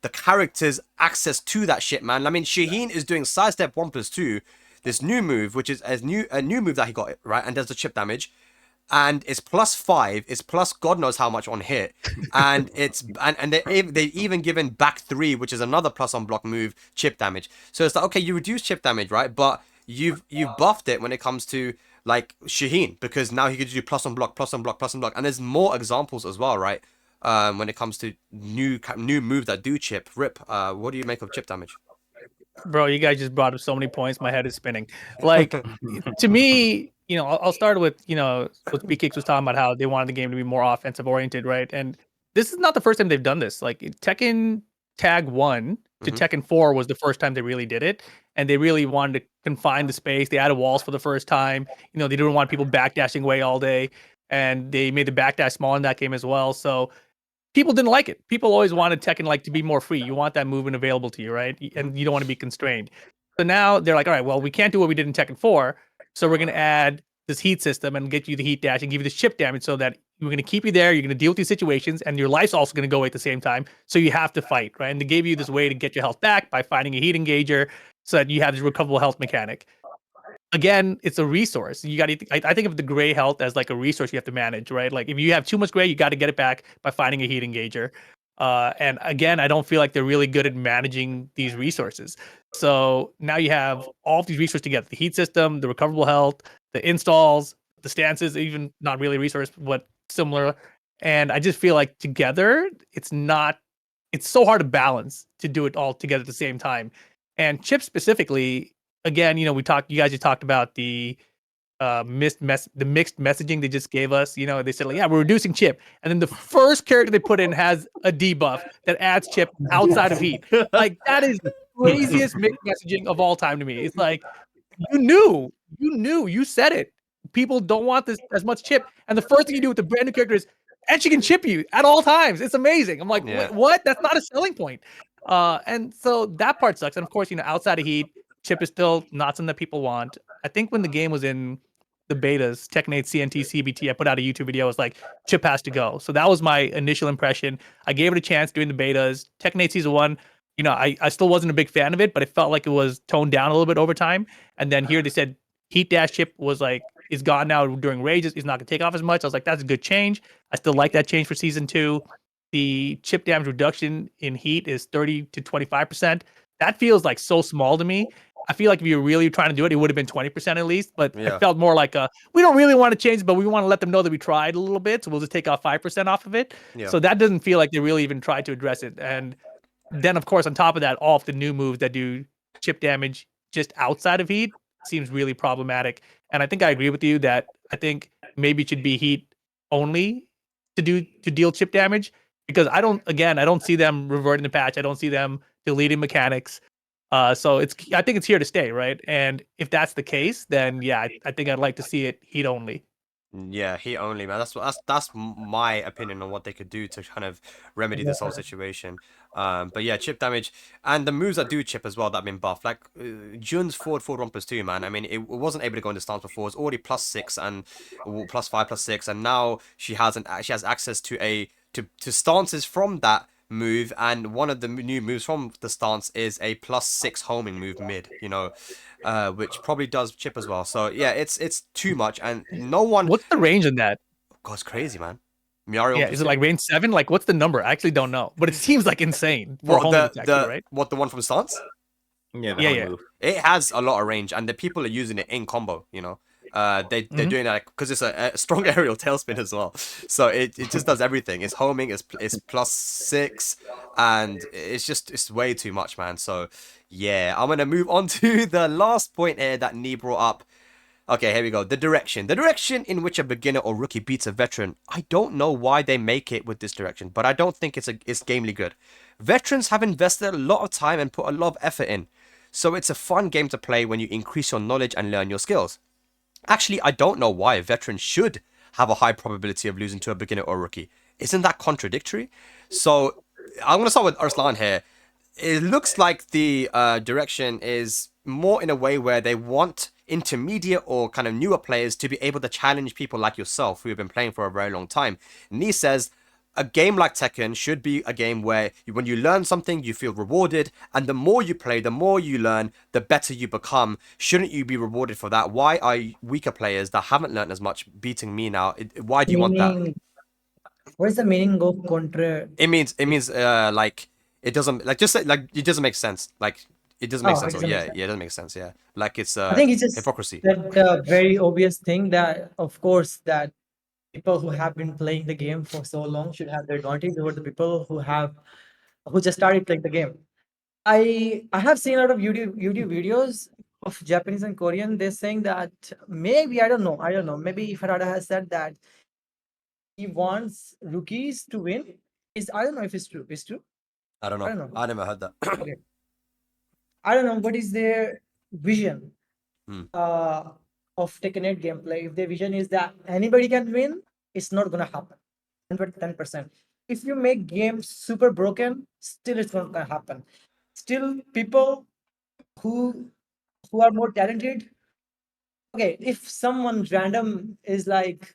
the characters' access to that shit, man. I mean, Shaheen is doing sidestep 1+2, this new move, which is a new move that he got, right? And does the chip damage. And it's +5, it's plus God knows how much on hit, and it's and they even given back 3, which is another plus on block move, chip damage. So it's like, okay, you reduce chip damage, right? But you've buffed it when it comes to like Shaheen, because now he could do plus on block, and there's more examples as well, right? When it comes to new moves that do chip. Rip, what do you make of chip damage?
Bro, you guys just brought up so many points. My head is spinning. Like, to me, you know, I'll start with, you know, what Speedkicks was talking about, how they wanted the game to be more offensive oriented, right? And this is not the first time they've done this. Like, Tekken Tag 1 to Tekken 4 was the first time they really did it. And they really wanted to confine the space. They added walls for the first time. You know, they didn't want people backdashing away all day. And they made the backdash small in that game as well. So people didn't like it. People always wanted Tekken like to be more free. You want that movement available to you, right? And you don't want to be constrained. So now they're like, all right, well, we can't do what we did in Tekken 4. So we're going to add this heat system and get you the heat dash and give you the chip damage so that we're going to keep you there. You're going to deal with these situations and your life's also going to go away at the same time. So you have to fight, right? And they gave you this way to get your health back by finding a heat engager so that you have this recoverable health mechanic. Again, it's a resource. You got to. I think of the gray health as like a resource you have to manage, right? Like if you have too much gray, you got to get it back by finding a heat engager. And again, I don't feel like they're really good at managing these resources. So now you have all of these resources together: the heat system, the recoverable health, the installs, the stances, even not really a resource, but similar. And I just feel like together, it's so hard to balance to do it all together at the same time. And chip specifically, again, you know, you guys just talked about the mixed messaging they just gave us. You know, they said like, yeah, we're reducing chip, and then the first character they put in has a debuff that adds chip outside of heat. Like that is the craziest mixed messaging of all time to me. It's like you said it. People don't want this as much chip, and the first thing you do with the brand new character is, and she can chip you at all times. It's amazing. I'm like, wait, what? That's not a selling point. And so that part sucks. And of course, you know, outside of heat, chip is still not something that people want. I think when the game was in the betas, Tekken 8 CNT CBT, I put out a YouTube video. It was like, chip has to go. So that was my initial impression. I gave it a chance during the betas. Tekken 8 Season 1, you know, I still wasn't a big fan of it, but it felt like it was toned down a little bit over time. And then here they said Heat Dash chip was like, is gone now during Rages. It's not going to take off as much. I was like, that's a good change. I still like that change for Season 2. The chip damage reduction in Heat is 30 to 25%. That feels like so small to me. I feel like if you were really trying to do it, it would have been 20% at least. But it felt more like we don't really want to change, but we want to let them know that we tried a little bit. So we'll just take off 5% off of it. Yeah. So that doesn't feel like they really even tried to address it. And then, of course, on top of that, all of the new moves that do chip damage just outside of Heat seems really problematic. And I think I agree with you that I think maybe it should be Heat only to deal chip damage, because I don't see them reverting the patch. I don't see them deleting mechanics. So I think it's here to stay, right? And if that's the case, then yeah, I think I'd like to see it Heat only.
Yeah, heat only, man. That's my opinion on what they could do to kind of remedy this whole situation. But yeah, chip damage and the moves that do chip as well that have been buffed, like Jun's forward rompers too, man. I mean, it wasn't able to go into stance before. It's already +6 and +5, +6, and now she has access to stances from that move, and one of the new moves from the stance is a +6 homing move mid. Which probably does chip as well. So yeah, it's too much, and no one.
What's the range in that?
God, it's crazy, man. Miari
Yeah, is it like range 7? Like, what's the number? I actually don't know, but it seems like insane for homing attack, too, right?
What, the one from stance?
Yeah,
Yeah.
move.
It has a lot of range, and the people are using it in combo. They're doing that because it's a strong aerial tailspin as well. So it just does everything. It's homing. It's +6, and it's way too much, man. So yeah, I'm gonna move on to the last point here that Nee brought up. Okay, here we go. The direction. The direction in which a beginner or rookie beats a veteran. I don't know why they make it with this direction, but I don't think it's gamely good. Veterans have invested a lot of time and put a lot of effort in. So it's a fun game to play when you increase your knowledge and learn your skills. Actually, I don't know why a veteran should have a high probability of losing to a beginner or rookie. Isn't that contradictory? So I'm going to start with Arslan here. It looks like the direction is more in a way where they want intermediate or kind of newer players to be able to challenge people like yourself who have been playing for a very long time. Nee says a game like Tekken should be a game where when you learn something, you feel rewarded, and the more you play, the more you learn, the better you become. Shouldn't you be rewarded for that? Why are weaker players that haven't learned as much beating me now? Why do you want that?
What is the meaning of contra?
It means like it doesn't like just like it doesn't make sense. Like it doesn't make sense. Yeah, it doesn't make sense. Yeah, like it's
I think it's just
hypocrisy.
that very obvious thing that, of course, that people who have been playing the game for so long should have the advantage over the people who just started playing the game. I have seen a lot of YouTube videos of Japanese and Korean. They're saying that maybe I don't know. Maybe Farada has said that he wants rookies to win. I don't know if it's true. It's true.
I don't know. I never heard that.
Okay. I don't know what is their vision of Tekken 8 gameplay. If their vision is that anybody can win, it's not gonna happen. 10%. If you make games super broken, still it's not gonna happen. Still, people who are more talented. Okay, if someone random is like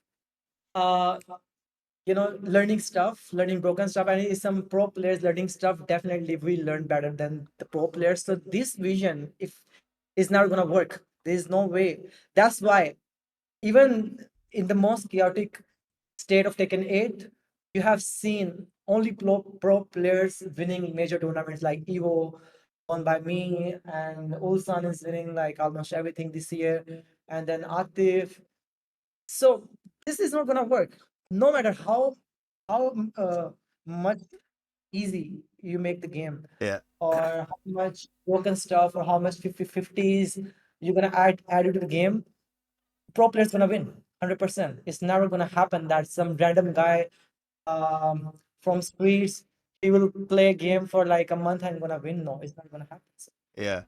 learning broken stuff, and some pro players learning stuff, definitely we learn better than the pro players. So this vision, if is not gonna work, there's no way. That's why even in the most chaotic state of Tekken 8, you have seen only pro players winning major tournaments like Evo won by me, and Ulsan is winning like almost everything this year, and then Atif. So this is not gonna work. No matter how much easy you make the game, or how much broken stuff, or how much 50/50s you're gonna add it to the game, pro player's gonna win 100%. It's never gonna happen that some random guy from streets, he will play a game for like a month and gonna win. No, it's not gonna happen. So,
yeah.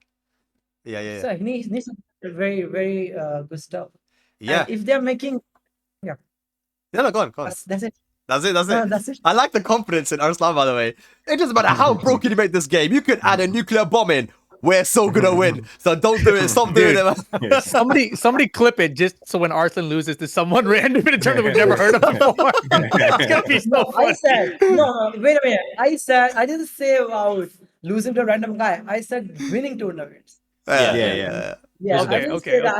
So he needs very, very good stuff.
Yeah.
And if they're making,
No, go on.
That's it.
That's it.
That's it.
I like the confidence in Arslan, by the way. It doesn't matter how broken you make this game. You could add a nuclear bomb in. We're so gonna win. So don't do it. Stop doing it, man.
Somebody clip it just so when Arslan loses to someone random in a tournament we've never heard of before. It's gonna be so funny.
I said, no, wait a minute. I didn't say about losing to a random guy. I said winning tournaments.
Yeah.
Yeah,
Okay,
I didn't say that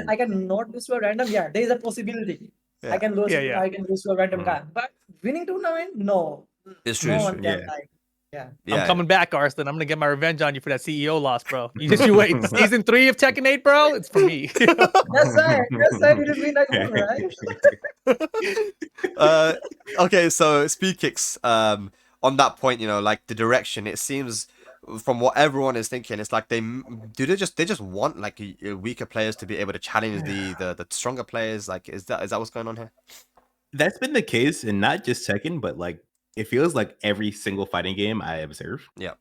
I can not lose to a random. Yeah, there is a possibility.
Yeah.
I can lose.
Yeah.
I can lose to a random guy, but winning tournament, no.
It's true.
No one can, like,
I'm coming back, Arslan. I'm gonna get my revenge on you for that CEO loss, bro. You wait. Season 3 of Tekken 8, bro. It's for me.
That's right. We didn't win that game, right?
Okay, so Speedkicks. On that point, like the direction, it seems from what everyone is thinking, it's like they just want like weaker players to be able to challenge the stronger players. Like, is that what's going on here?
That's been the case, and not just Tekken, but like it feels like every single fighting game I observe.
Yeah.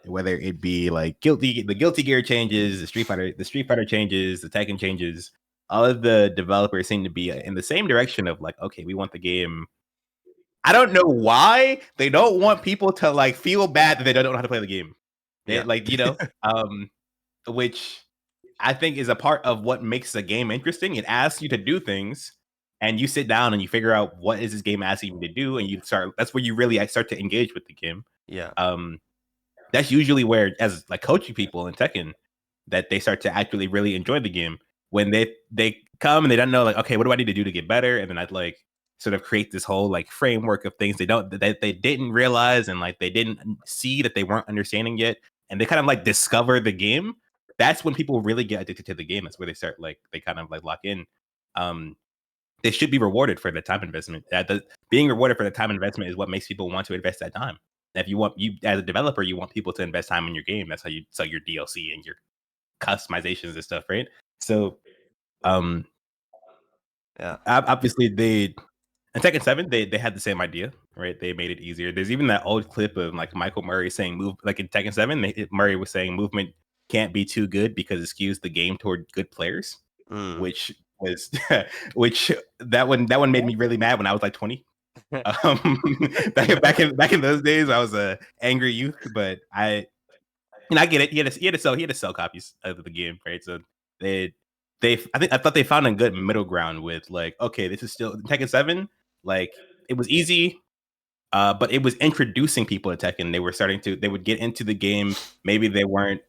Whether it be like the Guilty Gear changes, the Street Fighter changes, the Tekken changes. all of the developers seem to be in the same direction of like, okay, we want the game. I don't know why they don't want people to like feel bad that they don't know how to play the game.
Yeah.
Like, which I think is a part of what makes the game interesting. It asks you to do things, and you sit down and you figure out what is this game asking you to do, and you start. That's where you really start to engage with the game.
Yeah.
That's usually where, as like coaching people in Tekken, that they start to actually really enjoy the game when they come and they don't know like, okay, what do I need to do to get better? And then I'd like sort of create this whole like framework of things that they didn't realize and like they didn't see that they weren't understanding yet, and they kind of like discover the game. That's when people really get addicted to the game. That's where they start like they kind of like lock in. They should be rewarded for the time investment. Being rewarded for the time investment is what makes people want to invest that time. If you as a developer, you want people to invest time in your game. That's how you sell your DLC and your customizations and stuff, right? So,
Yeah.
Obviously in Tekken 7, they had the same idea, right? They made it easier. There's even that old clip of like Michael Murray saying move like in Tekken 7, Murray was saying movement can't be too good because it skews the game toward good players, which was which that one made me really mad when I was like 20. Back in those days, I was a angry youth, but I get it. He had to sell copies of the game, right? So I thought they found a good middle ground with like, okay, this is still Tekken 7. Like it was easy, but it was introducing people to Tekken. They would get into the game. Maybe they weren't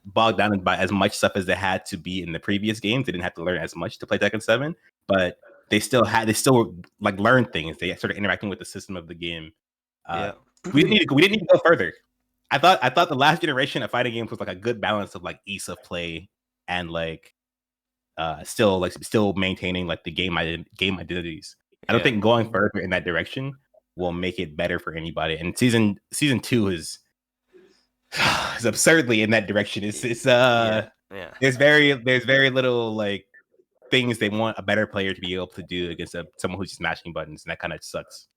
bogged down by as much stuff as they had to be in the previous games. They didn't have to learn as much to play Tekken 7, but they still like learned things. They started interacting with the system of the game. We didn't need to go further. I thought the last generation of fighting games was like a good balance of like ease of play and like still maintaining like the game identities. I don't think going further in that direction will make it better for anybody. And season 2 is absurdly in that direction. There's very little like things they want a better player to be able to do against someone who's just mashing buttons, and that kind of sucks.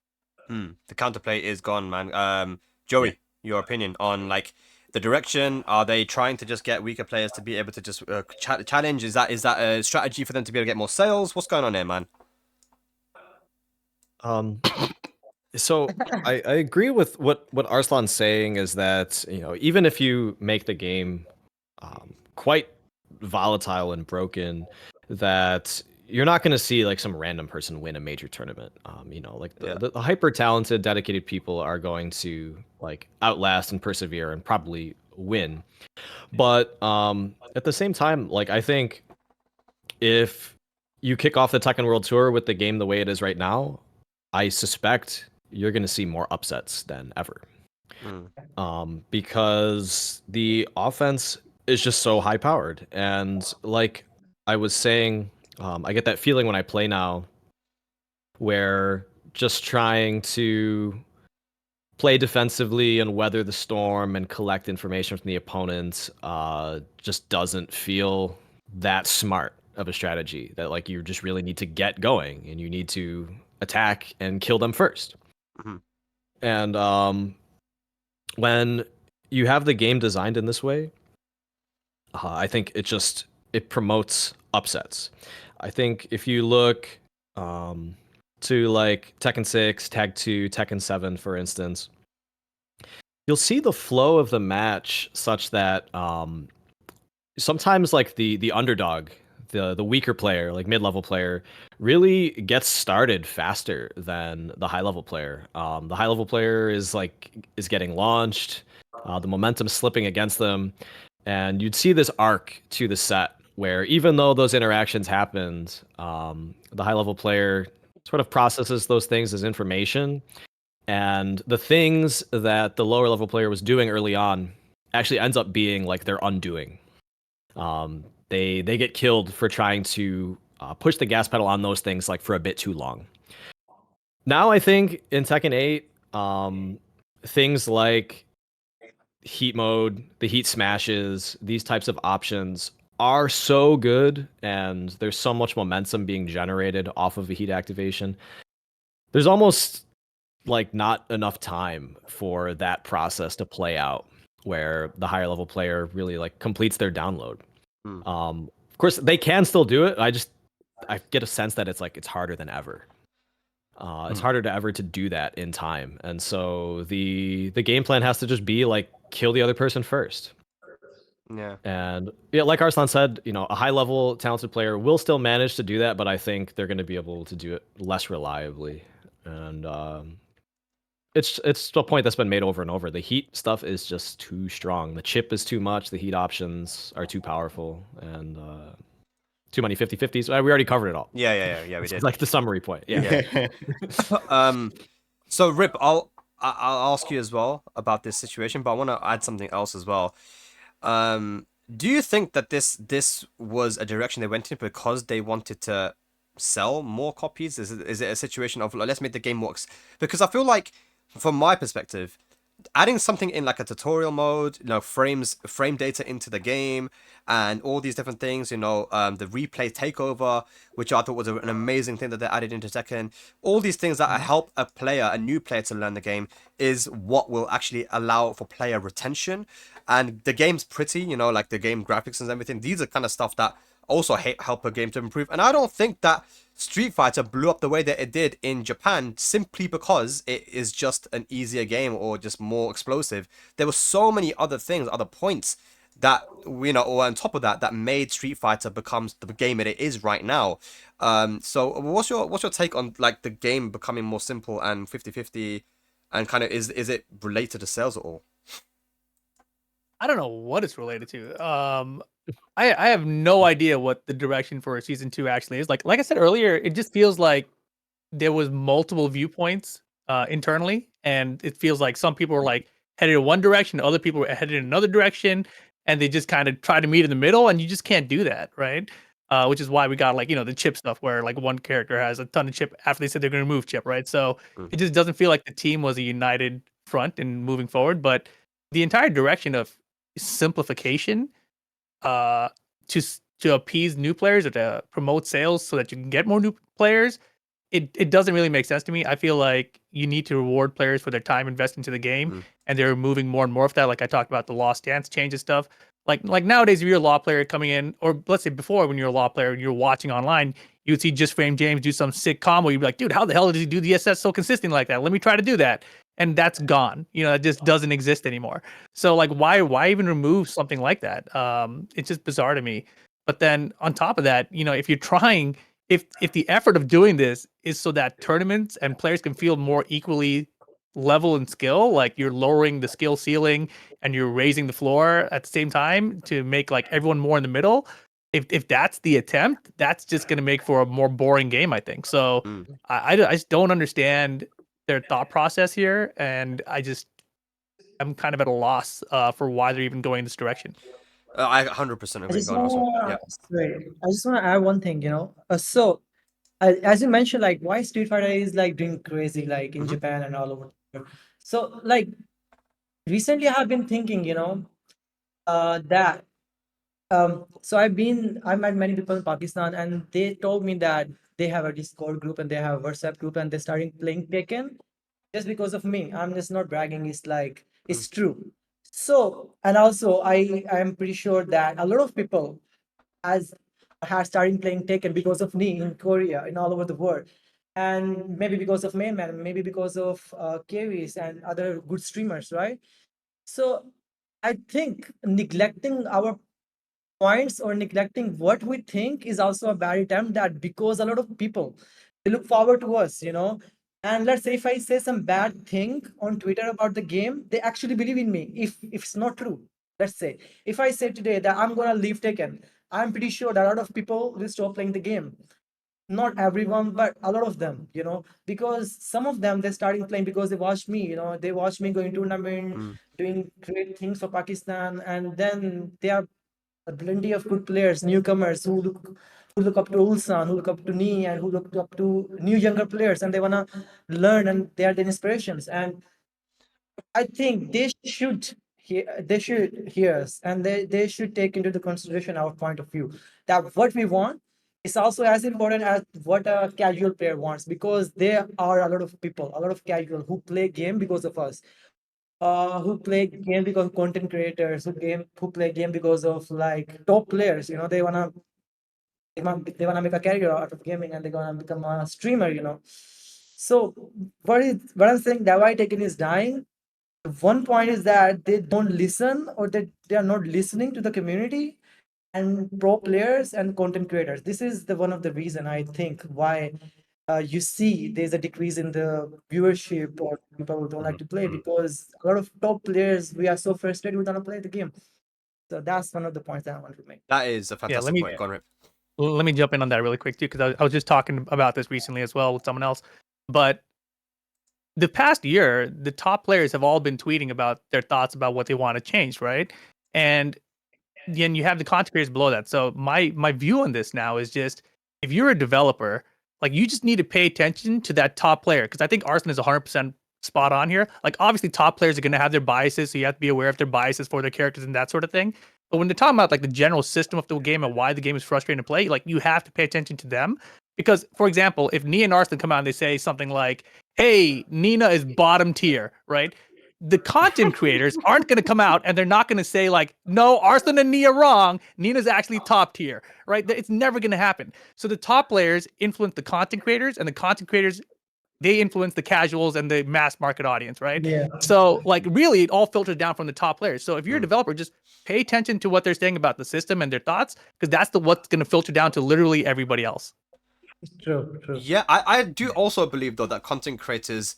The counterplay is gone, man. Joey, your opinion on like the direction? Are they trying to just get weaker players to be able to just challenge? Is that a strategy for them to be able to get more sales? What's going on there, man?
So I agree with what Arslan's saying, is that, you know, even if you make the game quite volatile and broken, that you're not going to see like some random person win a major tournament. You know, like the hyper talented, dedicated people are going to like outlast and persevere and probably win. But at the same time, like I think if you kick off the Tekken World Tour with the game the way it is right now, I suspect you're going to see more upsets than ever. Because the offense is just so high powered. And like I was saying, I get that feeling when I play now where just trying to play defensively and weather the storm and collect information from the opponent just doesn't feel that smart of a strategy. That like you just really need to get going and you need to attack and kill them first. And when you have the game designed in this way, I think it promotes upsets. I think if you look to like Tekken 6, Tag 2, Tekken 7, for instance, you'll see the flow of the match such that sometimes like the underdog, the weaker player, like mid-level player, really gets started faster than the high-level player. The high-level player is getting launched, the momentum slipping against them, and you'd see this arc to the set where even though those interactions happened, the high-level player sort of processes those things as information, and the things that the lower-level player was doing early on actually ends up being like their undoing. They get killed for trying to push the gas pedal on those things like for a bit too long. Now I think in Tekken 8, things like heat mode, the heat smashes, these types of options are so good, and there's so much momentum being generated off of the heat activation. There's almost like not enough time for that process to play out where the higher level player really like completes their download. Of course, they can still do it. I just I get a sense that it's harder than ever. It's harder to ever to do that in time, and so the game plan has to just be like kill the other person first.
Yeah.
And yeah, like Arslan said, a high level talented player will still manage to do that, but I think they're going to be able to do it less reliably. And it's a point that's been made over and over. The heat stuff is just too strong. The chip is too much. The heat options are too powerful, and too many 50-50s. We already covered it all.
Yeah. We
It's
did.
like the summary point. Yeah.
So Rip, I'll ask you as well about this situation, but I want to add something else as well. Do you think that this was a direction they went in because they wanted to sell more copies? Is it a situation of let's make the game more? Because I feel like, from my perspective, adding something in like a tutorial mode, frame data into the game, and all these different things, the replay takeover, which I thought was an amazing thing that they added into Tekken. All these things that help a new player to learn the game, is what will actually allow for player retention. And the game's pretty, like the game graphics and everything. These are kind of stuff that also help a game to improve. And I don't think that Street Fighter blew up the way that it did in Japan simply because it is just an easier game or just more explosive. There were so many other things, other points that, or on top of that made Street Fighter becomes the game it is right now. So what's your take on like the game becoming more simple and 50-50, and kind of is it related to sales at all?
I don't know what it's related to. I have no idea what the direction for season 2 actually is. Like I said earlier, it just feels like there was multiple viewpoints internally, and it feels like some people were like headed in one direction, other people were headed in another direction, and they just kind of try to meet in the middle, and you just can't do that, right? Which is why we got like the chip stuff where like one character has a ton of chip after they said they're going to remove chip, right? So it just doesn't feel like the team was a united front in moving forward. But the entire direction of simplification to appease new players or to promote sales so that you can get more new players, it doesn't really make sense to me. I feel like you need to reward players for their time invested into the game, and they're moving more and more of that. Like I talked about the Lost Dance changes stuff. Like nowadays, if you're a law player coming in, or let's say before when you're a law player and you're watching online, you would see Just Frame James do some sick combo. You'd be like, dude, how the hell did he do the SS so consistent like that? Let me try to do that. And that's gone. It just doesn't exist anymore. So like, why even remove something like that? It's just bizarre to me. But then on top of that, if you're trying, if the effort of doing this is so that tournaments and players can feel more equally level in skill, like you're lowering the skill ceiling and you're raising the floor at the same time to make like everyone more in the middle. If that's the attempt, that's just going to make for a more boring game, I think. So I just don't understand their thought process here, and I'm kind of at a loss for why they're even going this direction.
I 100% agree.
I just want to add one thing, so as you mentioned, like why Street Fighter is like doing crazy, like in Japan and all over. So like recently I have been thinking, that so I met many people in Pakistan, and they told me that they have a Discord group and they have a WhatsApp group, and they're starting playing Tekken just because of me. I'm just not bragging. It's like it's true. So, and also I'm pretty sure that a lot of people has starting playing Tekken because of me in Korea, in all over the world, and maybe because of Mainman, maybe because of KVs and other good streamers, right? So I think neglecting our points or neglecting what we think is also a bad attempt, that because a lot of people, they look forward to us, and let's say if I say some bad thing on Twitter about the game, they actually believe in me. If it's not true, let's say if I say today that I'm gonna leave Taken, I'm pretty sure that a lot of people will stop playing the game. Not everyone, but a lot of them, because some of them, they're starting playing because they watched me, they watched me going tournament, doing great things for Pakistan, and then they are plenty of good players, newcomers who look up to Ulsan, who look up to Nee, and who look up to new younger players, and they wanna learn, and they are the inspirations. And I think they should hear us, and they should take into the consideration our point of view, that what we want is also as important as what a casual player wants, because there are a lot of people, a lot of casual who play game because of us, who play game because of content creators, who play game because of like top players. They wanna they want to make a career out of gaming and they're gonna become a streamer, you know. So what I'm saying that why Tekken is dying. One point is that they don't listen, or they are not listening to the community and pro players and content creators. This is the one of the reason I think why you see there's a decrease in the viewership, or people don't like to play, because a lot of top players, we are so frustrated we don't play the game. So that's one of the points that I want to make.
That is a fantastic
me-
point. Go on, Rip.
Let me jump in on that really quick too, because I was just talking about this recently as well with someone else. But the past year, the top players have all been tweeting about their thoughts about what they want to change, right? And then you have the content creators below that. So my view on this now is just, if you're a developer, like, you just need to pay attention to that top player, because I think Arslan is 100% spot on here. Like, obviously top players are going to have their biases, so you have to be aware of their biases for their characters and that sort of thing. But when they're talking about like the general system of the game and why the game is frustrating to play, like, you have to pay attention to them. Because, for example, if Nia and Arslan come out and they say something like, hey, Nina is bottom tier, right? The content creators aren't going to come out and they're not going to say like, no, Arslan and Nia wrong. Nina's actually top tier, right? It's never going to happen. So the top players influence the content creators, and the content creators, they influence the casuals and the mass market audience, right?
Yeah.
So like, really, it all filters down from the top players. So if you're a developer, just pay attention to what they're saying about the system and their thoughts, because that's what's going to filter down to literally everybody else.
True.
Yeah, I do also believe though that content creators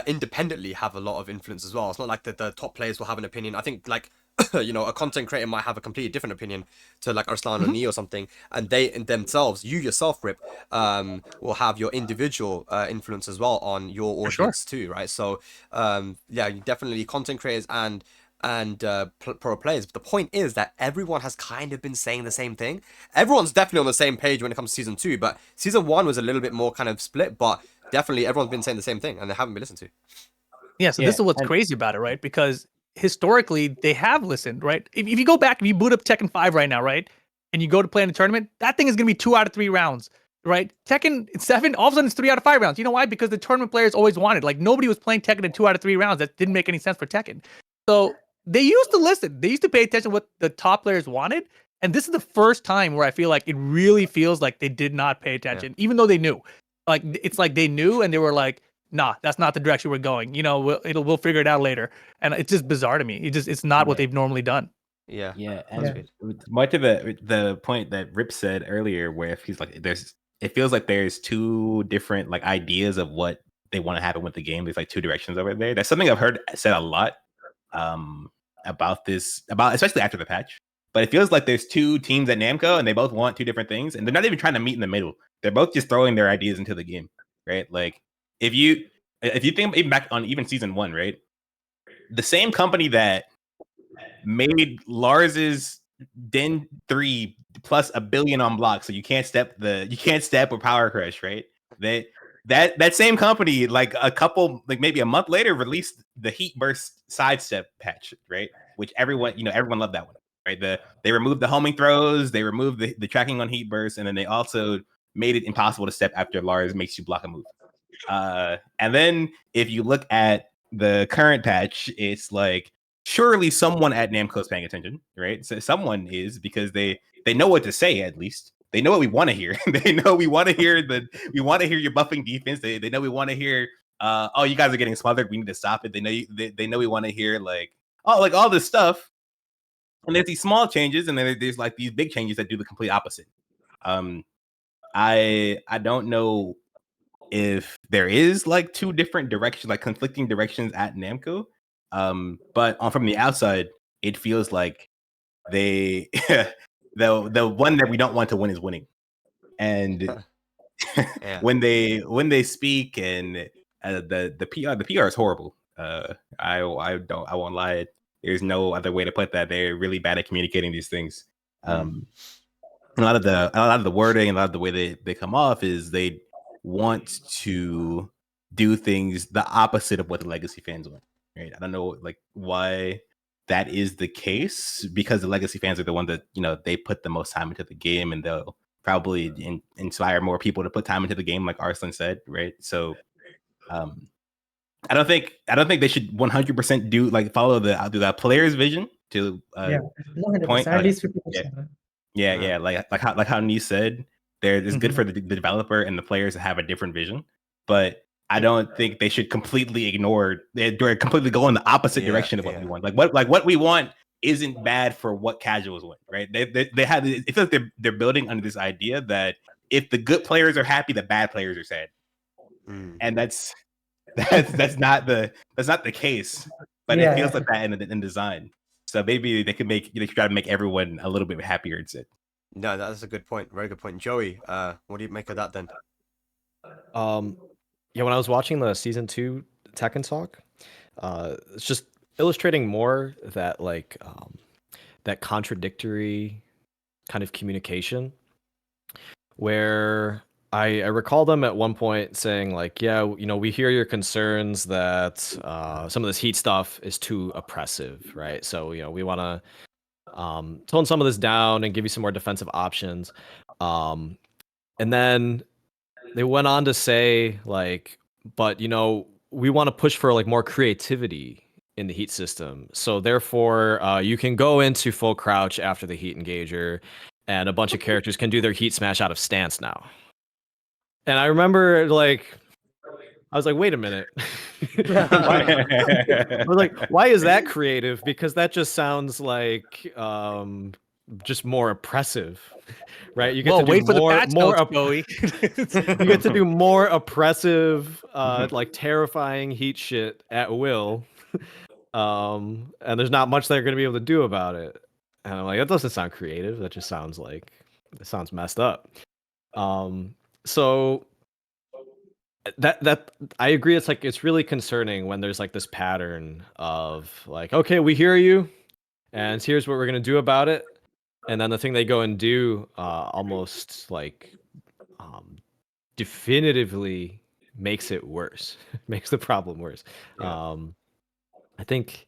independently have a lot of influence as well. It's not like the top players will have an opinion. I think like you know, a content creator might have a completely different opinion to like Arslan or Nia or something, and they in themselves, you yourself, Rip, will have your individual influence as well on your audience too, right? So yeah, you definitely content creators and pro players. But the point is that everyone has kind of been saying the same thing. Everyone's definitely on the same page when it comes to season 2, but season 1 was a little bit more kind of split, but definitely everyone's been saying the same thing and they haven't been listened to.
Yeah, so this is what's crazy about it, right? Because historically they have listened, right? If you go back, if you boot up Tekken 5 right now, right, and you go to play in a tournament, that thing is going to be 2 out of 3 rounds, right? Tekken 7, all of a sudden it's 3 out of 5 rounds. You know why? Because the tournament players always wanted, like, nobody was playing Tekken in 2 out of 3 rounds. That didn't make any sense for Tekken. So they used to listen. They used to pay attention to what the top players wanted. And this is the first time where I feel like it really feels like they did not pay attention, even though they knew. Like, it's like they knew and they were like, nah, that's not the direction we're going. You know, we'll figure it out later. And it's just bizarre to me. It's not what they've normally done.
Yeah.
And much of the point that Rip said earlier, where if he's like, it feels like there's 2 different like ideas of what they want to happen with the game. There's like 2 directions over there. That's something I've heard said a lot about especially after the patch. But it feels like there's 2 teams at Namco and they both want 2 different things, and they're not even trying to meet in the middle. They're both just throwing their ideas into the game, right? Like, if you think even back on even season 1, right? The same company that made Lars's Den 3 plus $1 billion on blocks, so you can't step or Power Crush, right? That same company, like maybe a month later, released the Heat Burst sidestep patch, right? Which everyone loved that one, right? They removed the homing throws, they removed the tracking on Heat Burst, and then they also made it impossible to step after Lars makes you block a move. And then if you look at the current patch, it's like, surely someone at Namco is paying attention, right? So someone is, because they know what to say. At least they know what we want to hear. They know we want to hear your buffing defense. They know we want to hear, oh, you guys are getting smothered, we need to stop it. They know we want to hear like all this stuff. And there's these small changes, and then there's like these big changes that do the complete opposite. I don't know if there is like 2 different directions, like conflicting directions at Namco. But from the outside, it feels like they the one that we don't want to win is winning. And when they speak, and the PR is horrible. I won't lie. There's no other way to put that. They're really bad at communicating these things. A lot of the wording and a lot of the way they come off is they want to do things the opposite of what the legacy fans want. Right? I don't know like why that is the case, because the legacy fans are the one that, you know, they put the most time into the game, and they'll probably inspire more people to put time into the game, like Arslan said, right? So I don't think they should 100% follow the player's vision to point.
At least 50%.
Yeah, like how Nee said, it's good
Mhm.
for the developer and the players to have a different vision, but I don't think they should completely ignore. They're completely going the opposite direction of what we want. What we want isn't bad for what casuals want, right? They have. It feels like they're building under this idea that if the good players are happy, the bad players are sad, and that's not the case. But it
Yeah,
feels
yeah.
like that in design. So maybe they could try to make everyone a little bit happier instead.
No, that's a good point. Very good point. Joey, what do you make of that then?
Yeah, when I was watching the season 2 Tekken talk, it's just illustrating more that that contradictory kind of communication where I recall them at one point saying like, yeah, we hear your concerns that some of this heat stuff is too oppressive, right? So, we want to tone some of this down and give you some more defensive options. And then they went on to say like, but we want to push for like more creativity in the heat system. So therefore, you can go into full crouch after the heat engager, and a bunch of characters can do their heat smash out of stance now. And I remember I was like, wait a minute. I was like, why is that creative? Because that just sounds like just more oppressive, right? You get to do
wait for the
more
patch notes, Joey.
you get to do more oppressive, like terrifying heat shit at will. And there's not much they're gonna be able to do about it. And I'm like, that doesn't sound creative. That just sounds like it sounds messed up. So that I agree. It's like it's really concerning when there's like this pattern of like, okay, we hear you, and here's what we're gonna do about it. And then the thing they go and do almost like definitively makes it worse, makes the problem worse.
Yeah.
I think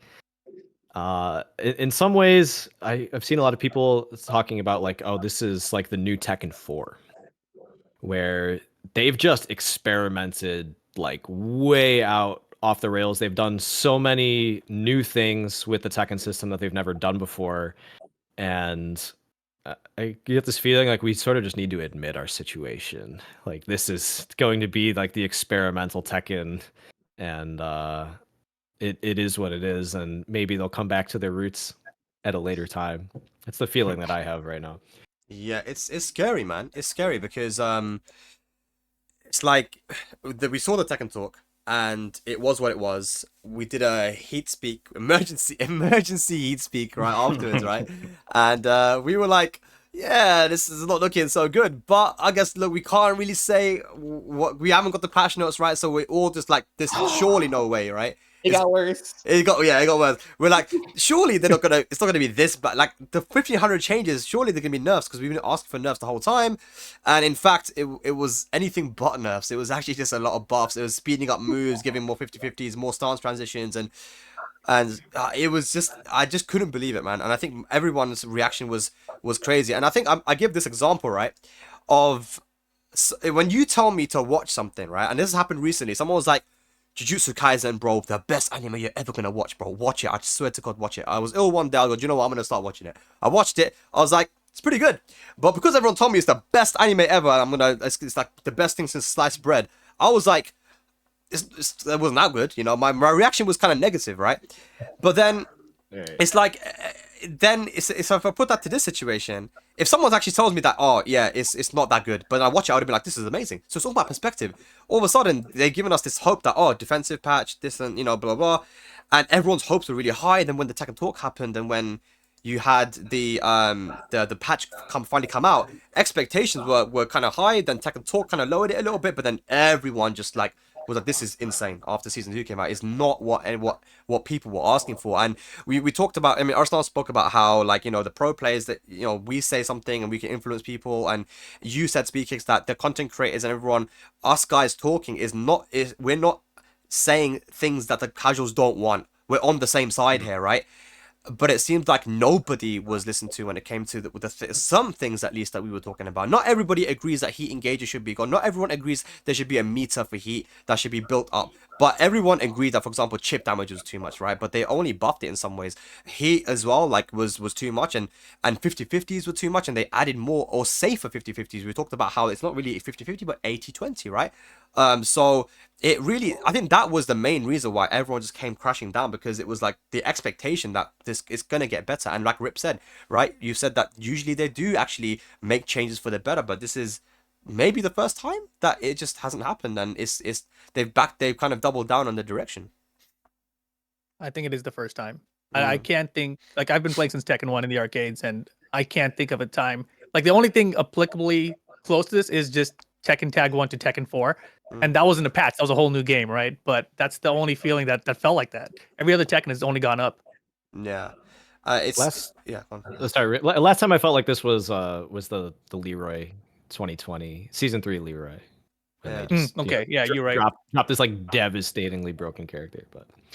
in some ways I've seen a lot of people talking about like, oh, this is like the new Tekken 4, where they've just experimented like way out off the rails. They've done so many new things with the Tekken system that they've never done before. And I get this feeling like we sort of just need to admit our situation. Like this is going to be like the experimental Tekken, and it is what it is. And maybe they'll come back to their roots at a later time. That's the feeling that I have right now.
Yeah, it's scary, man. It's scary because it's like we saw the Tekken talk and it was what it was. We did a heat speak emergency heat speak right afterwards, right? And we were like, yeah, this is not looking so good. But I guess look, we can't really say what we haven't got the patch notes right, so we're all just like, this is surely no way, right?
It got worse.
It got worse. We're like, surely they're not gonna. It's not gonna be this, but like the 1500 changes, surely they're gonna be nerfs because we've been asking for nerfs the whole time, and in fact, it was anything but nerfs. It was actually just a lot of buffs. It was speeding up moves, giving more 50-50s, more stance transitions, and it was just, I just couldn't believe it, man. And I think everyone's reaction was crazy. And I think I give this example, right, of when you tell me to watch something, right, and this has happened recently. Someone was like, Jujutsu Kaisen, bro, the best anime you're ever gonna watch, bro. Watch it. I swear to God, watch it. I was ill one day. I go, do you know what? I'm gonna start watching it. I watched it. I was like, it's pretty good. But because everyone told me it's the best anime ever, it's like the best thing since sliced bread. I was like, it wasn't that good. You know, my reaction was kind of negative, right? But then it's like, if I put that to this situation, if someone actually tells me that, oh yeah, it's not that good, but I watch it, I would have been like, this is amazing. So it's all about perspective. All of a sudden, they're giving us this hope that, oh, defensive patch, this and blah blah blah, and everyone's hopes were really high. And then when the Tekken talk happened, and when you had the patch finally come out, expectations were kind of high. Then Tekken talk kind of lowered it a little bit, but then everyone just like was like, this is insane. After season 2 came out, it's not what people were asking for. And we talked about, I mean, Arslan spoke about how, like, the pro players that, we say something and we can influence people, and you said, Speedkicks, that the content creators and everyone, us guys talking we're not saying things that the casuals don't want. We're on the same side here, right? But it seemed like nobody was listened to when it came to some things, at least, that we were talking about. Not everybody agrees that heat engager should be gone. Not everyone agrees there should be a meter for heat that should be built up. But everyone agreed that, for example, chip damage was too much, right? But they only buffed it in some ways. Heat as well, like was too much, and 50-50s were too much, and they added more or safer 50-50s. We talked about how it's not really 50-50, but 80-20, right? So it really, I think that was the main reason why everyone just came crashing down, because it was like the expectation that this is gonna get better. And like Rip said, right? You said that usually they do actually make changes for the better, but this is maybe the first time that it just hasn't happened, and they've kind of doubled down on the direction.
I think it is the first time. I can't think, like, I've been playing since Tekken 1 in the arcades, and I can't think of a time. Like, the only thing applicably close to this is just Tekken Tag 1 to Tekken 4. And that wasn't a patch. That was a whole new game, right? But that's the only feeling that felt like that. Every other Tekken has only gone up.
Yeah. It's yeah.
Sorry, last time I felt like this was the Leroy 2020 season 3 Leroy.
Yeah.
Okay, yeah, you're right.
Dropped this like devastatingly broken character,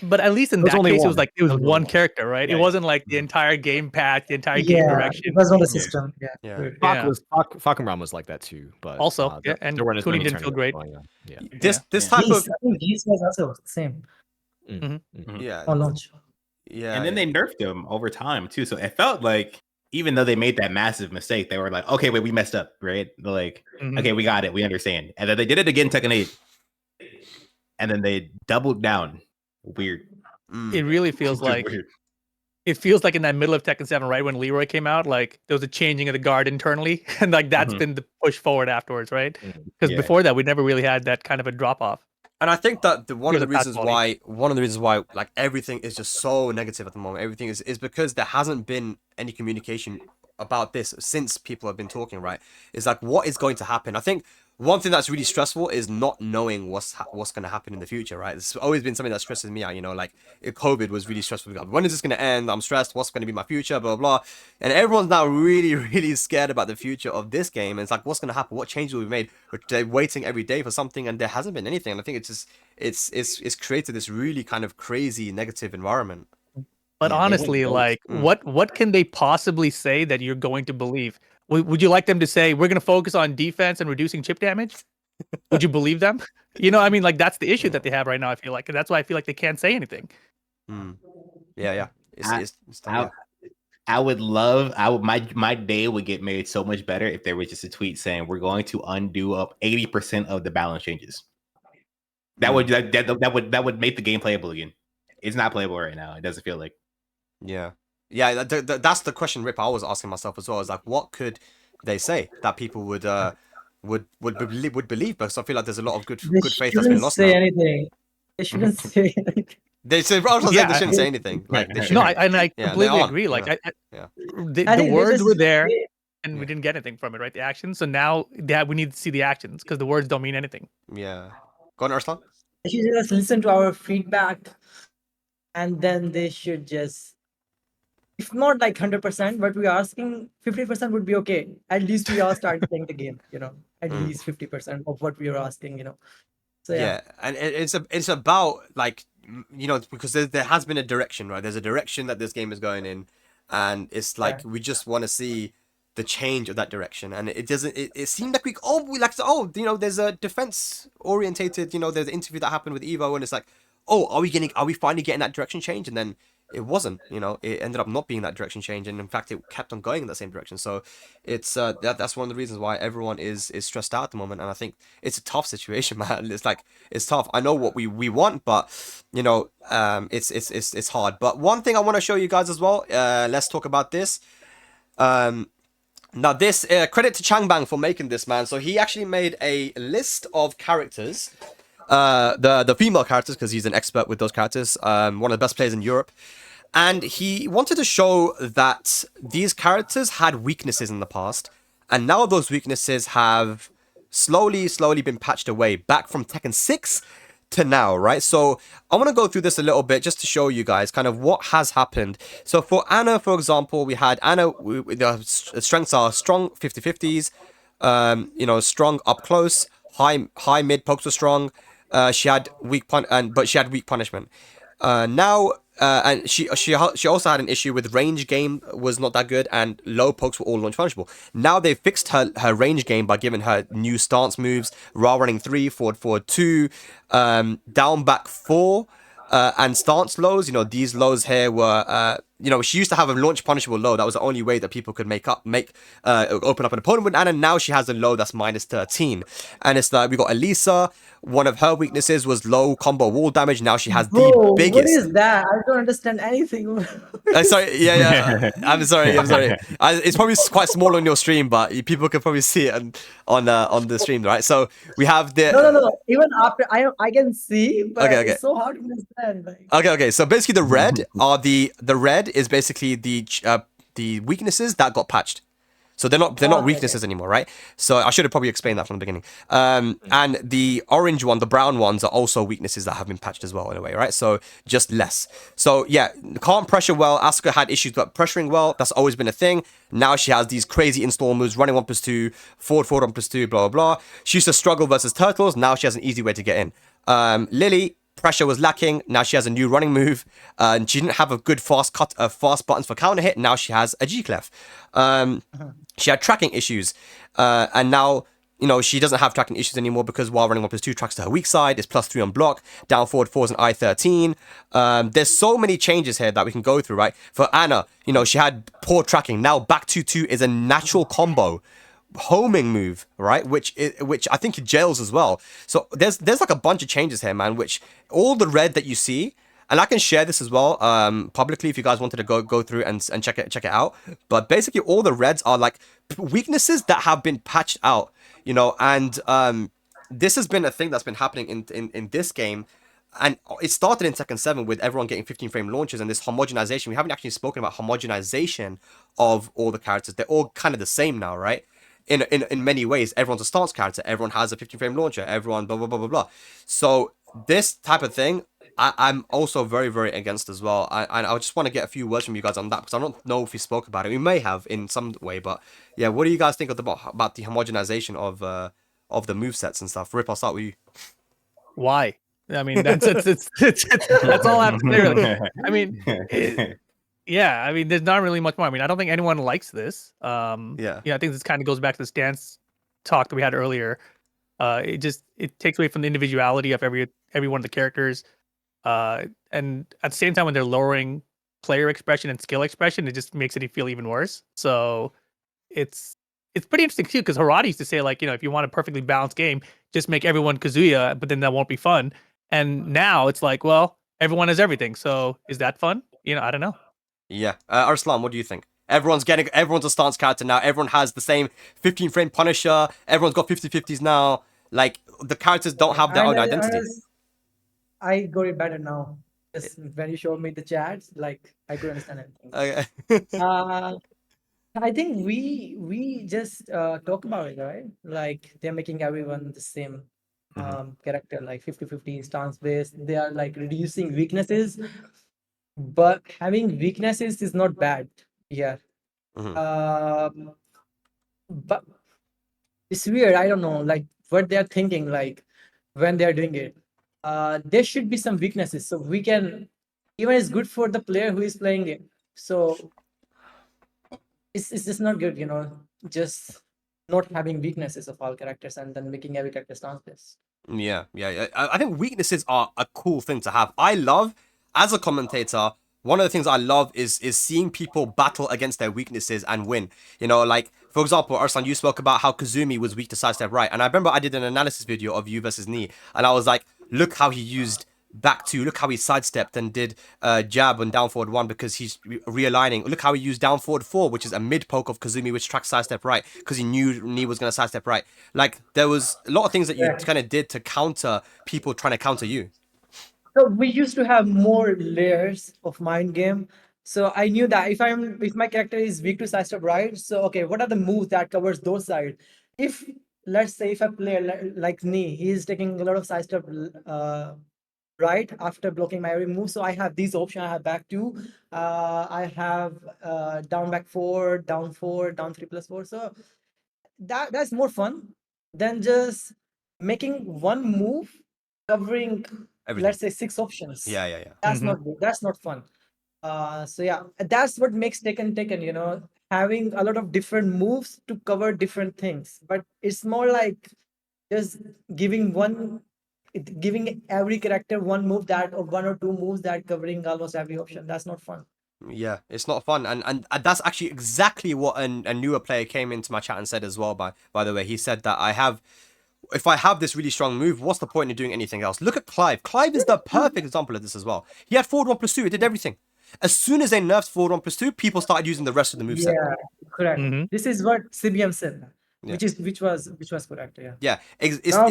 but at least in that
only
case,
one.
it was like it was
That was
one
only
character, right?
Yeah,
It wasn't like the entire game patch, the entire game
Yeah,
direction.
it was on the system. Yeah.
Yeah.
Falcon was like that too, but
Also, yeah, and
there weren't as
Kuni
many
didn't feel
tournaments
great.
going on. Yeah.
This type of
I think Geese was also the same
yeah.
on launch.
Yeah.
And then they nerfed him over time too. So it felt like even though they made that massive mistake, they were like, okay, wait, we messed up, right? They're like, okay, we got it, we understand. And then they did it again, Tekken 8. And then they doubled down. Weird.
It really feels like
Weird.
it feels like in that middle of Tekken 7, right? When Leroy came out, like there was a changing of the guard internally, and like that's been the push forward afterwards, right? Because before that, we never really had that kind of a drop off.
And I think that one of the reasons why like everything is just so negative at the moment, everything is because there hasn't been any communication about this since people have been talking, right? It's like, what is going to happen? I think one thing that's really stressful is not knowing what's going to happen in the future, right? It's always been something that stresses me out, you know, like COVID was really stressful. When is this going to end? I'm stressed. What's going to be my future? Blah, blah, blah. And everyone's now really, really scared about the future of this game. And it's like, what's going to happen? What changes will be made? They're waiting every day for something, and there hasn't been anything. And I think it's just, it's created this really kind of crazy negative environment.
But honestly, like, what can they possibly say that you're going to believe? Would you like them to say, we're going to focus on defense and reducing chip damage? Would you believe them? You know, I mean, like, that's the issue that they have right now, I feel like. And that's why I feel like they can't say anything.
Yeah.
I would love, my day would get made so much better if there was just a tweet saying, we're going to undo up 80% of the balance changes. That would make the game playable again. It's not playable right now. It doesn't feel like.
Yeah, that's the question, Rip. I was asking myself as well. Is like, what could they say that people would believe? Because I feel like there's a lot of good faith that's been lost.
They shouldn't say anything. They shouldn't say anything.
They shouldn't say anything. Like, they
no, I completely agree. Like, the words were there, and we didn't get anything from it, right? The actions. So now we need to see the actions, because the words don't mean anything.
Yeah. Go on, Arslan.
They should just listen to our feedback, and then they should just, if not like 100%, but we're asking 50% would be okay. At least we all start playing the game, you know. At least 50% of what we are asking, you know. So
yeah, and it's about, like, you know, because there has been a direction, right? There's a direction that this game is going in, and it's like we just want to see the change of that direction. And it doesn't. It seemed like you know, there's a defense orientated. You know, there's an interview that happened with Evo, and it's like, oh, are we finally getting that direction change? And then it wasn't, you know, it ended up not being that direction change, and in fact it kept on going in that same direction. So it's that's one of the reasons why everyone is stressed out at the moment. And I think it's a tough situation, man. It's like, it's tough. I know what we want, but you know, it's hard. But one thing I want to show you guys as well, let's talk about this. Now this, credit to Changbang for making this, man. So he actually made a list of characters, the female characters, because he's an expert with those characters, one of the best players in Europe, and he wanted to show that these characters had weaknesses in the past, and now those weaknesses have slowly been patched away, back from Tekken 6 to now, right? So I want to go through this a little bit just to show you guys kind of what has happened. So for Anna, for example, we had Anna, the strengths are strong 50-50s, you know, strong up close, high mid pokes were strong. She had weak punishment. Now, and she also had an issue with range game was not that good, and low pokes were all launch punishable. Now they've fixed her range game by giving her new stance moves: raw running 3, forward 2, down back 4. And stance lows, these lows here were, she used to have a launch punishable low. That was the only way that people could open up an opponent with Anna. Now she has a low that's minus 13. And it's like, we got Elisa. One of her weaknesses was low combo wall damage. Now she has
Bro,
the
what
biggest.
is that? I don't understand anything.
Sorry, yeah. I'm sorry. It's probably quite small on your stream, but people can probably see it on the stream, right? So we have the.
No. Even after I can see, but
Okay.
it's so hard to understand. Like.
Okay. So basically, the red is basically the weaknesses that got patched. So they're not weaknesses anymore, right? So I should have probably explained that from the beginning. And the orange one, the brown ones, are also weaknesses that have been patched as well in a way, right? So just less. So yeah, can't pressure well. Asuka had issues with pressuring well. That's always been a thing. Now she has these crazy install moves, running 1+2, forward 1+2, blah blah blah. She used to struggle versus turtles. Now she has an easy way to get in. Lily. Pressure was lacking. Now she has a new running move. And she didn't have a good fast buttons for counter hit. Now she has a G-clef. She had tracking issues. And now, she doesn't have tracking issues anymore because while running 1+2 tracks to her weak side, it's +3 on block. Down forward 4 is an I-13. There's so many changes here that we can go through, right? For Anna, she had poor tracking. Now back 2-2 is a natural combo. Homing move, right? Which I think it jails as well. So there's like a bunch of changes here, man. Which all the red that you see, and I can share this as well publicly if you guys wanted to go through and check it out. But basically, all the reds are like weaknesses that have been patched out, and this has been a thing that's been happening in this game. And it started in Tekken 7 with everyone getting 15 frame launches and this homogenization. We haven't actually spoken about homogenization of all the characters. They're all kind of the same now, right? In many ways, everyone's a stance character. Everyone has a 15 frame launcher. Everyone blah blah blah blah blah. So this type of thing, I'm also very very against as well. I just want to get a few words from you guys on that because I don't know if we spoke about it. We may have in some way, but yeah, what do you guys think about the homogenization of the movesets and stuff? Rip, I'll start with you.
Why? I mean, that's all I have to say. Really. I mean, yeah. I mean, there's not really much more. I mean, I don't think anyone likes this. Yeah. I think this kind of goes back to the stance talk that we had earlier. It takes away from the individuality of every one of the characters. And at the same time, when they're lowering player expression and skill expression, it just makes it feel even worse. So it's pretty interesting too, because Harada used to say, like, if you want a perfectly balanced game, just make everyone Kazuya, but then that won't be fun. And now it's like, well, everyone has everything. So is that fun? I don't know.
Yeah. Arslan, what do you think? Everyone's a stance character now. Everyone has the same 15 frame Punisher. Everyone's got 50/50s now. Like, the characters don't have their own identity.
I got it better now. Just when you showed me the chats, like, I could understand everything.
Okay.
I think we just talk about it, right? Like, they're making everyone the same character, like 50/50 stance based. They are like reducing weaknesses, but having weaknesses is not bad. Yeah. But it's weird. I don't know, like, what they're thinking, like, when they're doing it. There should be some weaknesses, so we can, even it's good for the player who is playing it. So it's just not good, just not having weaknesses of all characters and then making every character stance based.
Yeah. I think weaknesses are a cool thing to have. I love, as a commentator, one of the things I love is seeing people battle against their weaknesses and win. Like, for example, Arslan, you spoke about how Kazumi was weak to sidestep right. And I remember I did an analysis video of you versus Knee. And I was like, look how he used back 2. Look how he sidestepped and did jab on down forward 1 because he's realigning. Look how he used down forward 4, which is a mid poke of Kazumi, which tracks sidestep right because he knew Knee was going to sidestep right. Like, there was a lot of things that you kind of did to counter people trying to counter you.
So we used to have more layers of mind game. So I knew that if my character is weak to sidestep right, so okay, what are the moves that covers those sides? If, let's say, if a player like me, he is taking a lot of sidestep right after blocking my every move, so I have these options. I have back 2, I have down back 4, down 4, down 3+4. So that's more fun than just making one move covering
Everything.
let's say 6 options.
Yeah.
That's
Mhm.
not good. That's not fun. So yeah, that's what makes Tekken, having a lot of different moves to cover different things. But it's more like just giving every character one move that, or one or two moves that covering almost every option. That's not fun.
Yeah, it's not fun, and that's actually exactly what a newer player came into my chat and said as well. By the way, he said that if I have this really strong move, what's the point in doing anything else? Look at Clive. Clive is the perfect example of this as well. He had forward 1+2, it did everything. As soon as they nerfed forward 1+2, people started using the rest of the moveset.
Yeah, correct.
Mhm.
This is what CBM said,
Yeah.
which was correct. Yeah.
Yeah,
Now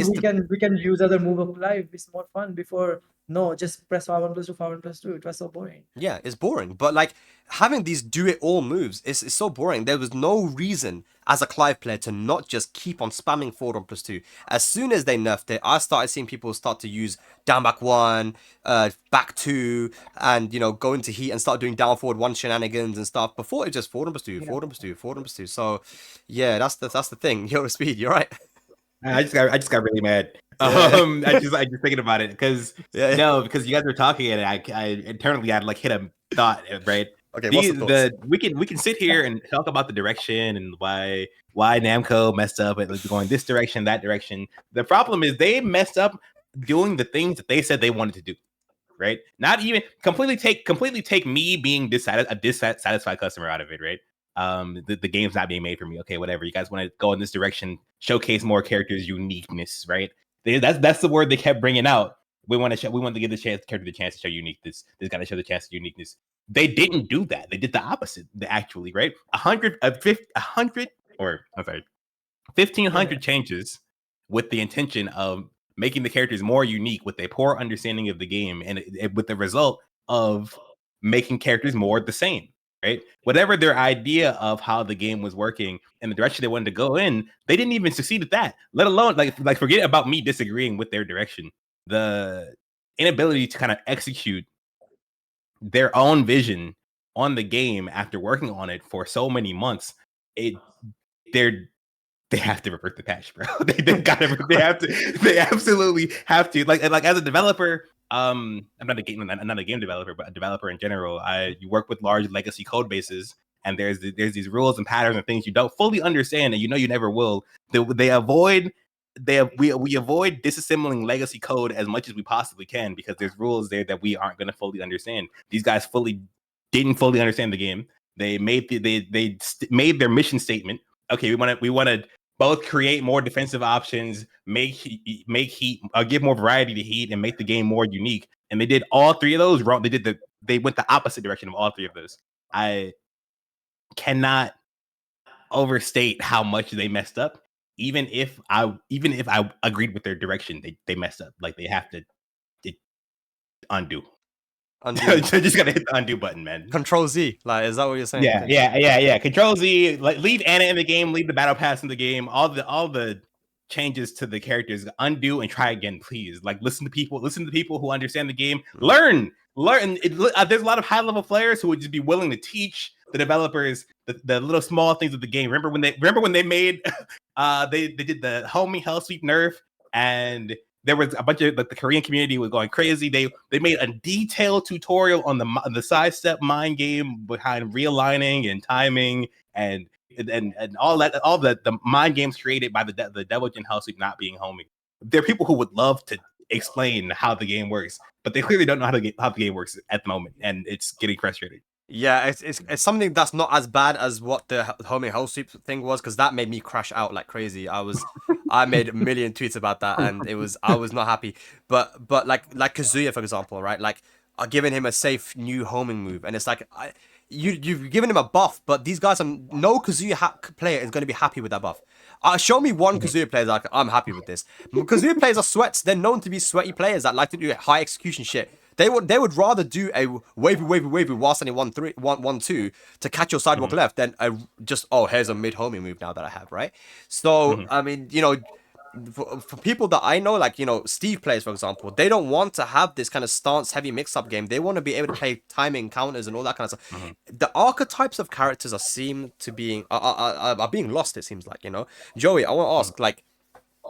we can use other move of life. It's more fun. Before, no, just press R1+2, R1+2. It was so boring.
Yeah, it's boring. But like having these do it all moves is so boring. There was no reason as a Clive player to not just keep on spamming forward 1+2. As soon as they nerfed it, I started seeing people start to use down back 1, back 2, and go into heat and start doing down forward 1 shenanigans and stuff. Before it was just forward 1+2, forward 1+2, forward 1+2. So yeah, that's the thing. Yo, Speed, you're right.
I just got really mad.
Yeah.
I just thinking about it because
Yeah.
because you guys were talking and I internally I'd like hit a thought, right.
Okay, what's the thoughts?
We can sit here and talk about the direction and why Namco messed up at going this direction, that direction. The problem is they messed up doing the things that they said they wanted to do. Right? Not even completely take me being a dissatisfied customer out of it, right? The game's not being made for me. Okay, whatever. You guys want to go in this direction, showcase more characters' uniqueness, right? That's the word they kept bringing out. We want to give the character the chance to show uniqueness. This got to show the chance of uniqueness. They didn't do that. They did the opposite. Actually, right? 1,500 changes with the intention of making the characters more unique with a poor understanding of the game, and with the result of making characters more the same. Right? Whatever their idea of how the game was working and the direction they wanted to go in, they didn't even succeed at that. Let alone like forget about me disagreeing with their direction. The inability to kind of execute their own vision on the game after working on it for so many months, they have to revert the patch, bro. They absolutely have to. Like as a developer, I'm not a game developer, but a developer in general. You work with large legacy code bases, and there's these rules and patterns and things you don't fully understand, and you never will. We avoid disassembling legacy code as much as we possibly can because there's rules there that we aren't going to fully understand. These guys didn't fully understand the game. They made made their mission statement. Okay, we want to both create more defensive options, make heat, give more variety to heat, and make the game more unique. And they did all three of those wrong. They went the opposite direction of all three of those. I cannot overstate how much they messed up. Even if I agreed with their direction, they messed up. Like they have to undo. Just gotta hit the undo button, man.
Control Z. Like, is that what you're saying?
Yeah. Control Z. Like, leave Anna in the game. Leave the battle pass in the game. All the changes to the characters. Undo and try again, please. Like, listen to people who understand the game. Learn. There's a lot of high level players who would just be willing to teach the developers the little small things of the game. Remember when they made they did the homing hell sweep nerf, and there was a bunch of the Korean community was going crazy. They made a detailed tutorial on the sidestep mind game behind realigning and timing and all that, all the mind games created by the Devil Jin Hell Sweep not being homing. There are people who would love to explain how the game works, but they clearly don't know how the game works at the moment, and it's getting frustrating.
Yeah, it's something that's not as bad as what the homing hell sweep thing was, because that made me crash out like crazy. I made a million tweets about that, and I was not happy. But like Kazuya, for example, right? Like, I've given him a safe new homing move, and it's like you've given him a buff, but these guys no Kazuya player is going to be happy with that buff. Show me one Kazuya player like I'm happy with this. Kazuya players are sweats. They're known to be sweaty players that like to do high execution shit. They would rather do a wavy while standing 1-2 to catch your sidewalk left than here's a mid homing move now that I have, right? So I mean, for people that I know, like Steve plays, for example, they don't want to have this kind of stance heavy mix up game. They want to be able to play timing counters and all that kind of stuff. The archetypes of characters are being lost. It seems like Joey, I want to ask, like,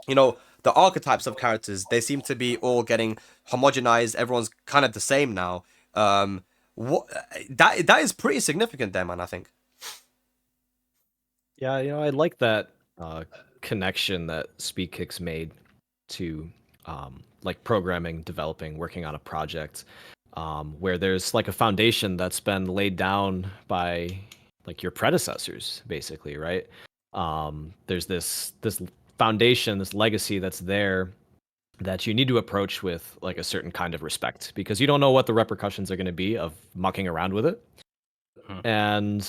the the archetypes of characters, they seem to be all getting homogenized. Everyone's kind of the same now. What that is pretty significant there, man, I think.
Yeah, I like that connection that Speedkicks made to like programming, developing, working on a project, where there's like a foundation that's been laid down by like your predecessors, basically, right? There's this foundation, this legacy that's there that you need to approach with like a certain kind of respect, because you don't know what the repercussions are going to be of mucking around with it. And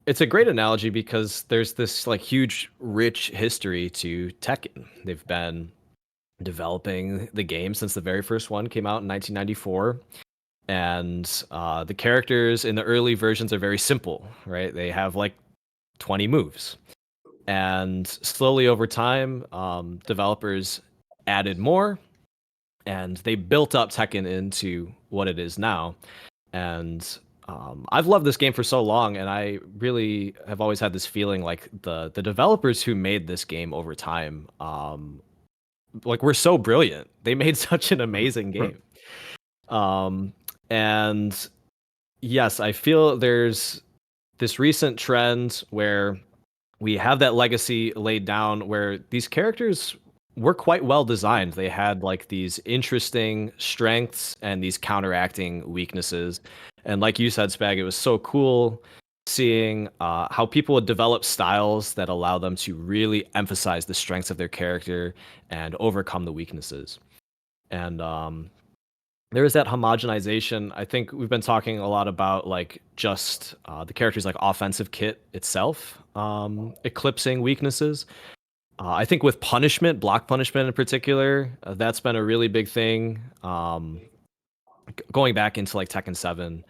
it's a great analogy because there's this like huge, rich history to Tekken. They've been developing the game since the very first one came out in 1994. And the characters in the early versions are very simple, right? They have like 20 moves. And slowly over time, developers added more, and they built up Tekken into what it is now. And I've loved this game for so long, and I really have always had this feeling like the developers who made this game over time, like, were so brilliant. They made such an amazing game. And yes, I feel there's this recent trend where we have that legacy laid down where these characters were quite well designed. They had like these interesting strengths and these counteracting weaknesses. And like you said, Spag, it was so cool seeing how people would develop styles that allow them to really emphasize the strengths of their character and overcome the weaknesses. And there is that homogenization. I think we've been talking a lot about like just the character's like offensive kit itself eclipsing weaknesses. I think with punishment, block punishment in particular, that's been a really big thing. Going back into like Tekken 7,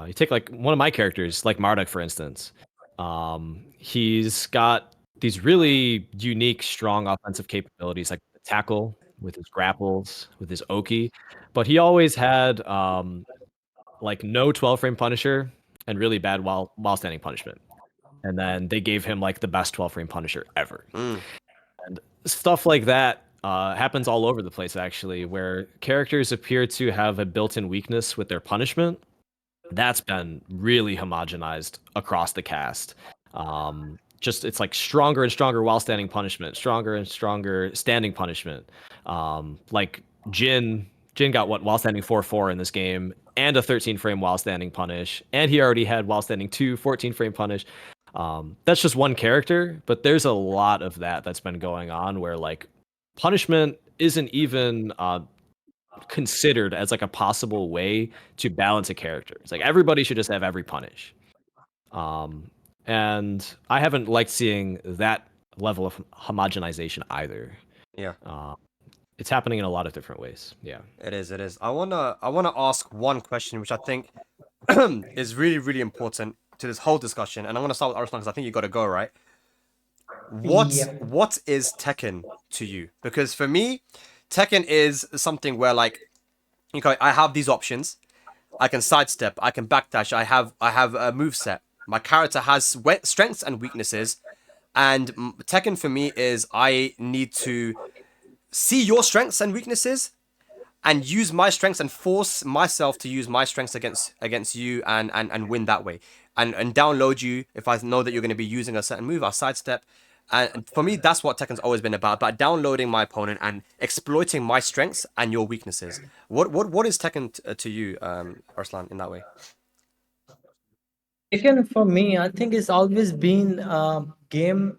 you take like one of my characters, like Marduk, for instance. He's got these really unique, strong offensive capabilities, like the tackle with his grapples, with his Oki. But he always had like no 12 frame Punisher and really bad while standing punishment. And then they gave him like the best 12 frame Punisher ever. And stuff like that happens all over the place, actually, where characters appear to have a built-in weakness with their punishment. That's been really homogenized across the cast. Just it's like stronger and stronger while standing punishment, stronger and stronger standing punishment. Like Jin got what while standing 4-4 in this game, and a 13 frame while standing punish, and he already had while standing 14 frame punish. That's just one character, but there's a lot of that's been going on where like punishment isn't even considered as like a possible way to balance a character. It's like everybody should just have every punish. And I haven't liked seeing that level of homogenization either.
Yeah.
It's happening in a lot of different ways. Yeah.
It is. I wanna ask one question which I think is really, really important to this whole discussion, and I'm gonna start with Arslan because I think you got to go, right? What is Tekken to you? Because for me, Tekken is something where like, okay, I have these options. I can sidestep. I can backdash. I have a moveset. My character has strengths and weaknesses, and Tekken for me is I need to see your strengths and weaknesses and use my strengths and force myself to use my strengths against you and win that way. And download you if I know that you're going to be using a certain move, I'll sidestep. And for me, that's what Tekken's always been about downloading my opponent and exploiting my strengths and your weaknesses. What is Tekken to you, Arslan, in that way?
Again, for me, I think it's always been a game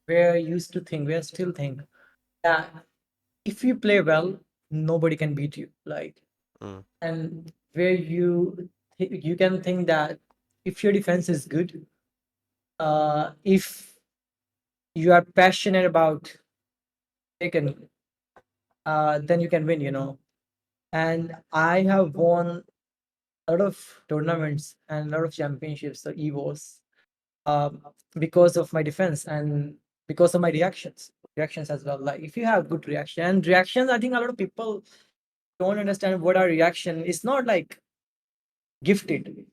where I used to think, where I still think that if you play well, nobody can beat you. Like, and where you can think that if your defense is good, if you are passionate about Taken, then you can win. And I have won a lot of tournaments and a lot of championships or EVOs because of my defense and because of my reactions as well. Like if you have good reactions, I think a lot of people don't understand what our reaction is. Not like gifted.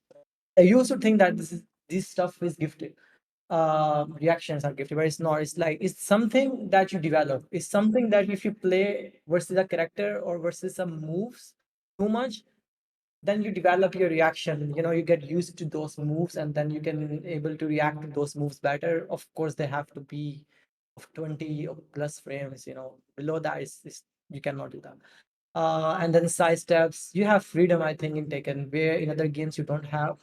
I used to think that this stuff is gifted, reactions are gifted, but it's not. It's like it's something that you develop. It's something that if you play versus a character or versus some moves too much, then you develop your reaction. You know, you get used to those moves, and then you can able to react to those moves better. Of course, they have to be of 20 or plus frames. You know, below that is you cannot do that. And then side steps. You have freedom, I think, in Tekken, where in other games you don't have.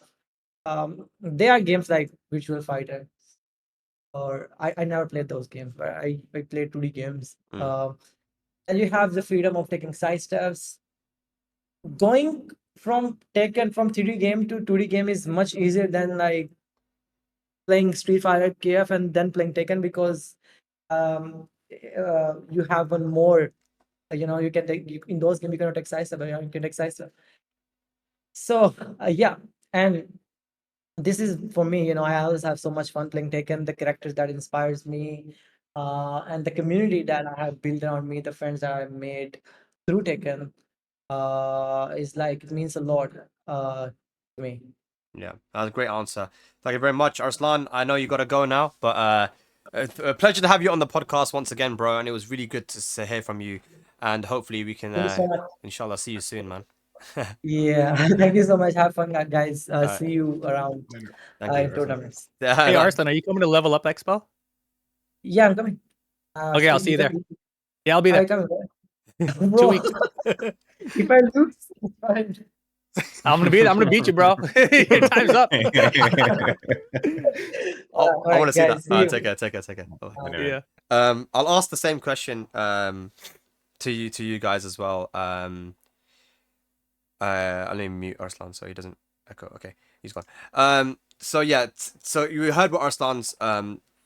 There are games like Virtual Fighter, or I never played those games, but I played 2D games. And you have the freedom of taking side steps. Going from Tekken from 3D game to 2D game is much easier than like playing Street Fighter KF and then playing Tekken, because you have one more. You know, you can take in those games you cannot take side step, but you can take side step. So yeah, and this is for me, you know, I always have so much fun playing Taken, the characters that inspires me, and the community that I have built around me, the friends that I've made through Taken, is like, it means a lot to me.
Yeah, that was a great answer. Thank you very much, Arslan. I know you got to go now, but a pleasure to have you on the podcast once again, bro. And it was really good to hear from you. And hopefully we can,
Thank you so much.
inshallah, see you soon, man.
Yeah, thank you so much. Have fun, guys.
right.
See you around
Thank you.
in tournaments.
Hey, Arslan, are you coming to Level Up Expo?
Yeah, I'm coming.
Okay, I'll see you there. Yeah, I'll be there.
I'm coming.
2
Bro,
weeks.
if I lose, it's fine.
I'm gonna be there. I'm gonna beat you, bro. Your time's up.
I want to see
guys,
that.
see you.
Take care.
Yeah.
I'll ask the same question to you guys as well. I'll let me mute Arslan so he doesn't echo. Okay, he's gone. So yeah, so you heard what Arslan's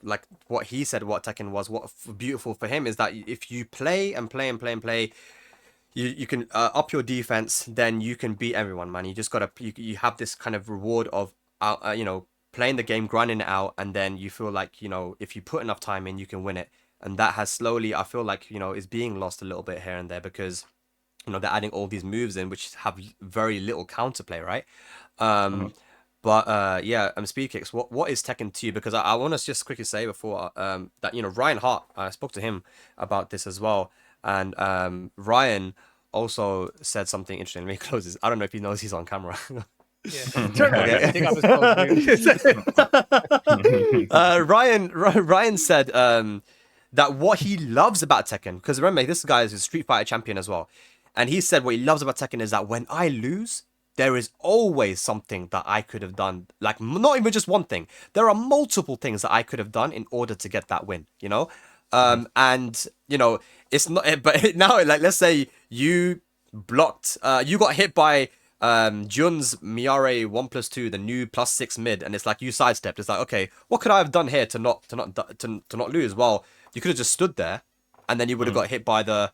like what he said. What Tekken was. What beautiful for him is that if you play and play and play and play, you can up your defense, then you can beat everyone, man. You just gotta you have this kind of reward of you know, playing the game, grinding it out, and then you feel like, you know, if you put enough time in, you can win it. And that has slowly, I feel like, you know, is being lost a little bit here and there because, you know, they're adding all these moves in which have very little counterplay, right? But yeah, Speedkicks, what is Tekken to you? Because I want to just quickly say before that, you know, Ryan Hart, I spoke to him about this as well, and Ryan also said something interesting. Let me close this. I don't know if he knows he's on camera.
Yeah. Turn around. Okay. Take off his clothes.
Ryan said that what he loves about Tekken, because remember, this guy is a Street Fighter champion as well, and he said what he loves about Tekken is that when I lose, there is always something that I could have done. Like, not even just one thing. There are multiple things that I could have done in order to get that win, you know? And, you know, it's not, but now, like, let's say you blocked, you got hit by Jun's Miare 1+2, the new +6 mid, and it's like you sidestepped. It's like, okay, what could I have done here to not lose? Well, you could have just stood there, and then you would have got hit by the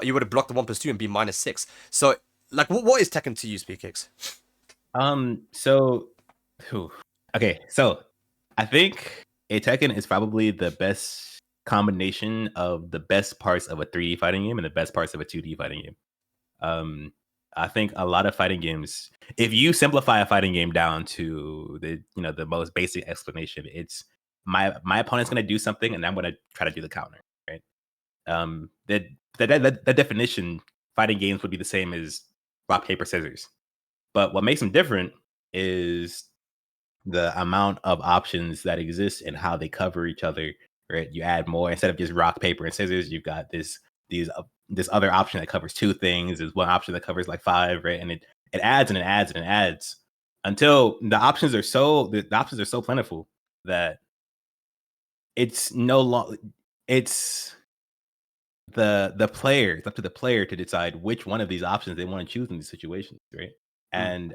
you would have blocked the 1+2 and be -6. So, like, what is Tekken to you, Speedkicks?
Okay, so I think a Tekken is probably the best combination of the best parts of a 3D fighting game and the best parts of a 2D fighting game. I think a lot of fighting games, if you simplify a fighting game down to the most basic explanation, it's my opponent's gonna do something and I'm gonna try to do the counter, right? The definition, fighting games would be the same as rock, paper, scissors. But what makes them different is the amount of options that exist and how they cover each other, right? You add more. Instead of just rock, paper, and scissors, you've got this other option that covers 2 things. There's one option that covers like 5, right? And it adds and it adds and it adds until the options are so plentiful that it's no longer, it's the player, it's up to the player to decide which one of these options they want to choose in these situations, right? And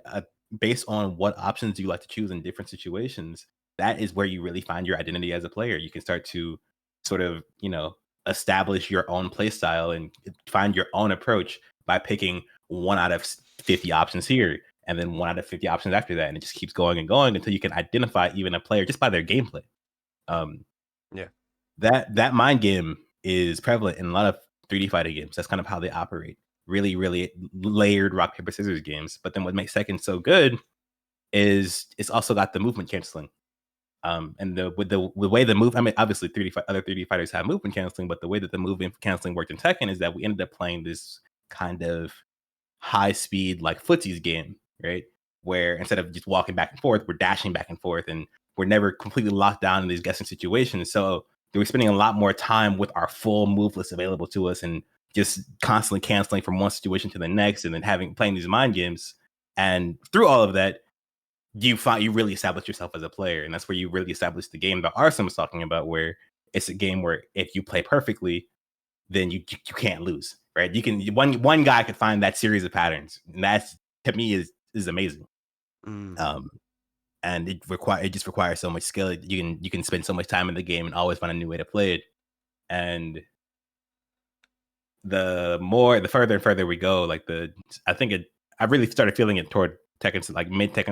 based on what options you like to choose in different situations, that is where you really find your identity as a player. You can start to sort of, you know, establish your own play style and find your own approach by picking 1 out of 50 options here and then 1 out of 50 options after that, and it just keeps going and going until you can identify even a player just by their gameplay.
Yeah,
that mind game is prevalent in a lot of 3D fighting games. That's kind of how they operate. Really, really layered rock, paper, scissors games. But then what makes Tekken so good is it's also got the movement canceling. And with the way the move, I mean, obviously other 3D fighters have movement canceling, but the way that the movement canceling worked in Tekken is that we ended up playing this kind of high speed like footsies game, right? Where instead of just walking back and forth, we're dashing back and forth, and we're never completely locked down in these guessing situations. So they were spending a lot more time with our full move list available to us, and just constantly canceling from one situation to the next, and then playing these mind games. And through all of that, you really establish yourself as a player, and that's where you really establish the game that Arslan was talking about, where it's a game where if you play perfectly, then you can't lose, right? You can one guy could find that series of patterns, and that's, to me, is amazing. And it just requires so much skill. You can spend so much time in the game and always find a new way to play it. And the further and further we go, like I really started feeling it toward Tekken, like mid late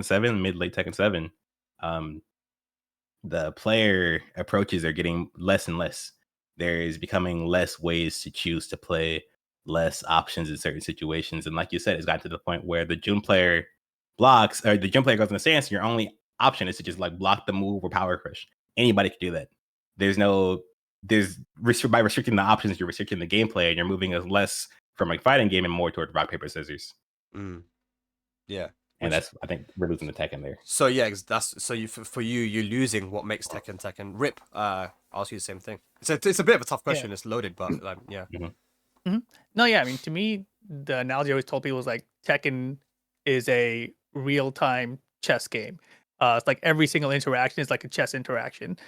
Tekken 7. The player approaches are getting less and less. There is becoming less ways to choose to play, less options in certain situations. And like you said, it's gotten to the point where the June player blocks, or the June player goes in the stance, and your only option is to just like block the move or power crush. Anybody can do that. By restricting the options, you're restricting the gameplay, and you're moving us less from a fighting game and more toward rock, paper, scissors.
Yeah.
And that's, I think we're losing the Tekken there.
So yeah, for you, you're losing what makes Tekken. Rip, I'll ask you the same thing. It's a bit of a tough question. It's loaded, but yeah.
No, yeah. I mean, to me, the analogy I always told people was like Tekken is a real-time chess game. It's like every single interaction is like a chess interaction.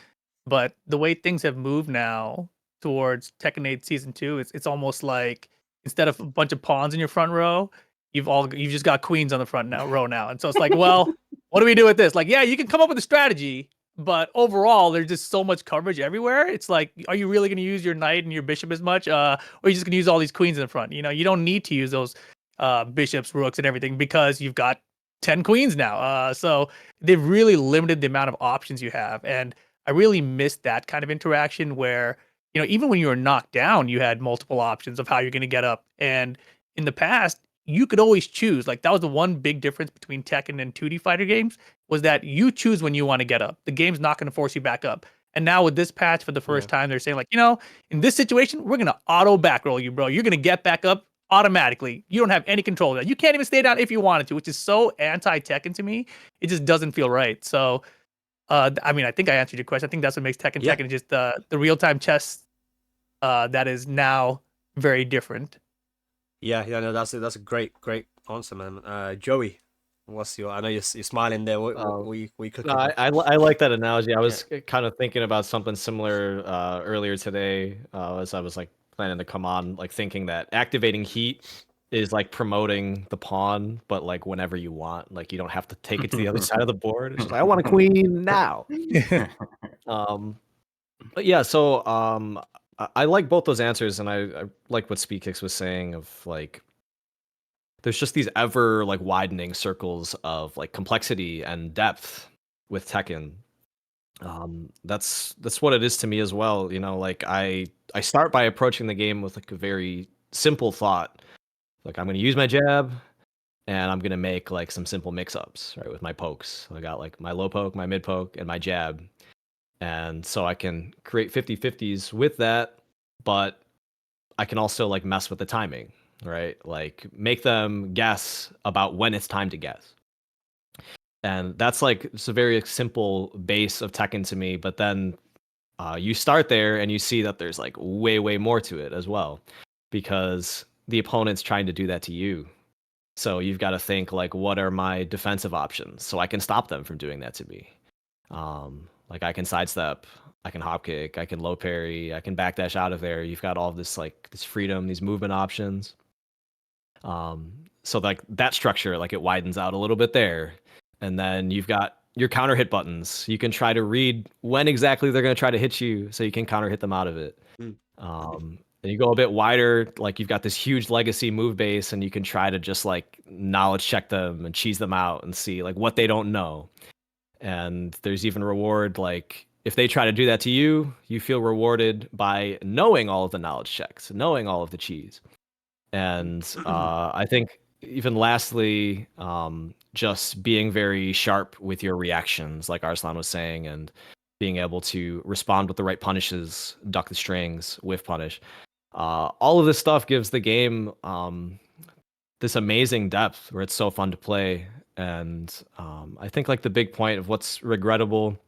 But the way things have moved now towards Tekken 8 Season 2, it's almost like instead of a bunch of pawns in your front row, you've just got queens on the front row now. And so it's like, well, what do we do with this? Like, yeah, you can come up with a strategy, but overall, there's just so much coverage everywhere. It's like, are you really going to use your knight and your bishop as much? Or are you just going to use all these queens in the front? You know, you don't need to use those bishops, rooks, and everything because you've got 10 queens now. So they've really limited the amount of options you have. And I really missed that kind of interaction where, you know, even when you were knocked down, you had multiple options of how you're going to get up. And in the past, you could always choose. Like, that was the one big difference between Tekken and 2D fighter games, was that you choose when you want to get up. The game's not going to force you back up. And now with this patch, for the first time, they're saying like, you know, in this situation, we're going to auto back roll you, bro. You're going to get back up automatically. You don't have any control of that. You can't even stay down if you wanted to, which is so anti-Tekken to me. It just doesn't feel right. So, I mean, I think I answered your question. I think that's what makes Tekken just the real-time chess that is now very different.
Yeah, no, that's a great answer, man. Joey, what's your? I know you're smiling there. What you cooking?
No, I like that analogy. I was kind of thinking about something similar earlier today, as I was like planning to come on, like thinking that activating heat is like promoting the pawn, but like whenever you want, like you don't have to take it to the other side of the board. It's just like, I want a queen now. But yeah, so I like both those answers, and I like what Speedkicks was saying of like there's just these ever like widening circles of like complexity and depth with Tekken. That's what it is to me as well. You know, like I start by approaching the game with like a very simple thought. Like, I'm going to use my jab, and I'm going to make like some simple mix-ups, right, with my pokes. So I got like my low poke, my mid poke, and my jab. And so I can create 50-50s with that, but I can also like mess with the timing, right? Like make them guess about when it's time to guess. And that's like, it's a very simple base of Tekken to me, but then you start there and you see that there's like way more to it as well, because the opponent's trying to do that to you. So you've got to think like, what are my defensive options so I can stop them from doing that to me? Like I can sidestep, I can hop kick, I can low parry, I can backdash out of there. You've got all this like this freedom, these movement options. So like that structure, like it widens out a little bit there. And then you've got your counter hit buttons. You can try to read when exactly they're going to try to hit you so you can counter hit them out of it. And you go a bit wider, like you've got this huge legacy move base, and you can try to just like knowledge check them and cheese them out and see like what they don't know. And there's even reward, like if they try to do that to you, you feel rewarded by knowing all of the knowledge checks, knowing all of the cheese. And I think even lastly, just being very sharp with your reactions, like Arslan was saying, and being able to respond with the right punishes, duck the strings, whiff punish. All of this stuff gives the game this amazing depth where it's so fun to play. And I think like the big point of what's regrettable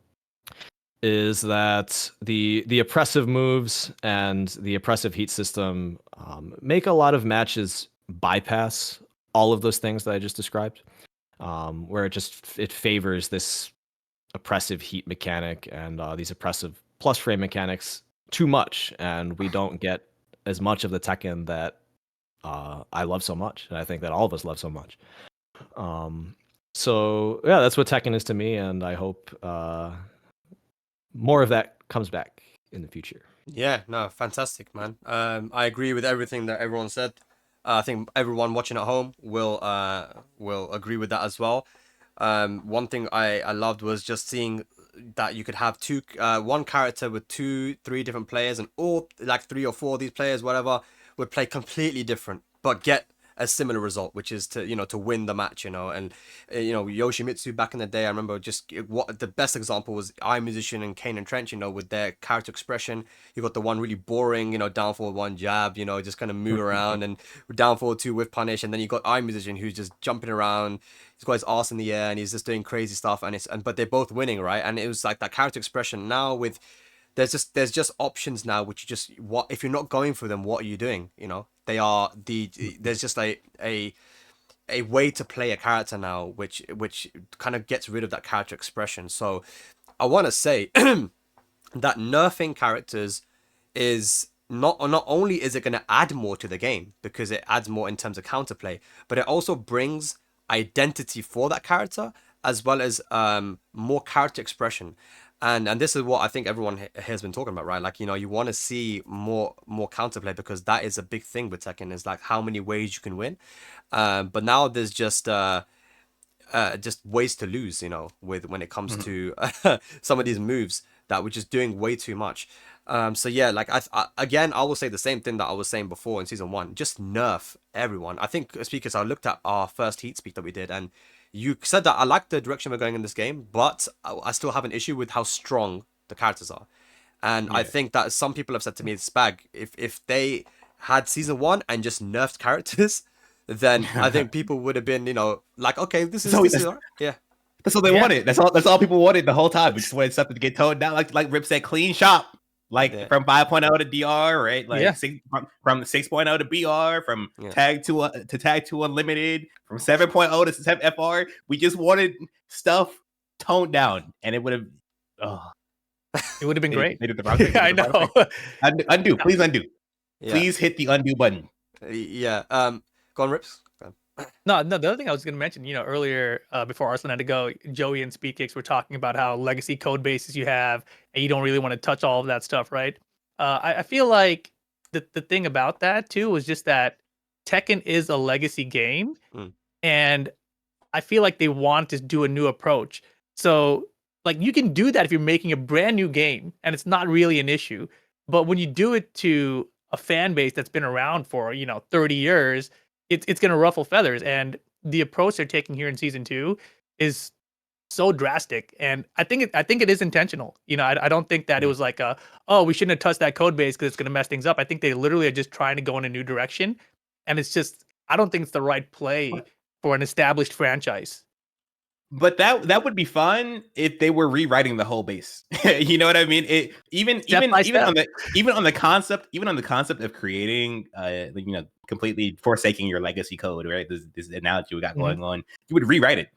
is that the oppressive moves and the oppressive heat system make a lot of matches bypass all of those things that I just described, where it favors this oppressive heat mechanic and these oppressive plus frame mechanics too much, and we don't get as much of the Tekken that I love so much, and I think that all of us love so much. So yeah, that's what Tekken is to me, and I hope more of that comes back in the future.
Yeah, no, fantastic, man. I agree with everything that everyone said. I think everyone watching at home will agree with that as well. One thing I loved was just seeing that you could have one character with 2-3 different players, and all like 3 or 4 of these players, whatever, would play completely different, but get a similar result, which is to win the match, and Yoshimitsu back in the day, I remember just what the best example was iMusician and Kane and Trench, with their character expression. You got the one really boring, down forward 1 jab, just kind of move around, and down forward 2 with punish, and then you got iMusician who's just jumping around, he's got his arse in the air and he's just doing crazy stuff, but they're both winning, right? And it was like that character expression. Now with there's just options now, which you just, what if you're not going for them, what are you doing? There's just like a way to play a character now, which kind of gets rid of that character expression. So I want to say that nerfing characters is not only is it going to add more to the game, because it adds more in terms of counterplay, but it also brings identity for that character, as well as more character expression. And this is what I think everyone here has been talking about, right? Like, you want to see more counterplay, because that is a big thing with Tekken, is like how many ways you can win. But now there's just ways to lose, when it comes to some of these moves that we're just doing way too much. So yeah, like I will say the same thing that I was saying before in season 1. Just nerf everyone. I think, speakers, I looked at our first heat speak that we did, and you said that I like the direction we're going in this game, but I still have an issue with how strong the characters are. And I think that some people have said to me, Spag, if they had season 1 and just nerfed characters, then I think people would have been, like, okay, this is all right. Yeah.
That's what they wanted. That's all people wanted the whole time. We just wanted something to get toned down, like Rip said, clean shop. Like from 5.0 to DR, right? Like from 6.0 to BR, from tag to tag to unlimited, from 7.0 to 7 FR. We just wanted stuff toned down, and it would have.
It would have been great.
They did the wrong thing.
I know.
Undo, please undo. Yeah. Please hit the undo button.
Yeah. Go on, Rips.
No, the other thing I was going to mention, earlier before Arslan had to go, Joey and Speedkicks were talking about how legacy code bases you have, and you don't really want to touch all of that stuff, right? I feel like the thing about that too was just that Tekken is a legacy game, and I feel like they want to do a new approach. So like you can do that if you're making a brand new game, and it's not really an issue. But when you do it to a fan base that's been around for 30 years. It's going to ruffle feathers, and the approach they're taking here in season 2 is so drastic, and I think it is intentional. I don't think that it was like we shouldn't have touched that code base because it's going to mess things up. I think they literally are just trying to go in a new direction, and it's just, I don't think it's the right play for an established franchise.
But that would be fun if they were rewriting the whole base. You know what I mean? Even on the concept of creating completely forsaking your legacy code, right? This analogy we got going on. You would rewrite it.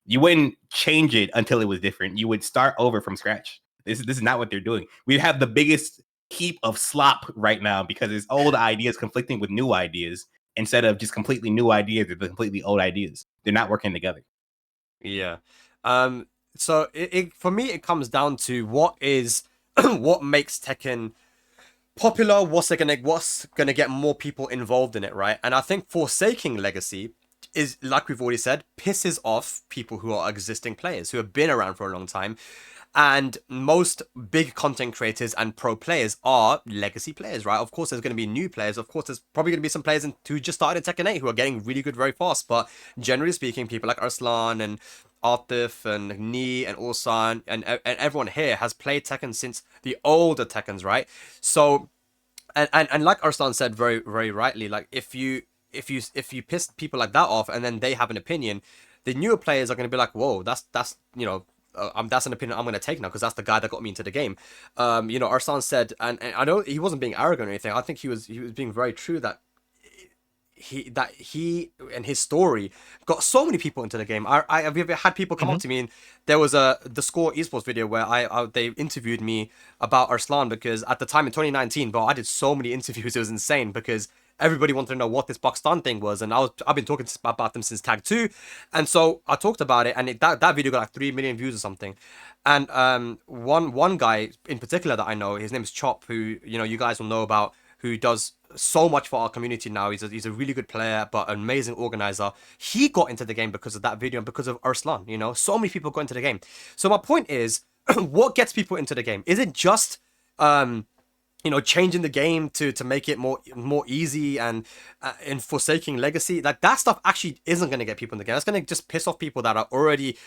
You wouldn't change it until it was different. You would start over from scratch. This is not what they're doing. We have the biggest heap of slop right now because it's old ideas conflicting with new ideas instead of just completely new ideas or completely old ideas. They're not working together.
Yeah. So for me, it comes down to what makes Tekken popular, what's gonna get more people involved in it, right? And I think forsaking legacy is, like we've already said, pisses off people who are existing players who have been around for a long time. And most big content creators and pro players are legacy players, right? Of course, there's going to be new players. Of course, there's probably going to be some players who just started Tekken 8 who are getting really good very fast. But generally speaking, people like Arslan and Artif and Nee and Ulsan and everyone here has played Tekken since the older Tekkens, right? So and like Arslan said very very rightly, like if you piss people like that off and then they have an opinion, the newer players are going to be like, whoa, that's that's an opinion I'm going to take now because that's the guy that got me into the game. Arslan said, and I know he wasn't being arrogant or anything. I think he was being very true that he and his story got so many people into the game. I've ever had people come up to me, and there was the Score esports video where they interviewed me about Arslan because at the time in 2019, I did so many interviews, it was insane because everybody wanted to know what this Pakistan thing was, and I've been talking about them since Tag 2, and so I talked about it, and that video got like 3 million views or something. And one guy in particular that I know, his name is Chop, who you guys will know about, who does so much for our community now. He's a really good player, but an amazing organizer. He got into the game because of that video and because of Arslan. So many people got into the game. So my point is, what gets people into the game? Is it just changing the game to make it more easy and forsaking legacy? Like that stuff actually isn't going to get people in the game. That's going to just piss off people that are already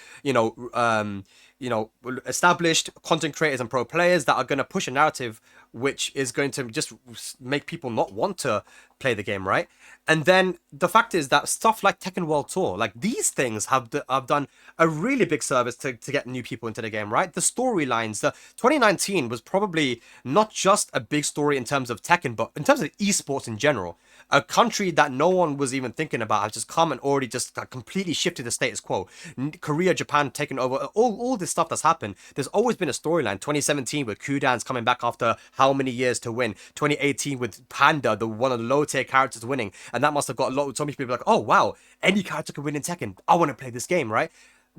established content creators and pro players that are going to push a narrative which is going to just make people not want to play the game, right? And then the fact is that stuff like Tekken World Tour, like these things have done a really big service to get new people into the game, right? The storylines, the 2019 was probably not just a big story in terms of Tekken, but in terms of esports in general. A country that no one was even thinking about has just come and already just completely shifted the status quo. Korea, Japan taking over, all this stuff that's happened. There's always been a storyline. 2017 with Kudan's coming back after how many years to win. 2018 with Panda, one of the low tier characters winning. And that must have got so many people like, oh wow, any character can win in Tekken. I want to play this game, right?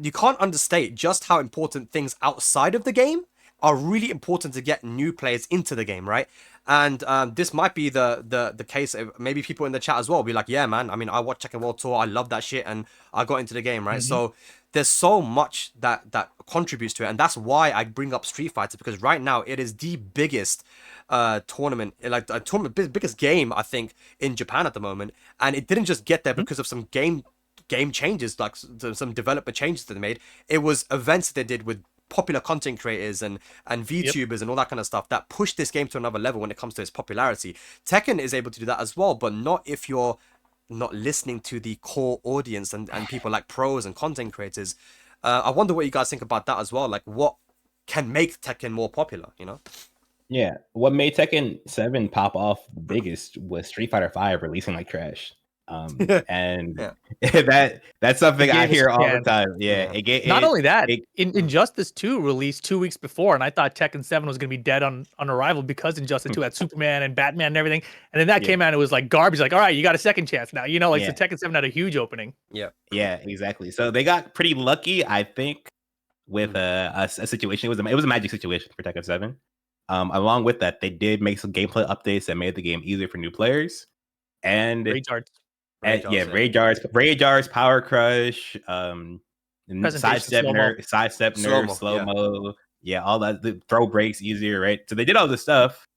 You can't understate just how important things outside of the game are really important to get new players into the game, right? And this might be the case. Maybe people in the chat as well will be like, yeah, man, I mean, I watch Tekken World Tour, I love that shit, and I got into the game, right? So there's so much that contributes to it, and that's why I bring up Street Fighter, because right now it is the biggest tournament, biggest game, I think, in Japan at the moment. And it didn't just get there because of some game changes, like some developer changes that they made. It was events that they did with popular content creators and VTubers and all that kind of stuff that pushed this game to another level when it comes to its popularity. Tekken is able to do that as well, but not if you're not listening to the core audience and people like pros and content creators. I wonder what you guys think about that as well. Like, what can make Tekken more popular,
Yeah, what made Tekken 7 pop off the biggest was Street Fighter 5 releasing like trash. And that's something I hear all the time. Yeah.
Not only that, Injustice 2 released 2 weeks before, and I thought Tekken 7 was going to be dead on arrival because Injustice 2 had Superman and Batman and everything. And then that came out, and it was like garbage. Like, all right, you got a second chance now. So Tekken 7 had a huge opening.
Yeah,
exactly. So they got pretty lucky, I think, with a situation. It was a magic situation for Tekken 7. Along with that, they did make some gameplay updates that made the game easier for new players. And Rage Arts, Power Crush, sidestep nerf, slow-mo. Yeah, all that, the throw breaks easier, right? So they did all this stuff.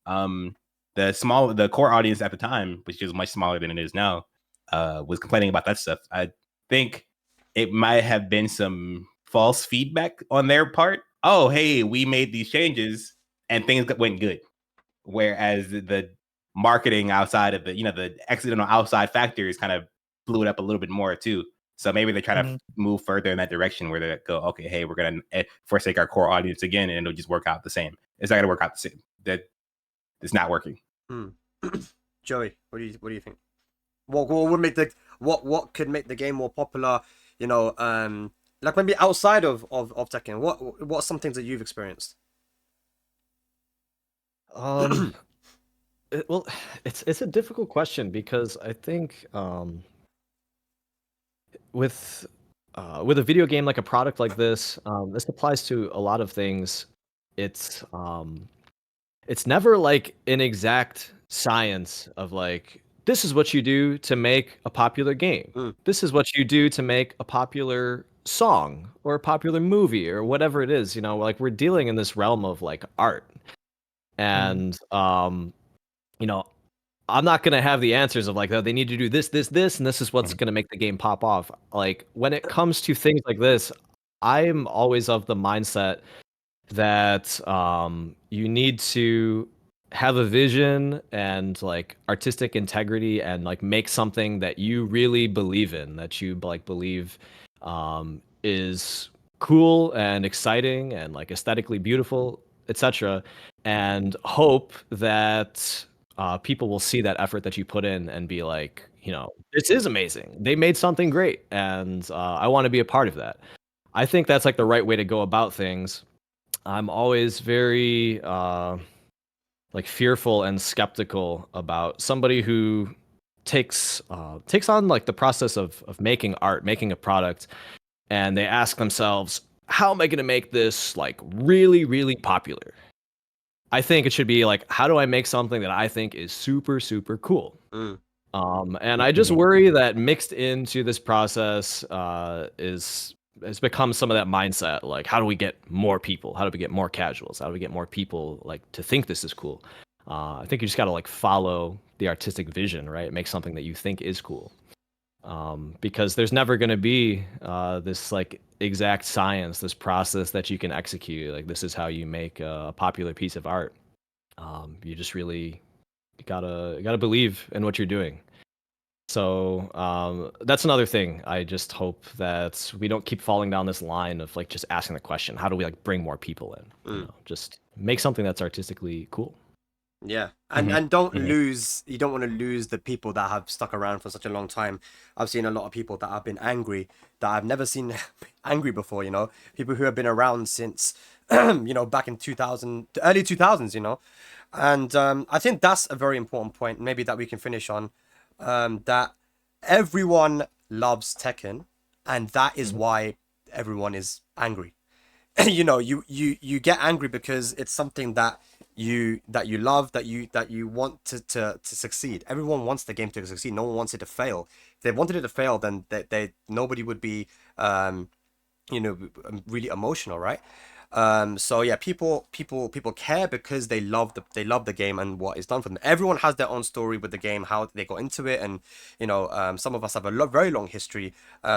The core audience at the time, which is much smaller than it is now, was complaining about that stuff. I think it might have been some false feedback on their part. Oh, hey, we made these changes and things went good. Whereas the marketing outside of the accidental outside factors kind of blew it up a little bit more too. So maybe they're trying to move further in that direction where they go, okay, hey, we're going to forsake our core audience again, and it'll just work out the same. It's not going to work out the same. That it's not working.
Joey, what do you think? What would make what could make the game more popular? Like maybe outside of Tekken. What are some things that you've experienced?
Well, it's a difficult question because I think with a video game, like a product like this applies to a lot of things. It's never like an exact science of like, this is what you do to make a popular game. This is what you do to make a popular song or a popular movie or whatever it is. Like we're dealing in this realm of like art, and I'm not gonna have the answers of like, oh, they need to do this, this, this, and this is what's gonna make the game pop off. Like when it comes to things like this, I'm always of the mindset that you need to have a vision and like artistic integrity and like make something that you really believe in, that you like believe is cool and exciting and like aesthetically beautiful, etc. And hope that people will see that effort that you put in and be like, this is amazing. They made something great, and I want to be a part of that. I think that's like the right way to go about things. I'm always very like fearful and skeptical about somebody who takes on like the process of making art, making a product, and they ask themselves, how am I going to make this like really, really popular? I think it should be like, how do I make something that I think is super, super cool? And I just worry that mixed into this process has become some of that mindset. Like, how do we get more people? How do we get more casuals? How do we get more people like to think this is cool? I think you just got to like follow the artistic vision, right? Make something that you think is cool. Because there's never going to be this like exact science, this process that you can execute. Like this is how you make a popular piece of art. You just really gotta believe in what you're doing. So that's another thing. I just hope that we don't keep falling down this line of like just asking the question, how do we like bring more people in? Just make something that's artistically cool.
Yeah, and don't lose. You don't want to lose the people that have stuck around for such a long time. I've seen a lot of people that have been angry that I've never seen angry before. People who have been around since back in 2000, early 2000s. And I think that's a very important point. Maybe that we can finish on. That everyone loves Tekken, and that is why everyone is angry. you get angry because it's something that you love, that you want to succeed. Everyone wants the game to succeed. No one wants it to fail. If they wanted it to fail, then they nobody would be really emotional, right? So yeah, people care because they love the game and what it's done for them. Everyone has their own story with the game, how they got into it, and some of us have a very long history.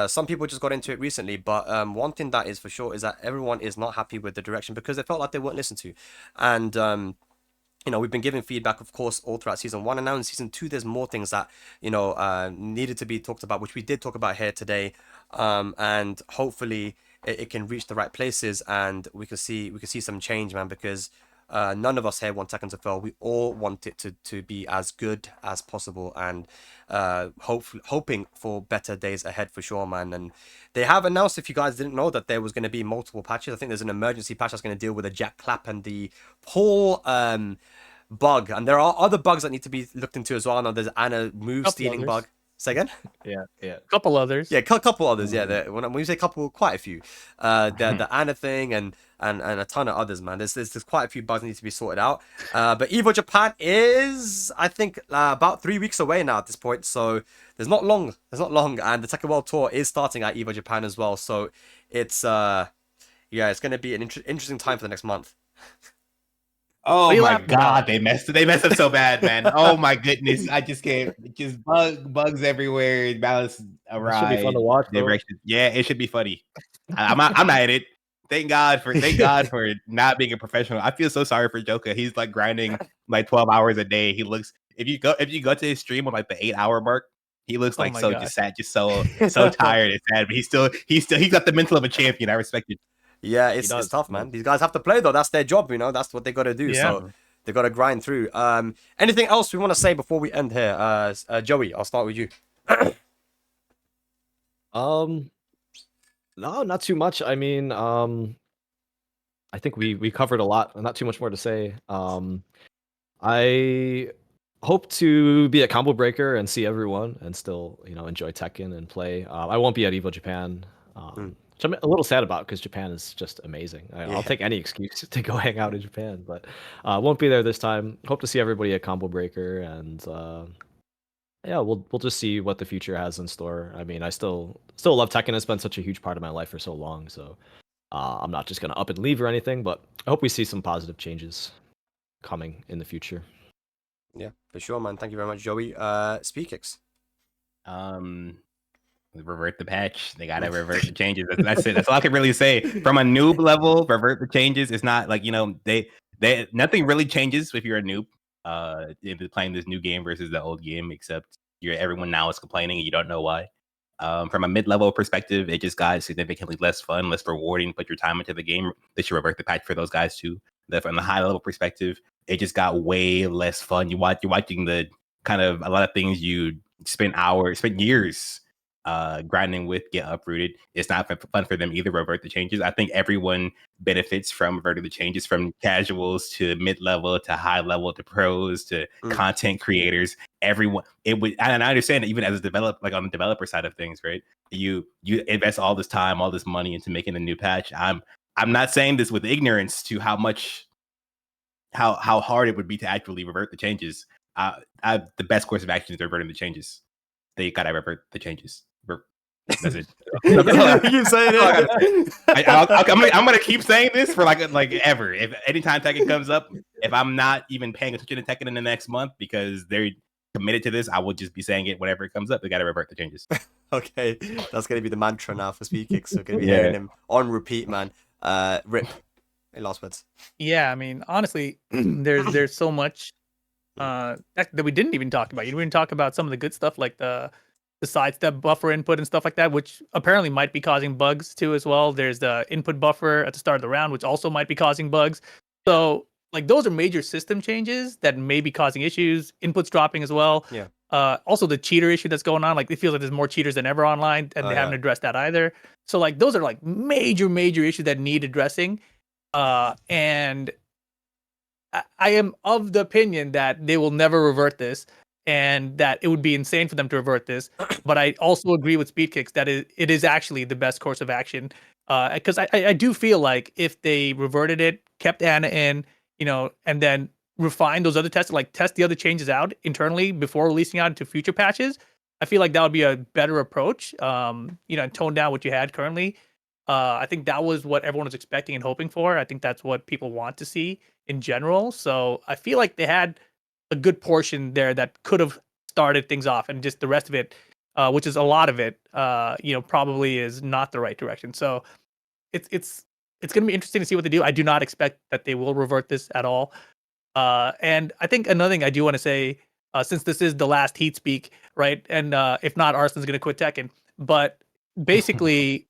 Some people just got into it recently, but one thing that is for sure is that everyone is not happy with the direction because they felt like they weren't listened to. And we've been giving feedback, of course, all throughout season 1, and now in season 2 there's more things that needed to be talked about, which we did talk about here today, and hopefully it can reach the right places and we can see some change, man, because none of us here want Tekken to fail. We all want it to be as good as possible, and hoping for better days ahead for sure, man. And they have announced, if you guys didn't know, that there was going to be multiple patches. I think there's an emergency patch that's going to deal with the Jack Clap and the Paul bug, and there are other bugs that need to be looked into as well. Now there's Anna move stealing bug. Say again?
Yeah.
Couple others.
Yeah, couple others. Yeah, when we say couple, quite a few. The Anna thing and a ton of others, man. There's quite a few bugs that need to be sorted out. But Evo Japan is, I think, about 3 weeks away now at this point. So there's not long. And the Tekken World Tour is starting at Evo Japan as well. So it's it's going to be an interesting time for the next month.
Oh my god, they messed up so bad, man. Oh my goodness, I just can't. Just bugs everywhere, balance awry.
It should be fun to watch.
Yeah, it should be funny. I'm not in it. Thank God for not being a professional. I feel so sorry for Joka. He's like grinding like 12 hours a day. He looks, if you go to his stream on like the 8-hour mark, he looks like just sad, just so tired and sad. But he's got the mental of a champion. I respect it.
Yeah, it's tough, man. These guys have to play though. That's their job, That's what they got to do. Yeah. So they got to grind through. Anything else we want to say before we end here? Joey, I'll start with you.
No, not too much. I mean, I think we covered a lot. Not too much more to say. I hope to be a combo breaker and see everyone and still, enjoy Tekken and play. I won't be at Evo Japan. Which I'm a little sad about because Japan is just amazing. I'll take any excuse to go hang out in Japan, but I won't be there this time. Hope to see everybody at Combo Breaker, and we'll just see what the future has in store. I mean, I still love Tekken. It's been such a huge part of my life for so long, so I'm not just gonna up and leave or anything. But I hope we see some positive changes coming in the future.
Yeah, for sure, man. Thank you very much, Joey. Speedkicks.
Revert the patch. They gotta revert the changes. That's it. That's all I can really say. From a noob level, revert the changes. It's not like, you know, they nothing really changes if you're a noob. If you're playing this new game versus the old game, except everyone now is complaining and you don't know why. From a mid-level perspective, it just got significantly less fun, less rewarding. Put your time into the game. They should revert the patch for those guys too. That from the high-level perspective, it just got way less fun. You're watching the kind of a lot of things you spend years grinding with get uprooted. It's not fun for them either. Revert the changes. I think everyone benefits from reverting the changes, from casuals to mid-level to high level to pros to content creators. Everyone, it would, and I understand that even as a on the developer side of things, right? You invest all this time, all this money into making a new patch. I'm not saying this with ignorance to how hard it would be to actually revert the changes. The best course of action is reverting the changes. They gotta revert the changes. That's it.
You saying it?
I'm gonna keep saying this for like ever. If anytime Tekken comes up, if I'm not even paying attention to Tekken in the next month because they're committed to this, I will just be saying it whenever it comes up. They gotta revert the changes.
Okay, that's gonna be the mantra now for Speedkicks. We're gonna be hearing him on repeat, man. Rip. Any last words?
Yeah, I mean, honestly, there's so much that we didn't even talk about. You didn't even talk about some of the good stuff like the sidestep buffer input and stuff like that, which apparently might be causing bugs too as well. There's the input buffer at the start of the round, which also might be causing bugs. So like those are major system changes that may be causing issues. Inputs dropping as well.
Yeah.
Also the cheater issue that's going on. Like it feels like there's more cheaters than ever online, and they haven't addressed that either. So like those are like major issues that need addressing. And I am of the opinion that they will never revert this, and that it would be insane for them to revert this. But I also agree with Speedkicks that it is actually the best course of action. Because I do feel like if they reverted it, kept Anna in, you know, and then refined those other tests, like test the other changes out internally before releasing out into future patches, I feel like that would be a better approach. You know, tone down what you had currently. I think that was what everyone was expecting and hoping for. I think that's what people want to see in general. So I feel like they had a good portion there that could have started things off, and just the rest of it, which is a lot of it, you know, probably is not the right direction. So it's going to be interesting to see what they do. I do not expect that they will revert this at all. And I think another thing I do want to say, since this is the last Heat Speak, right? And if not, Arslan's going to quit Tekken. But basically,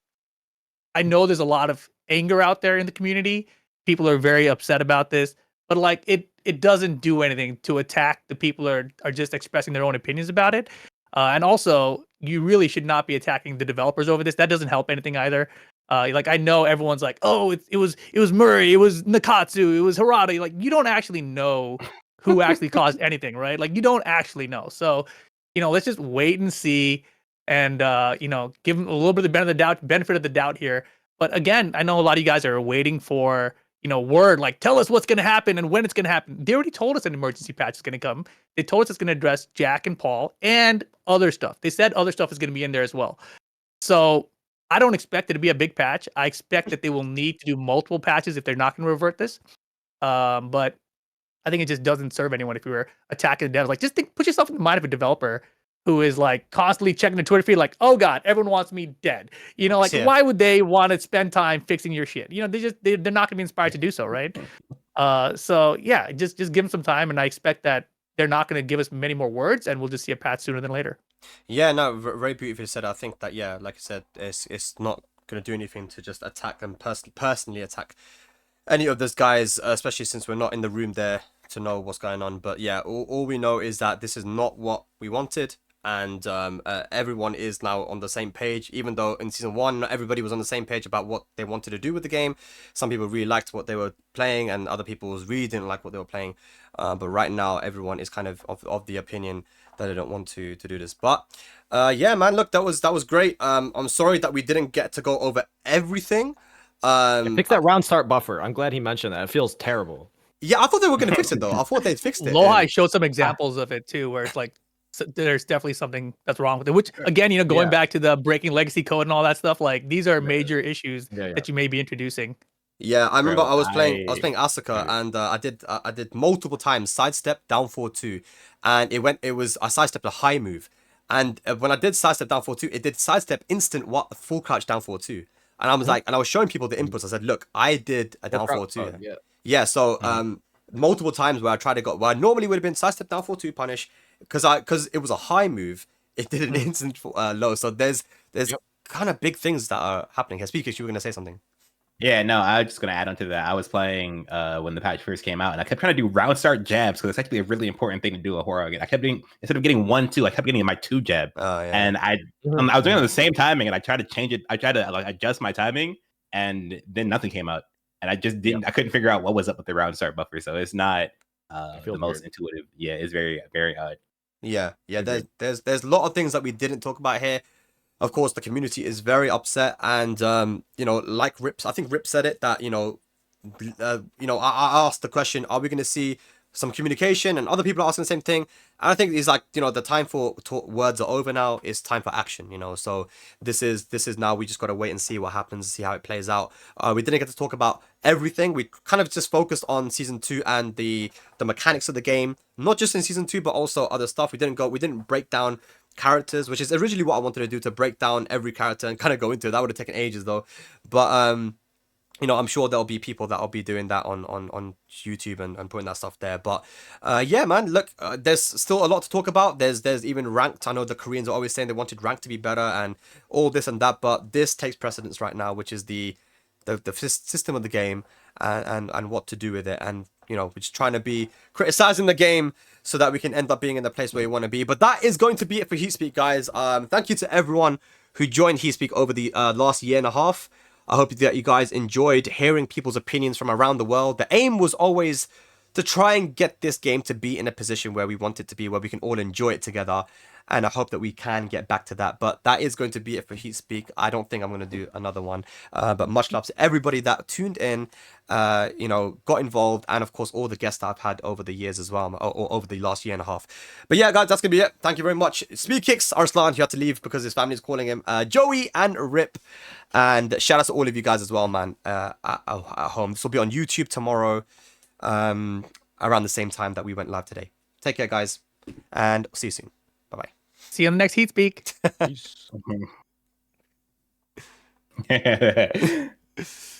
I know there's a lot of anger out there in the community. People are very upset about this, but like it doesn't do anything to attack the people that are just expressing their own opinions about it. And also, you really should not be attacking the developers over this. That doesn't help anything either. Like I know everyone's like, oh, it was Murray, it was Nakatsu, it was Harada. Like you don't actually know who actually caused anything, right? Like you don't actually know. So, you know, let's just wait and see, and you know, give them a little bit of the benefit of the doubt here. But again, I know a lot of you guys are waiting for, you know, word, like tell us what's going to happen and when it's going to happen. They already told us an emergency patch is going to come. They told us it's going to address Jack and Paul and other stuff. They said other stuff is going to be in there as well. So I don't expect it to be a big patch. I expect that they will need to do multiple patches if they're not going to revert this. But I think it just doesn't serve anyone if you were attacking the devs. Like, just put yourself in the mind of a developer who is like constantly checking the Twitter feed, like, oh god, everyone wants me dead. You know, like why would they want to spend time fixing your shit? You know, they're not gonna be inspired to do so, right? So yeah, just give them some time, and I expect that they're not gonna give us many more words, and we'll just see a patch sooner than later.
Yeah, no, very beautifully said. I think that, yeah, like I said, it's not gonna do anything to just attack them personally attack any of those guys, especially since we're not in the room there to know what's going on. But yeah, all we know is that this is not what we wanted. And everyone is now on the same page, even though in season 1 not everybody was on the same page about what they wanted to do with the game. Some people really liked what they were playing, and other people really didn't like what they were playing. But right now everyone is kind of the opinion that they don't want to do this. But yeah, man, look, that was great. I'm sorry that we didn't get to go over everything.
Fix that round start buffer. I'm glad he mentioned that. It feels terrible.
Yeah, I thought they were going to fix it though. I thought they'd fixed it.
Lohai showed some examples of it too, where it's like, so there's definitely something that's wrong with it, which again, you know, going back to the breaking legacy code and all that stuff, like these are major issues that you may be introducing.
Yeah, I remember
Bro,
I was playing Asuka,
yeah.
and I did multiple times sidestep down 4-2, and I sidestepped a high move, and when I did sidestep down 4-2, it did sidestep instant full crouch down 4-2, and I was like, and I was showing people the inputs. I said, look, I did a down 4-2.
Yeah.
Yeah, so multiple times where I tried to go, well, I normally would have been sidestep down 4-2 punish, because it was a high move. It did an instant low. So there's
Yep.
kind of big things that are happening here. Speakers, you were gonna say something.
Yeah, no, I was just gonna add on to that. I was playing when the patch first came out, and I kept trying to do round start jabs because it's actually a really important thing to do a horror again. I kept getting, instead of getting 1-2, I kept getting my 2 jab,
Oh yeah.
and I was doing it on the same timing, and I tried to change it. I tried to like adjust my timing, and then nothing came out, and I just didn't. I couldn't figure out what was up with the round start buffer, so it's not the most intuitive. Yeah, it's very very odd.
Yeah. There's a lot of things that we didn't talk about here. Of course, the community is very upset, and like Rips, I think Rip said it that I asked the question: are we going to see some communication? And other people are asking the same thing. And I think it's like the time for words are over now. It's time for action. So this is now we just got to wait and see what happens, see how it plays out. We didn't get to talk about everything. We kind of just focused on season 2 and the mechanics of the game, not just in season 2 but also other stuff. We didn't break down characters, which is originally what I wanted to do, to break down every character and kind of go into it. That would have taken ages though, but I'm sure there'll be people that'll be doing that on YouTube and putting that stuff there. But yeah, man, look, there's still a lot to talk about. There's even ranked. I know the Koreans are always saying they wanted ranked to be better and all this and that, but this takes precedence right now, which is the system of the game and what to do with it. And we're just trying to be criticizing the game so that we can end up being in the place where we want to be. But that is going to be it for HeatSpeak, guys. Thank you to everyone who joined HeatSpeak over the last year and a half. I hope that you guys enjoyed hearing people's opinions from around the world. The aim was always to try and get this game to be in a position where we want it to be, where we can all enjoy it together. And I hope that we can get back to that. But that is going to be it for HeatSpeak. I don't think I'm going to do another one. But much love to everybody that tuned in, got involved. And of course, all the guests that I've had over the years as well, or over the last year and a half. But yeah, guys, that's going to be it. Thank you very much. Speedkicks, Arslan, he had to leave because his family's calling him. Joey and Rip. And shout out to all of you guys as well, man, at home. This will be on YouTube tomorrow, around the same time that we went live today. Take care, guys. And see you soon. Bye-bye.
See you on the next HeatSpeak.
Peace.